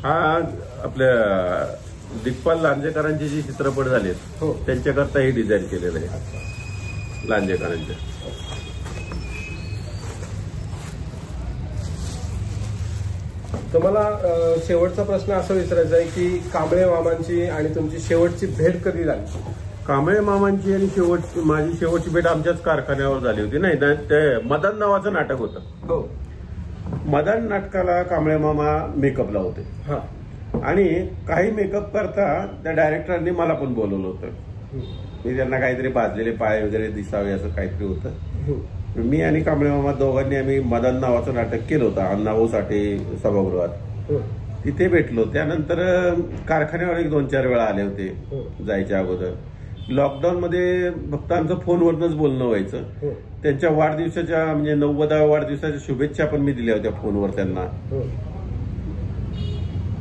हा आपल्या दिग्पाल लांजेकरांचे जे चित्रपट झालेत त्यांच्याकरता हे डिझाईन केलेलं आहे लांजेकरांच्या. तर मला शेवटचा प्रश्न असा विचारायचा आहे की कांबळे मामांची आणि तुमची शेवटची भेट कधी झाली? कांबळे मामांची आणि माझी शेवटची भेट आमच्याच कारखान्यावर झाली होती. नाही, ते मदन नावाचं नाटक होतं. मदन नाटकाला कांबळे मामा मेकअपला होते आणि काही मेकअप करता त्या डायरेक्टरांनी मला पण बोलवलं होतं. मी त्यांना काहीतरी भाजलेले पाय वगैरे दिसावे असं काहीतरी होतं. मी आणि कांबळे मामा दोघांनी आम्ही मदन नावाचं नाटक केलं होतं अण्णाभाऊ साठे सभागृहात. तिथे भेटलो. त्यानंतर कारखान्यावर 1-2-4 वेळा आले होते जायच्या अगोदर. लॉकडाऊन मध्ये फक्त आमचं फोनवरच बोलणं व्हायचं. त्यांच्या वाढदिवसाच्या म्हणजे 90व्या वाढदिवसाच्या शुभेच्छा पण मी दिल्या होत्या फोनवर त्यांना.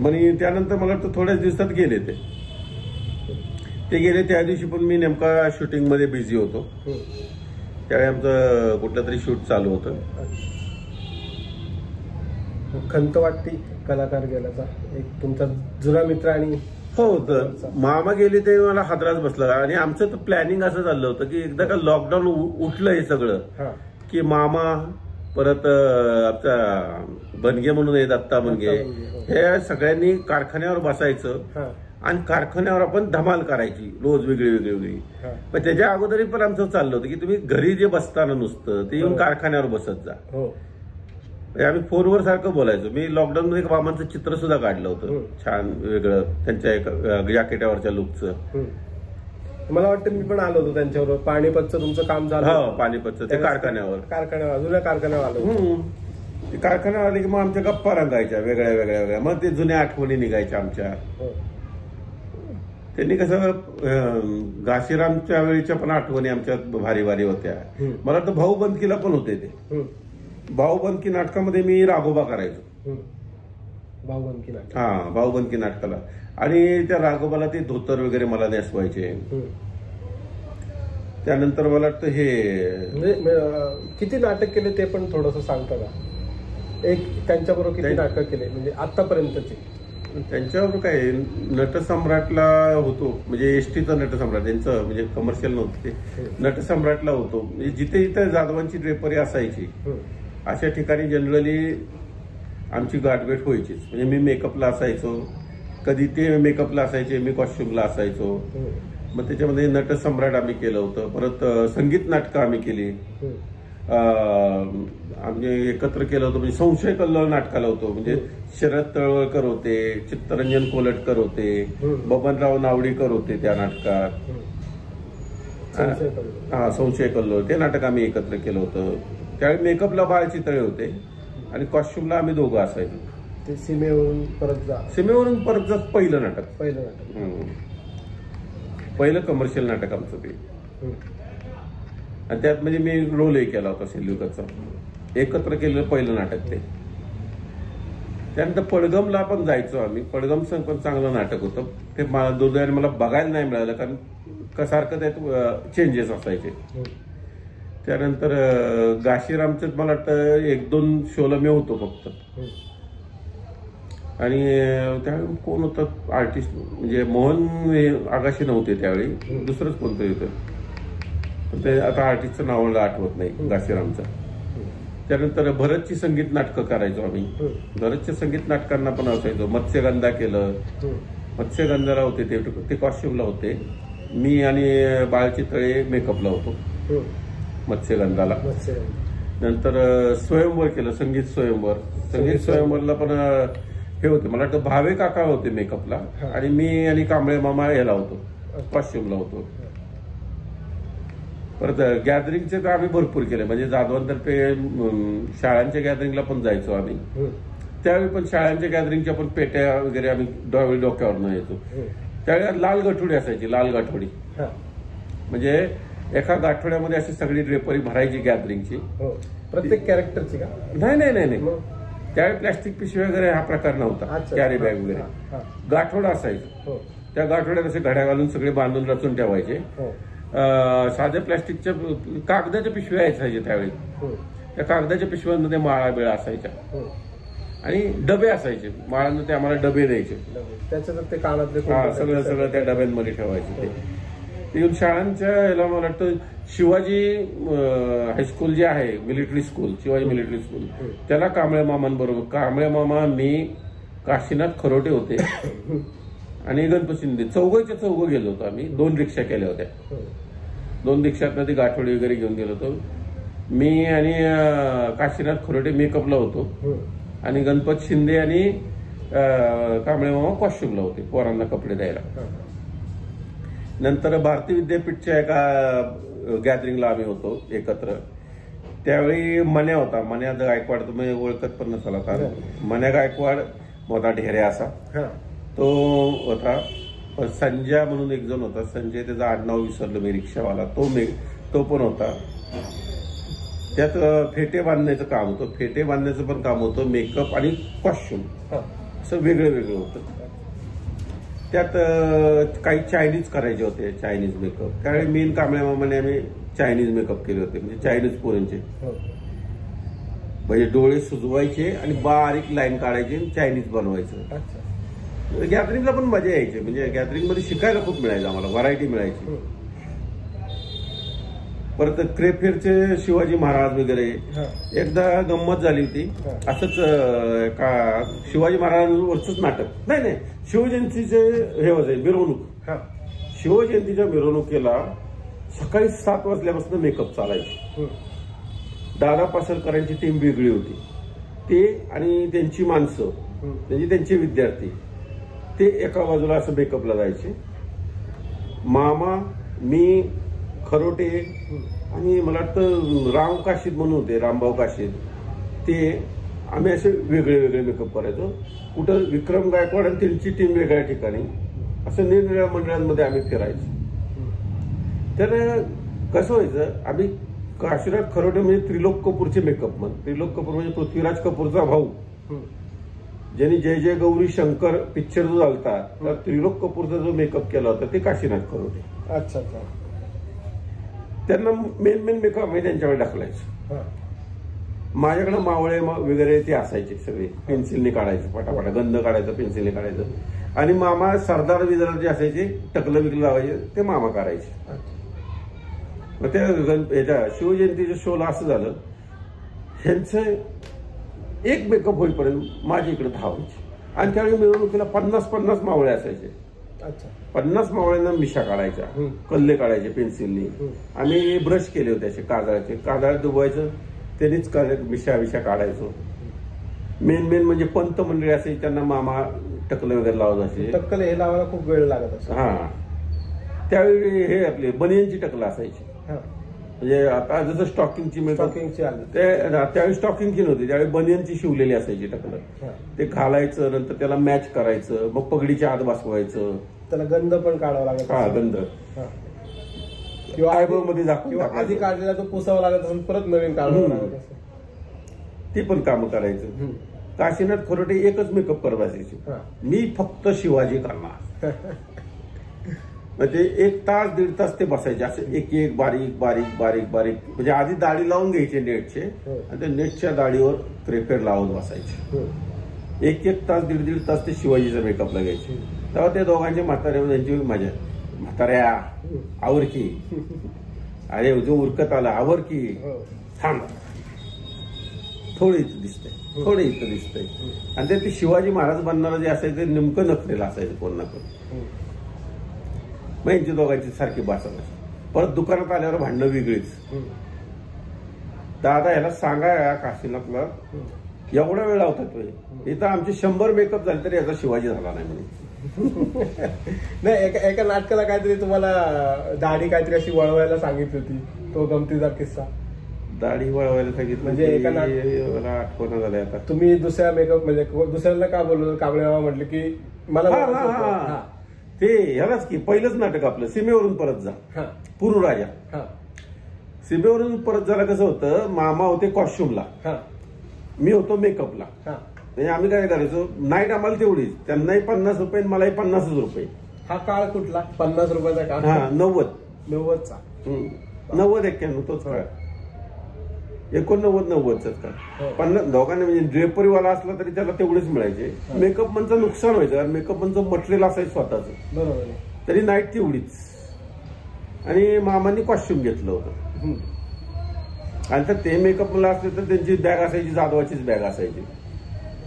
म्हणजे त्यानंतर मला वाटतं थोड्याच दिवसात गेले ते गेले. त्या दिवशी पण मी नेमका शूटिंग मध्ये बिझी होतो. त्यावेळी आमचं कुठलं तरी शूट चालू होतं. खंत वाटते कलाकार गेल्याचा, एक तुमचा जुना मित्र. आणि हो, तर मामा गेले ते मला हादराच बसला. आणि आमचं तर प्लॅनिंग असं झालं होतं की एकदा का लॉकडाऊन उठलं हे सगळं की मामा परत आमचा बनगे म्हणून आहे दत्ता बनगे, हे सगळ्यांनी कारखान्यावर बसायचं आणि कारखान्यावर आपण धमाल करायची रोज वेगळी वेगळी वेगळी. पण त्याच्या अगोदरही पण आमचं चाललं होतं की तुम्ही घरी जे बसताना नुसतं ते येऊन कारखान्यावर बसत जा. आम्ही फोनवर सारखं बोलायचो. मी लॉकडाऊन मध्ये मामांचं चित्र सुद्धा काढलं होतं छान वेगळं त्यांच्या एका जॅकेटावरच्या लुकचं. मला वाटतं मी पण आलो होतो त्यांच्याबरोबर. पाणीपतचं तुमचं काम झालं? हो, पाणीपतचं ते कारखान्यावर जुन्या कारखान्यावर आलो. कारखान्यावर आले की मग आमच्या गप्पा रंगायच्या वेगळ्या वेगळ्या वेगळ्या. मग ते जुन्या आठवणी निघायच्या आमच्या. त्यांनी कसं घाशीरामच्या वेळीच्या पण आठवणी आमच्यात भारी भारी होत्या. मला वाटतं भाऊबंदकीला पण होते ते. भाऊबंदकी नाटकामध्ये मी राघोबा करायचो. भाऊबंदकी नाटक? हा, भाऊबंदकी नाटकाला. आणि त्या राघोबाला ते धोतर वगैरे मला नेसवायचे. त्यानंतर मला वाटतं हे किती नाटक केले ते पण थोडंसं सांगता का? एक त्यांच्याबरोबर किती नाटक केले म्हणजे आतापर्यंतचे? त्यांच्यावर काय नटसम्राटला होतो, म्हणजे एसटीचं नटसम्राट, त्यांचं म्हणजे कमर्शियल नव्हतं ते. नटसम्राटला होतो. म्हणजे जिथे जिथे जाधवांची ड्रेपरी असायची अशा ठिकाणी जनरली आमची गाठभेट व्हायचीच. म्हणजे मी मेकअपला असायचो, कधी ते मेकअपला असायचे, मी कॉस्ट्युमला असायचो. मग त्याच्यामध्ये नटसम्राट आम्ही केलं होतं. परत संगीत नाटकं आम्ही केली. आम्ही एकत्र केलं होतं. म्हणजे संशय कल्लोळ नाटकाला होतो. म्हणजे शरद तळवळकर होते, चित्तरंजन कोलटकर होते, बबनराव नावडीकर होते त्या नाटकात. संशय कल्लोळ ते नाटक आम्ही एकत्र केलं होतं. त्यावेळी मेकअपला बाळ चितळे होते आणि कॉस्ट्युमला आम्ही दोघं असायचो. ते सीमेवरून परत जा पहिलं नाटक पहिलं कमर्शियल नाटक आमचं ते. आणि त्यात म्हणजे मी रोलही केला होता सेल्युकचा. एकत्र केलेलं पहिलं नाटक ते. त्यानंतर पडगमला पण जायचो आम्ही. पडगमचं पण चांगलं नाटक होतं ते. दुर्दैवाने मला बघायला नाही मिळालं कारण सारखं त्यात चेंजेस असायचे. त्यानंतर गाशीरामचं मला वाटतं 1-2 शोला मी होतो फक्त. आणि त्यावेळी कोण होतं आर्टिस्ट, म्हणजे मोहन आगाशी नव्हते त्यावेळी, दुसरंच कोणतरी होतं. ते आता आर्टिस्टचं नाव मला आठवत नाही गाशीरामचं. त्यानंतर भरतची संगीत नाटकं करायचो आम्ही. भरतच्या संगीत नाटकांना पण असायचो. मत्स्यगंधा केलं. मत्स्यगंधाला होते ते कॉस्ट्युमला होते. मी आणि बाळ चितळे मेकअपला होतो मत्स्यगंधाला. नंतर स्वयंवर केलं, संगीत स्वयंवर. संगीत स्वयंवरला पण हे होते मला वाटतं भावे काका होते मेकअपला आणि मी आणि कांबळे मामा याला होतो कॉस्ट्युमला होतो. परत गॅदरिंगचे तर आम्ही भरपूर केले. म्हणजे जाधवांतर्फे शाळांच्या गॅदरिंगला पण जायचो आम्ही. त्यावेळी पण शाळांच्या गॅदरिंगच्या पण पेट्या वगैरे आम्ही डोक्यावर यायचो. त्यावेळी लाल गाठोडी असायची. लाल गाठोडी म्हणजे एका गाठोड्यामध्ये अशी सगळी ड्रेपरी भरायची गॅदरिंगची. प्रत्येक कॅरेक्टरची का? नाही. त्यावेळी प्लॅस्टिक पिशवी वगैरे हा प्रकार नव्हता. कॅरी बॅग वगैरे गाठोडा असायचा. त्या गाठोड्यात असे घड्या घालून सगळे बांधून रचून ठेवायचे. साध्या प्लॅस्टिकच्या कागदाच्या पिशव्या असायच्या त्यावेळी. त्या कागदाच्या पिशव्यांमध्ये माळा बिळा असायच्या आणि डबे असायचे. माळांना ते आम्हाला डबे द्यायचे. त्याच्यात ते कानातले सगळं त्या डब्यांमध्ये ठेवायचे. ते येऊन शाळांच्या याला मला वाटतं शिवाजी हायस्कूल जे आहे military school, Shivaji military school, त्याला कांबळे मामांबरोबर कांबळे मामा, मी, काशीनाथ खरोटे होते आणि गणपत शिंदे चौघच्या चौघ गेलो होतो आम्ही. 2 रिक्षा केल्या होत्या. 2 रिक्षातनं ती गाठोडी वगैरे घेऊन गेलो होतो. मी आणि काशीनाथ खरोटे मेकअपला होतो आणि गणपत शिंदे आणि कांबळे मामा कॉस्ट्युमला होते पोरांना कपडे द्यायला. नंतर भारतीय विद्यापीठच्या एका गॅदरिंगला आम्ही होतो एकत्र. त्यावेळी मन्या होता. मन्या गायकवाड तुम्ही ओळखत पण नसाल आता. मन्या गायकवाड मोठा ढेरे असा तो होता. संजय म्हणून एक जण होता. संजय त्याचं आडनाव विसरलं मी, रिक्षावाला. तो पण होता. त्यात फेटे बांधण्याचं काम होतं. फेटे बांधण्याचं पण काम होतं. मेकअप आणि कॉस्ट्युम असं वेगळं वेगळं होतं. त्यात काही चायनीज करायचे होते. चायनीज मेकअप त्यावेळी मी कांबळे मामाने आम्ही चायनीज मेकअप केले होते. म्हणजे चायनीज पोरांचे म्हणजे डोळे सुजवायचे आणि बारीक लाईन काढायची आणि चायनीज बनवायचं. गॅदरिंगला पण मजा यायची. म्हणजे गॅदरिंग मध्ये शिकायला खूप मिळायचं आम्हाला. व्हरायटी मिळायची. परत क्रेफेअरचे शिवाजी महाराज वगैरे एकदा गंमत झाली होती. असंच का शिवाजी महाराजांवरच नाटक नाही शिवजयंतीचे हे होते मिरवणूक. शिवजयंतीच्या मिरवणुकीला सकाळी 7 वाजल्यापासून मेकअप चालायचे. दादा पासलकरांची टीम वेगळी होती. ते आणि त्यांची माणसं म्हणजे त्यांचे विद्यार्थी ते एका बाजूला असं मेकअपला जायचे. मामा, मी, खरोटे आणि मला वाटतं राम काशीद म्हणून होते, रामभाऊ काशीद, ते आम्ही असे वेगळे वेगळे मेकअप करायचो. कुठं विक्रम गायकवाड आणि त्यांची टीम वेगळ्या ठिकाणी असं निरनिराळ्या मंडळांमध्ये आम्ही फिरायचो. तर कसं व्हायचं आम्ही काशीनाथ खरोटे म्हणजे त्रिलोक कपूरचे मेकअप मन. त्रिलोक कपूर म्हणजे पृथ्वीराज कपूरचा भाऊ, ज्यांनी जय जय गौरी शंकर पिक्चर जो झालता तर त्रिलोक कपूरचा जो मेकअप केला होता ते काशीनाथ खरोटे. अच्छा. त्यांना मेन मेकअप आम्ही त्यांच्याकडे टाकलायचो. माझ्याकडे मावळे वगैरे ते असायचे सगळे. पेन्सिलने काढायचं पटापटा, गंध काढायचं पेन्सिलने काढायचं. आणि मामा सरदार विदर जे असायचे टकलं बिकलं लावायचे ते मामा काढायचे. मग त्या ह्याच्या शिवजयंतीच्या शोला असं झालं ह्यांचं एक मेकअप होईपर्यंत माझ्या इकडे धावायचे. आणि त्यावेळी मिरवणुकीला 50 मावळे असायचे. अच्छा. 50 मावळ्यांना मिशा काढायच्या, कल्ले काढायचे पेन्सिलनी, आणि ब्रश केले होते असे काजळाचे, काजळ डुबवायचं, त्यांनीच मिशा काढायचो. मेन म्हणजे पंत मंडळी असे, त्यांना मामा टकल वगैरे लावत असे. टक्कल हे लावायला खूप वेळ लागत असतो. हा, त्यावेळी हे आपले बनियनची टकलं असायची. म्हणजे आता जसं स्टॉकिंगची स्टॉकिंगची आली, त्यावेळी स्टॉकिंगची नव्हती, त्यावेळी बनियनची शिवलेली असायची टकलं. ते घालायचं, नंतर त्याला मॅच करायचं, मग पगडीच्या आत बसवायचं, त्याला गंध पण काढावा लागत. हा, गंध किंवा आयब्रो मध्ये किंवा आधी काढलेला तो पुसावा लागत असेल, परत नवीन काढावं लागत असेल. ती पण कामं करायचं. काशीनाथ खोरटे एकच मेकअप करत असायची, मी फक्त शिवाजी करणार. म्हणजे 1 तास 1.5 तास ते बसायचे असे, एक बारीक बारीक बारीक बारीक, म्हणजे आधी दाढी लावून घ्यायचे नेटचे, आणि त्या नेटच्या दाढीवर क्रेपेड लावून बसायचे. 1 तास 1.5 तास ते शिवाजीचा मेकअपला घ्यायचे. तेव्हा ते दोघांचे म्हातारे त्यांची मजा, म्हाताऱ्या आवर की, अरे जो उरकत आला आवर की, थांब थोडं इथं दिसतंय, थोडं इथं दिसतंय. आणि ते शिवाजी महाराज बनणारं जे असायचं ते नेमकं नखरेलं असायचं कोण ना कोण. मग यांची दोघांची सारखी भाषण. परत दुकानात आल्यावर भांडणं वेगळीच. दादा ह्याला सांगा काशीनाथला, एवढा वेळ लावतात इथं आमचे 100 मेकअप झाले तरी याचा शिवाजी झाला नाही म्हणे. नाही, एका नाटकाला काहीतरी तुम्हाला दाढी काहीतरी अशी वळवायला सांगितली होती, तो गमतीचा किस्सा. दाढी वळवायला सांगितलं म्हणजे एका मला आठवण झालंय आता. तुम्ही दुसऱ्या मेकअप म्हणजे दुसऱ्याला का बोललो, कांबळे मामा म्हटलं की मला ते ह्यालाच की पहिलंच नाटक आपलं सीमेवरून परत जा, पुरू राजा. सीमेवरून परत जायला कसं होतं, मामा होते कॉस्ट्युमला, मी होतो मेकअपला. म्हणजे आम्ही काय करायचो, नाईट आम्हाला तेवढीच, त्यांनाही 50 रुपये मलाही 50 रुपये. हा काळ कुठला? 50 रुपयाचा काळ? हा, 90. 90चा. 90-91 तोच काळ. 89-90च काळ. 50 दोघांना म्हणजे ड्रेपरीवाला असला तरी त्याला तेवढेच मिळायचे. मेकअप मनचं नुकसान व्हायचं, कारण मेकअप मनचं मटेरियल असायचं स्वतःच. बरोबर. तरी नाईट तेवढीच. आणि मामांनी कॉस्ट्युम घेतलं होतं, आणि तर ते मेकअप मला असले तर त्यांची बॅग असायची, जाधवाचीच बॅग असायची.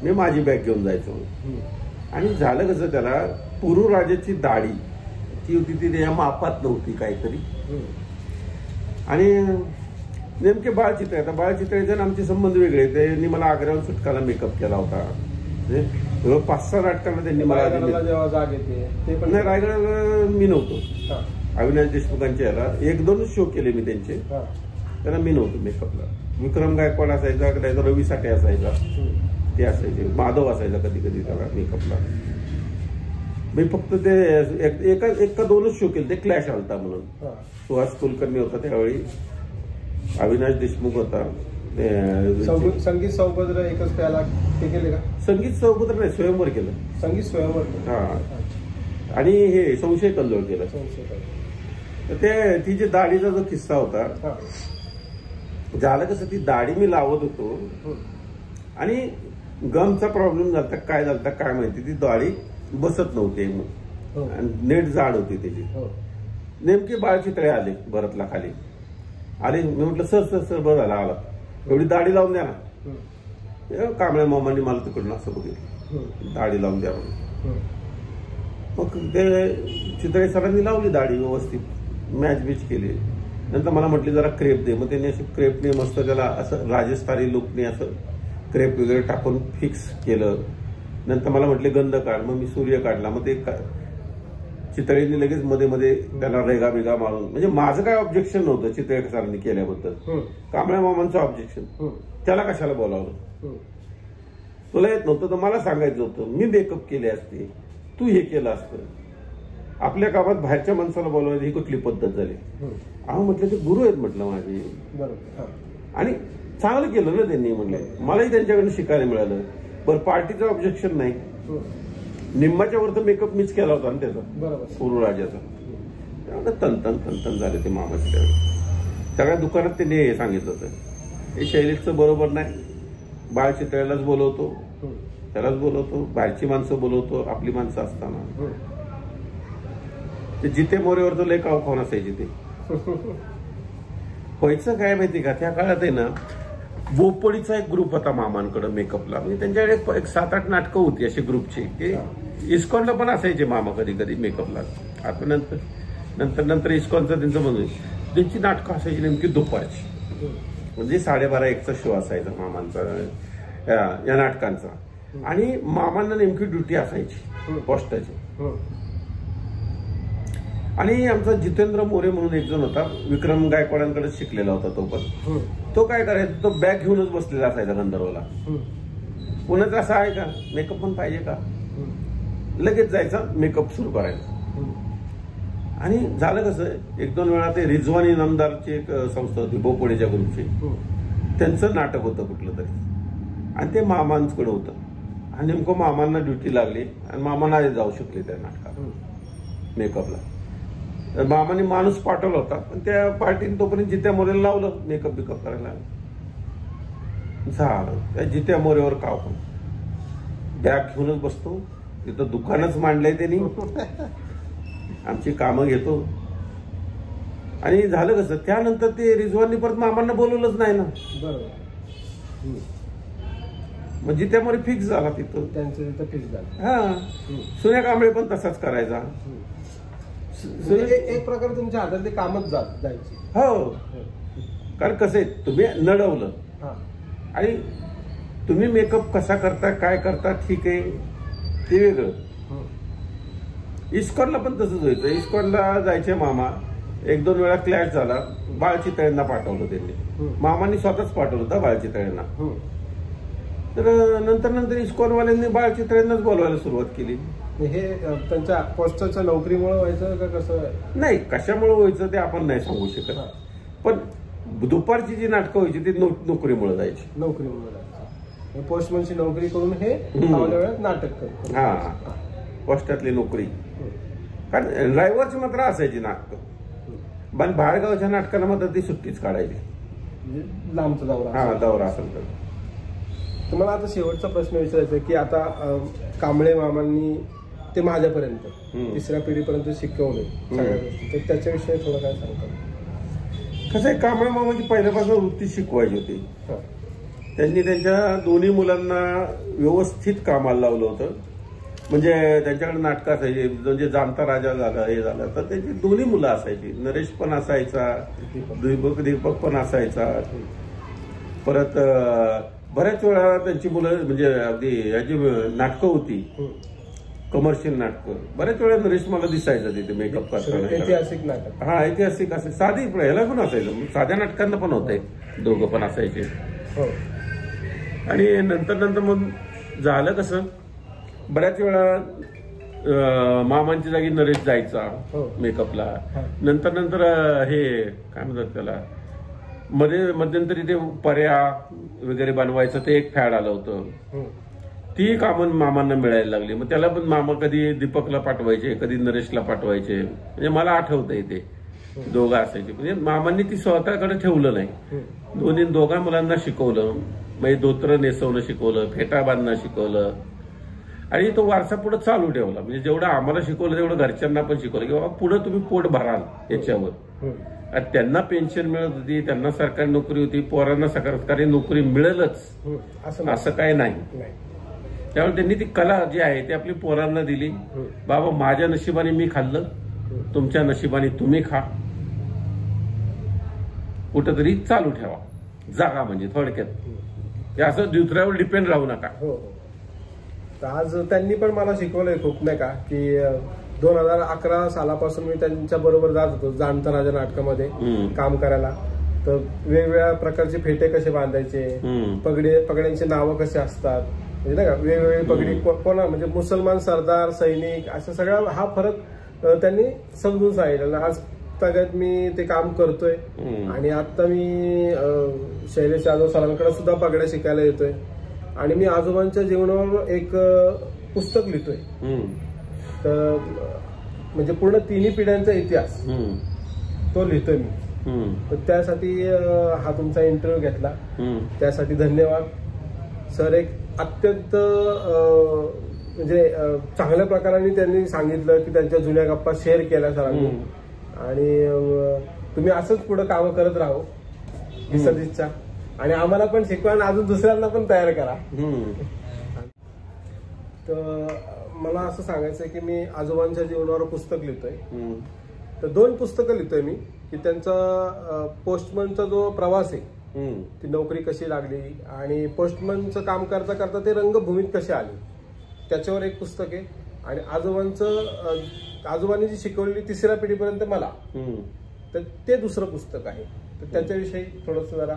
मी माझी बॅग घेऊन जायचो. आणि झालं कसं, त्याला पुरू राजाची दाढी ती होती, ती त्या मापात नव्हती काहीतरी. आणि नेमके बाळचितळे, आता बाळचितळेचे आमचे संबंध वेगळे. त्यांनी मला आग्र्याहून सुटकाला मेकअप केला होता. 5-6 नाटकांना त्यांनी मला जाग येते ते पण. नाही, रायगड मी नव्हतो. अविनाश देशमुखांच्या याला 1-2 शो केले मी त्यांचे, त्याला मी नव्हतो मेकअपला. विक्रम गायकवाड असायचा, कदाचित रवी साठे असायचा, ते असायचे, माधव असायचा कधी कधी त्याला मेकअपला. मी फक्त ते एक का 2च शो केले. ते क्लॅश आलता म्हणून. सुहास कुलकर्णी होता त्यावेळी, अविनाश देशमुख होता. संगीत सौभद्र एकच त्याला ते केले का? संगीत सौभद्र नाही, स्वयंवर केलं. संगीत स्वयंवर. हा, आणि हे संशय कल्लोळ केलं. ते ती जी दाढीचा जो किस्सा होता, झालं कसं, ती दाढी मी लावत होतो आणि गमचा प्रॉब्लेम झाला, काय झाला काय माहिती, ती दाढी बसत नव्हती. नेट जाड होती त्याची. नेमके बाळचितळे आले भरतला खाली आले. मी म्हटलं सर बरं झाला आला, एवढी दाढी लावून द्या ना. कांबळे मामांनी मला तिकडून असं बघितलं, दाढी लावून द्या म्हणून. मग ते चितळे सरांनी लावली दाढी व्यवस्थित, मॅच बीच केली. नंतर मला म्हटली जरा क्रेप दे. मग त्यांनी अशी क्रेपने मस्त त्याला असं राजस्थानी लुकने असं क्रेप वगैरे टाकून फिक्स केलं. नंतर मला म्हटले गंध काढ. मग मी सूर्य काढला. मग ते चितळेंनी लगेच मध्ये मध्ये त्याला रेगा बिगा मारून, म्हणजे माझं काय ऑब्जेक्शन नव्हतं चितळे सरांनी केल्याबद्दल. कांबळे मामांचं ऑब्जेक्शन, त्याला कशाला बोलावलं, तुला येत नव्हतं तर मला सांगायचं होतं, मी मेकअप केले असते, तू हे केलं असतं. आपल्या कामात बाहेरच्या माणसाला बोलवायची ही कुठली पद्धत झाली. अहो म्हटलं ते गुरु आहेत म्हटलं माझे, आणि चांगलं केलं ना त्यांनी. म्हटलं मलाही त्यांच्याकडून शिकायला मिळालं. बरं, पार्टीचं ऑब्जेक्शन नाही. निम्माच्या वर तर मेकअप मीच केला होता ना त्याचा, पुरू राजाचा. तन झाले ते मामाचे. त्यावेळी सगळ्या दुकानात त्यांनी हे सांगितलं होतं, हे शैलेशचं बरोबर नाही, बाळचितळेलाच बोलवतो, त्यालाच बोलवतो, बाहेरची माणसं बोलवतो, आपली माणसं असताना. ते जिथे मोरेवर तो लय काव खाऊन असायची. ते व्हायचं काय माहिती का, त्या काळात आहे ना, बोपडीचा एक ग्रुप होता मामांकडे मेकअपला. म्हणजे त्यांच्याकडे एक 7-8 नाटकं होती अशी ग्रुपची, की इस्कॉनला पण असायचे मामा कधी कधी मेकअपला. आता नंतर इस्कॉनचं त्यांचं म्हणून त्यांची नाटकं असायची नेमकी दुपारची, म्हणजे 12:30-1चा शो असायचा मामांचा या नाटकांचा. आणि मामांना नेमकी ड्युटी असायची पोस्टाची. आणि आमचा जितेंद्र मोरे म्हणून एक जण होता, विक्रम गायकवाडांकडे शिकलेला होता तो पण. तो काय करायचा, तो बॅग घेऊनच बसलेला असायचा गंधर्वला. पुण्याचं असं आहे का मेकअप पण पाहिजे का, लगेच जायचा मेकअप सुरू करायचा. आणि झालं कसं, 1-2 वेळा ते रिजवान इनामदारची एक संस्था होती बोपोडेच्या ग्रुपची, त्यांचं नाटक होतं कुठलं तरी, आणि ते मामांकडे होतं. आणि नेमकं मामांना ड्युटी लागली आणि मामा नाही जाऊ शकले त्या नाटकात मेकअपला. तर मामाने माणूस पाठवला होता, पण त्या पार्टीने तोपर्यंत जित्या मोरेला लावलं मेकअप बिकअप करायला. झालं त्या जित्या मोरेवर का आपण बॅग घेऊनच बसतो, तिथं दुकानच मांडलंय त्यांनी, आमची कामं घेतो. आणि झालं कसं, त्यानंतर ते रिजवाननी परत मामांना बोलवलंच नाही ना. बरोबर. म्हणजे त्यामुळे फिक्स झाला तिथं, त्यांचं तिथं फिक्स झालं. हा, सुन्या कांबळे पण तसाच करायचा. एक प्रकारे तुमच्या हातात ते कामच जायचे. हो, कारण कसं आहे, तुम्ही नडवलं आणि तुम्ही मेकअप कसा करता काय करता ठीक आहे, ते वेगळं. इस्कॉनला पण तसंच व्हायचं. इस्कॉनला जायचे मामा, 1-2 वेळा क्लॅश झाला, बाळचितळ्यांना पाठवलं त्यांनी, मामांनी स्वतःच पाठवलं होतं बाळचितळ्यांना. तर नंतर इस्कॉनवाल्यांनी बाळचितळ्यांनाच बोलवायला सुरुवात केली. हे त्यांच्या पोस्टच्या नोकरीमुळे व्हायचं का कसं? नाही, कशामुळे व्हायचं ते आपण नाही सांगू शकत, पण दुपारची जी नाटकं व्हायची ती नोकरीमुळे जायची. नोकरीमुळे जायची. पोस्टमनची नोकरी करून हे वेळात नाटक करतो. हा, पोस्टातली नोकरी. कारण ड्रायव्हरची मात्र असायची नाटकं, पण बाहेरगावच्या नाटकाला मात्र ती सुट्टीच काढायची, लांबचा दौरा. हा, दौरा असेल तर. तुम्हाला आता शेवटचा प्रश्न विचारायचा आहे की आता कांबळे मामांनी ते माझ्यापर्यंत 3ऱ्या पिढीपर्यंत शिकवले सगळ्या गोष्टी, तर त्याच्याविषयी थोडं काय सांगता? कसं आहे, कांबळे मामाची पहिल्यापासून वृत्ती शिकवायची होती. त्यांनी त्यांच्या दोन्ही मुलांना व्यवस्थित कामाला लावलं होतं. म्हणजे त्यांच्याकडे नाटकं असायची, म्हणजे जाणता राजा झाला हे झालं तर त्यांची दोन्ही मुलं असायची. नरेश पण असायचा, दीपक पण असायचा. परत बऱ्याच वेळा त्यांची मुलं म्हणजे अगदी याची नाटकं होती, कमर्शियल नाटकं, बऱ्याच वेळा नरेश मला दिसायचं तिथे मेकअप करताना. ऐतिहासिक नाटक. हा, ऐतिहासिक असे साधी ह्याला पण असायचं, साध्या नाटकांना पण होते, दोघं पण असायचे. आणि नंतर मग झालं कसं, बऱ्याच वेळा मामांच्या जागी नरेश जायचा मेकअपला. नंतर हे काय म्हणतात त्याला, मध्यंतरी ते पर्या वगैरे बनवायचं ते एक फॅड आलं होतं, ती कामं मामांना मिळायला लागली. मग त्याला पण मामा कधी दीपकला पाठवायचे, कधी नरेशला पाठवायचे. म्हणजे मला आठवतंय ते दोघं असायचे. म्हणजे मामांनी ती स्वतःकडे ठेवलं नाही, दोघा मुलांना शिकवलं. म्हणजे धोत्र नेसवणं शिकवलं, फेटा बांधणं शिकवलं, आणि तो वारसा पुढे चालू ठेवला. म्हणजे जेवढं आम्हाला शिकवलं तेवढं घरच्यांना पण शिकवलं की बाबा पुढे तुम्ही पोट भराल याच्यावर. त्यांना पेन्शन मिळत होती, त्यांना सरकारी नोकरी होती, पोरांना सरकारी नोकरी मिळेलच असं काय नाही. त्यामुळे त्यांनी ती कला जी आहे ती आपली पोरांना दिली. बाबा माझ्या नशिबाने मी खाल्लं, तुमच्या नशिबाने तुम्ही खा, कुठंतरी चालू ठेवा, जागा. म्हणजे थोडक्यात असं दुसऱ्यावर डिपेंड राहू नका. आज त्यांनी पण मला शिकवलंय खूप, नाही का, की 2011 सालापासून मी त्यांच्या बरोबर जात होतो जाणता राजा नाटकामध्ये काम करायला. तर वेगवेगळ्या प्रकारचे फेटे कसे बांधायचे, पगड्यांची नावं कसे असतात, म्हणजे नाही का, वेगवेगळी पगडी कोणा, म्हणजे मुसलमान सरदार, सैनिक, असा सगळा हा फरक त्यांनी समजून सांगितलं. आज तगात मी ते काम करतोय. आणि आता मी शैलेश यादव सरांकडे सुद्धा पगड्या शिकायला येतोय. आणि मी आजोबांच्या जीवनावर एक पुस्तक लिहितोय. तर म्हणजे पूर्ण 3 पिढ्यांचा इतिहास तो लिहितोय मी. तर त्यासाठी हा तुमचा इंटरव्ह्यू घेतला, त्यासाठी धन्यवाद सर. एक अत्यंत म्हणजे चांगल्या प्रकाराने त्यांनी सांगितलं की त्यांच्या जुन्या गप्पा शेअर केल्या सरांनी. आणि तुम्ही असंच पुढे कामं करत राहू ही सदिच्छा. आणि आम्हाला पण शिकवा आणि अजून दुसऱ्यांना पण तयार करा. तर मला असं सांगायचं आहे की मी आजोबांच्या जीवनावर पुस्तक लिहितोय. तर 2 पुस्तकं लिहितोय मी की त्यांचा पोस्टमनचा जो प्रवास आहे, ती नोकरी कशी लागली आणि पोस्टमनचं काम करता करता ते रंगभूमीत कसे आले, त्याच्यावर एक पुस्तक आहे. आणि आजोबांनी जी शिकवलेली 3ऱ्या पिढीपर्यंत मला, तर ते दुसरं पुस्तक आहे. तर त्याच्याविषयी थोडंसं जरा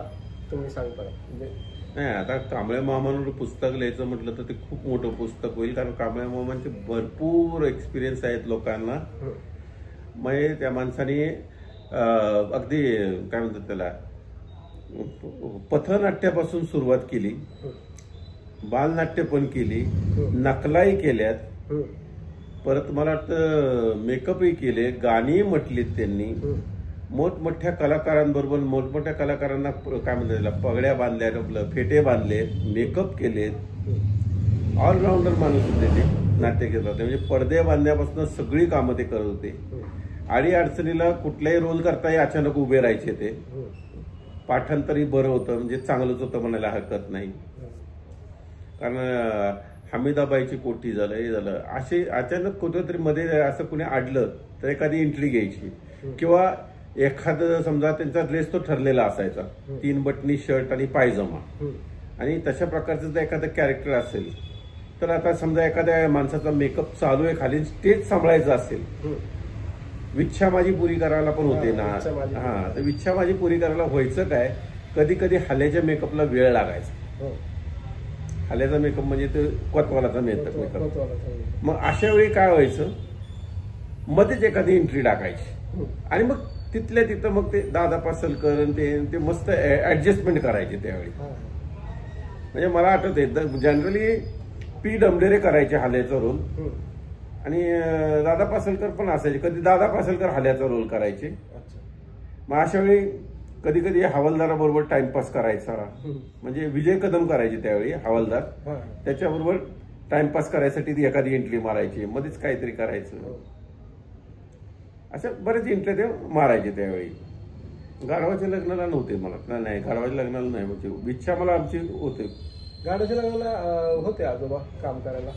तुम्ही सांगता. म्हणजे नाही, आता कांबळे मामांवर पुस्तक लिहायचं म्हटलं तर ते खूप मोठं पुस्तक होईल, कारण कांबळे मामांचे भरपूर एक्सपिरियन्स आहेत लोकांना. मग त्या माणसाने अगदी काय म्हणतात त्याला, पथनाट्यापासून सुरुवात केली, बालनाट्य पण केली, नकलाही केल्यात, परत मला वाटतं मेकअपही केले, गाणी म्हटलीत त्यांनी, मोठमोठ्या कलाकारांबरोबर मोठमोठ्या कलाकारांना काय म्हणतात त्याला पगड्या बांधल्या, आपलं फेटे बांधले, मेकअप केलेत. ऑलराऊंडर माणूस होते ते नाट्य क्षेत्रात. म्हणजे पडदे बांधण्यापासून सगळी कामं ते करत होते. आणि अडचणीला कुठलाही रोल करताही अचानक उभे राहायचे ते. पाठांतरही बरं होतं, म्हणजे चांगलंच होतं म्हणायला हरकत नाही. कारण हमीदाबाईची कोठी झालं, हे झालं, असे अचानक कुठेतरी मध्ये असं कुणी अडलं तर एखादी एंट्री घ्यायची, किंवा एखादं समजा त्यांचा ड्रेस तो ठरलेला असायचा, 3 बटनी शर्ट आणि पायजमा, आणि तशा प्रकारचं जर एखादं कॅरेक्टर असेल तर आता समजा एखाद्या माणसाचा मेकअप चालू आहे, खाली स्टेज सांभाळायचं असेल, विच्छा माझी पुरी करायला पण होते ना. तर विच्छा माझी पुरी करायला व्हायचं काय, कधी कधी हल्याच्या मेकअपला वेळ लागायचा. हल्याचा मेकअप म्हणजे ते कोतवालाचा मेकअप. मग अशा वेळी काय व्हायचं, मध्येच एखादी एंट्री टाकायची आणि मग तिथल्या तिथं मग ते दादा पासलकर ते मस्त ऍडजस्टमेंट करायचे त्यावेळी. म्हणजे मला आठवते जनरली पी डमडेरे करायचे हल्याचा रोल, आणि दादा पासलकर पण असायचे, कधी दादा पासलकर हल्याचा रोल करायचे. मग अशा वेळी कधी कधी हवालदाराबरोबर टाइमपास करायचा, म्हणजे विजय कदम करायचे त्यावेळी हवालदार, त्याच्याबरोबर टाइमपास करायसाठी ती एखादी एंट्री मारायची, मध्येच काहीतरी करायचं. अशा बरेच एंट्री ते मारायचे त्यावेळी. गाढवाच्या लग्नाला नव्हते मला, नाही गाढवाच्या लग्नाला नाही, म्हणजे विच्छा मला आमची होते. गाढवाच्या लग्नाला होते आजोबा काम करायला.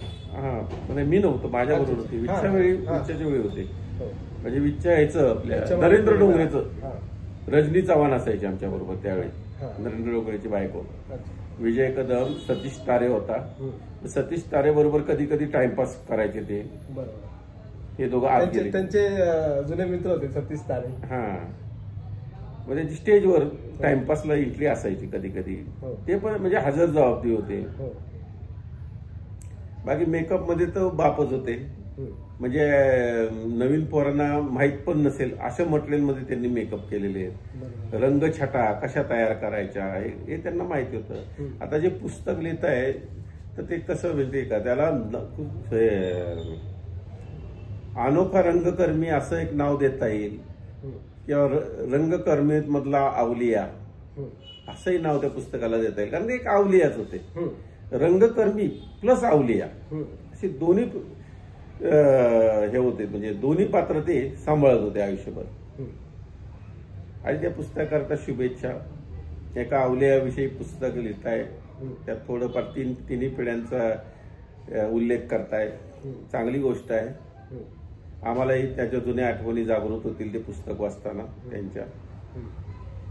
म्हणजे मी नव्हतो, माझ्याबरोबर होते. विच्छा वेळी, विच्छाच्या वेळी होते. म्हणजे विच्छा यायचं आपल्या नरेंद्र डोंगरेचं, रजनी चव्हाण असायची आमच्या बरोबर त्यावेळी, नरेंद्र डोंगरेची बायको. विजय कदम, सतीश तारे होता. सतीश तारे बरोबर कधी कधी टाइमपास करायचे ते. हे दोघं आत गेले, त्यांचे जुने मित्र होते सतीश तारे. म्हणजे स्टेजवर टाइमपासला एंट्री असायची कधी कधी, ते पण म्हणजे हजर जबाबदारी होते. बाकी मेकअप मध्ये तर बापच होते. म्हणजे नवीन पोरांना माहित पण नसेल अशा मटेरियलमध्ये त्यांनी मेकअप केलेले आहेत. रंगछटा कशा तयार करायच्या हे त्यांना माहिती होतं. आता जे पुस्तक लिहित आहे तर ते कसं म्हणजे का, त्याला अनोखा रंगकर्मी असं एक नाव देता येईल, किंवा रंगकर्मी मधला आवलिया असंही नाव त्या पुस्तकाला देता येईल, कारण ते एक आवलियाच होते. रंगकर्मी प्लस आवलिया असे दोन्ही हे होते, म्हणजे दोन्ही पात्र ते सांभाळत होते आयुष्यभर. आणि त्या पुस्तकाकरता शुभेच्छा. एका आवलियाविषयी पुस्तक लिहिताय, त्यात थोडंफार तिन्ही पिढ्यांचा उल्लेख करताय, चांगली गोष्ट आहे. आम्हालाही त्याच्या जुन्या आठवणी जागृत होतील ते पुस्तक वाचताना. त्यांच्या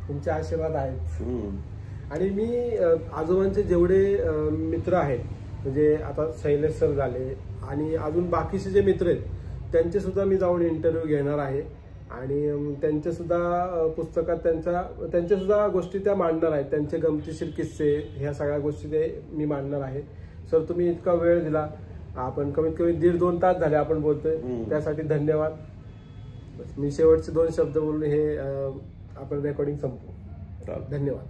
तुमचे आशीर्वाद आहेत. आणि मी आजोबांचे जेवढे मित्र आहेत, म्हणजे आता शैलेश सर झाले आणि अजून बाकीचे जे मित्र आहेत, त्यांचे सुद्धा मी जाऊन इंटरव्ह्यू घेणार आहे. आणि त्यांचे सुद्धा पुस्तकात त्यांच्या सुद्धा गोष्टी त्या मांडणार आहेत. त्यांचे गमतीशीर किस्से, ह्या सगळ्या गोष्टी ते मी मांडणार आहे. सर, तुम्ही इतका वेळ दिला, आपण कमीत कमी 1.5-2 तास झाले आपण बोलतोय, त्यासाठी धन्यवाद. मी शेवटचे 2 शब्द बोलून हे आपण रेकॉर्डिंग संपवू. धन्यवाद.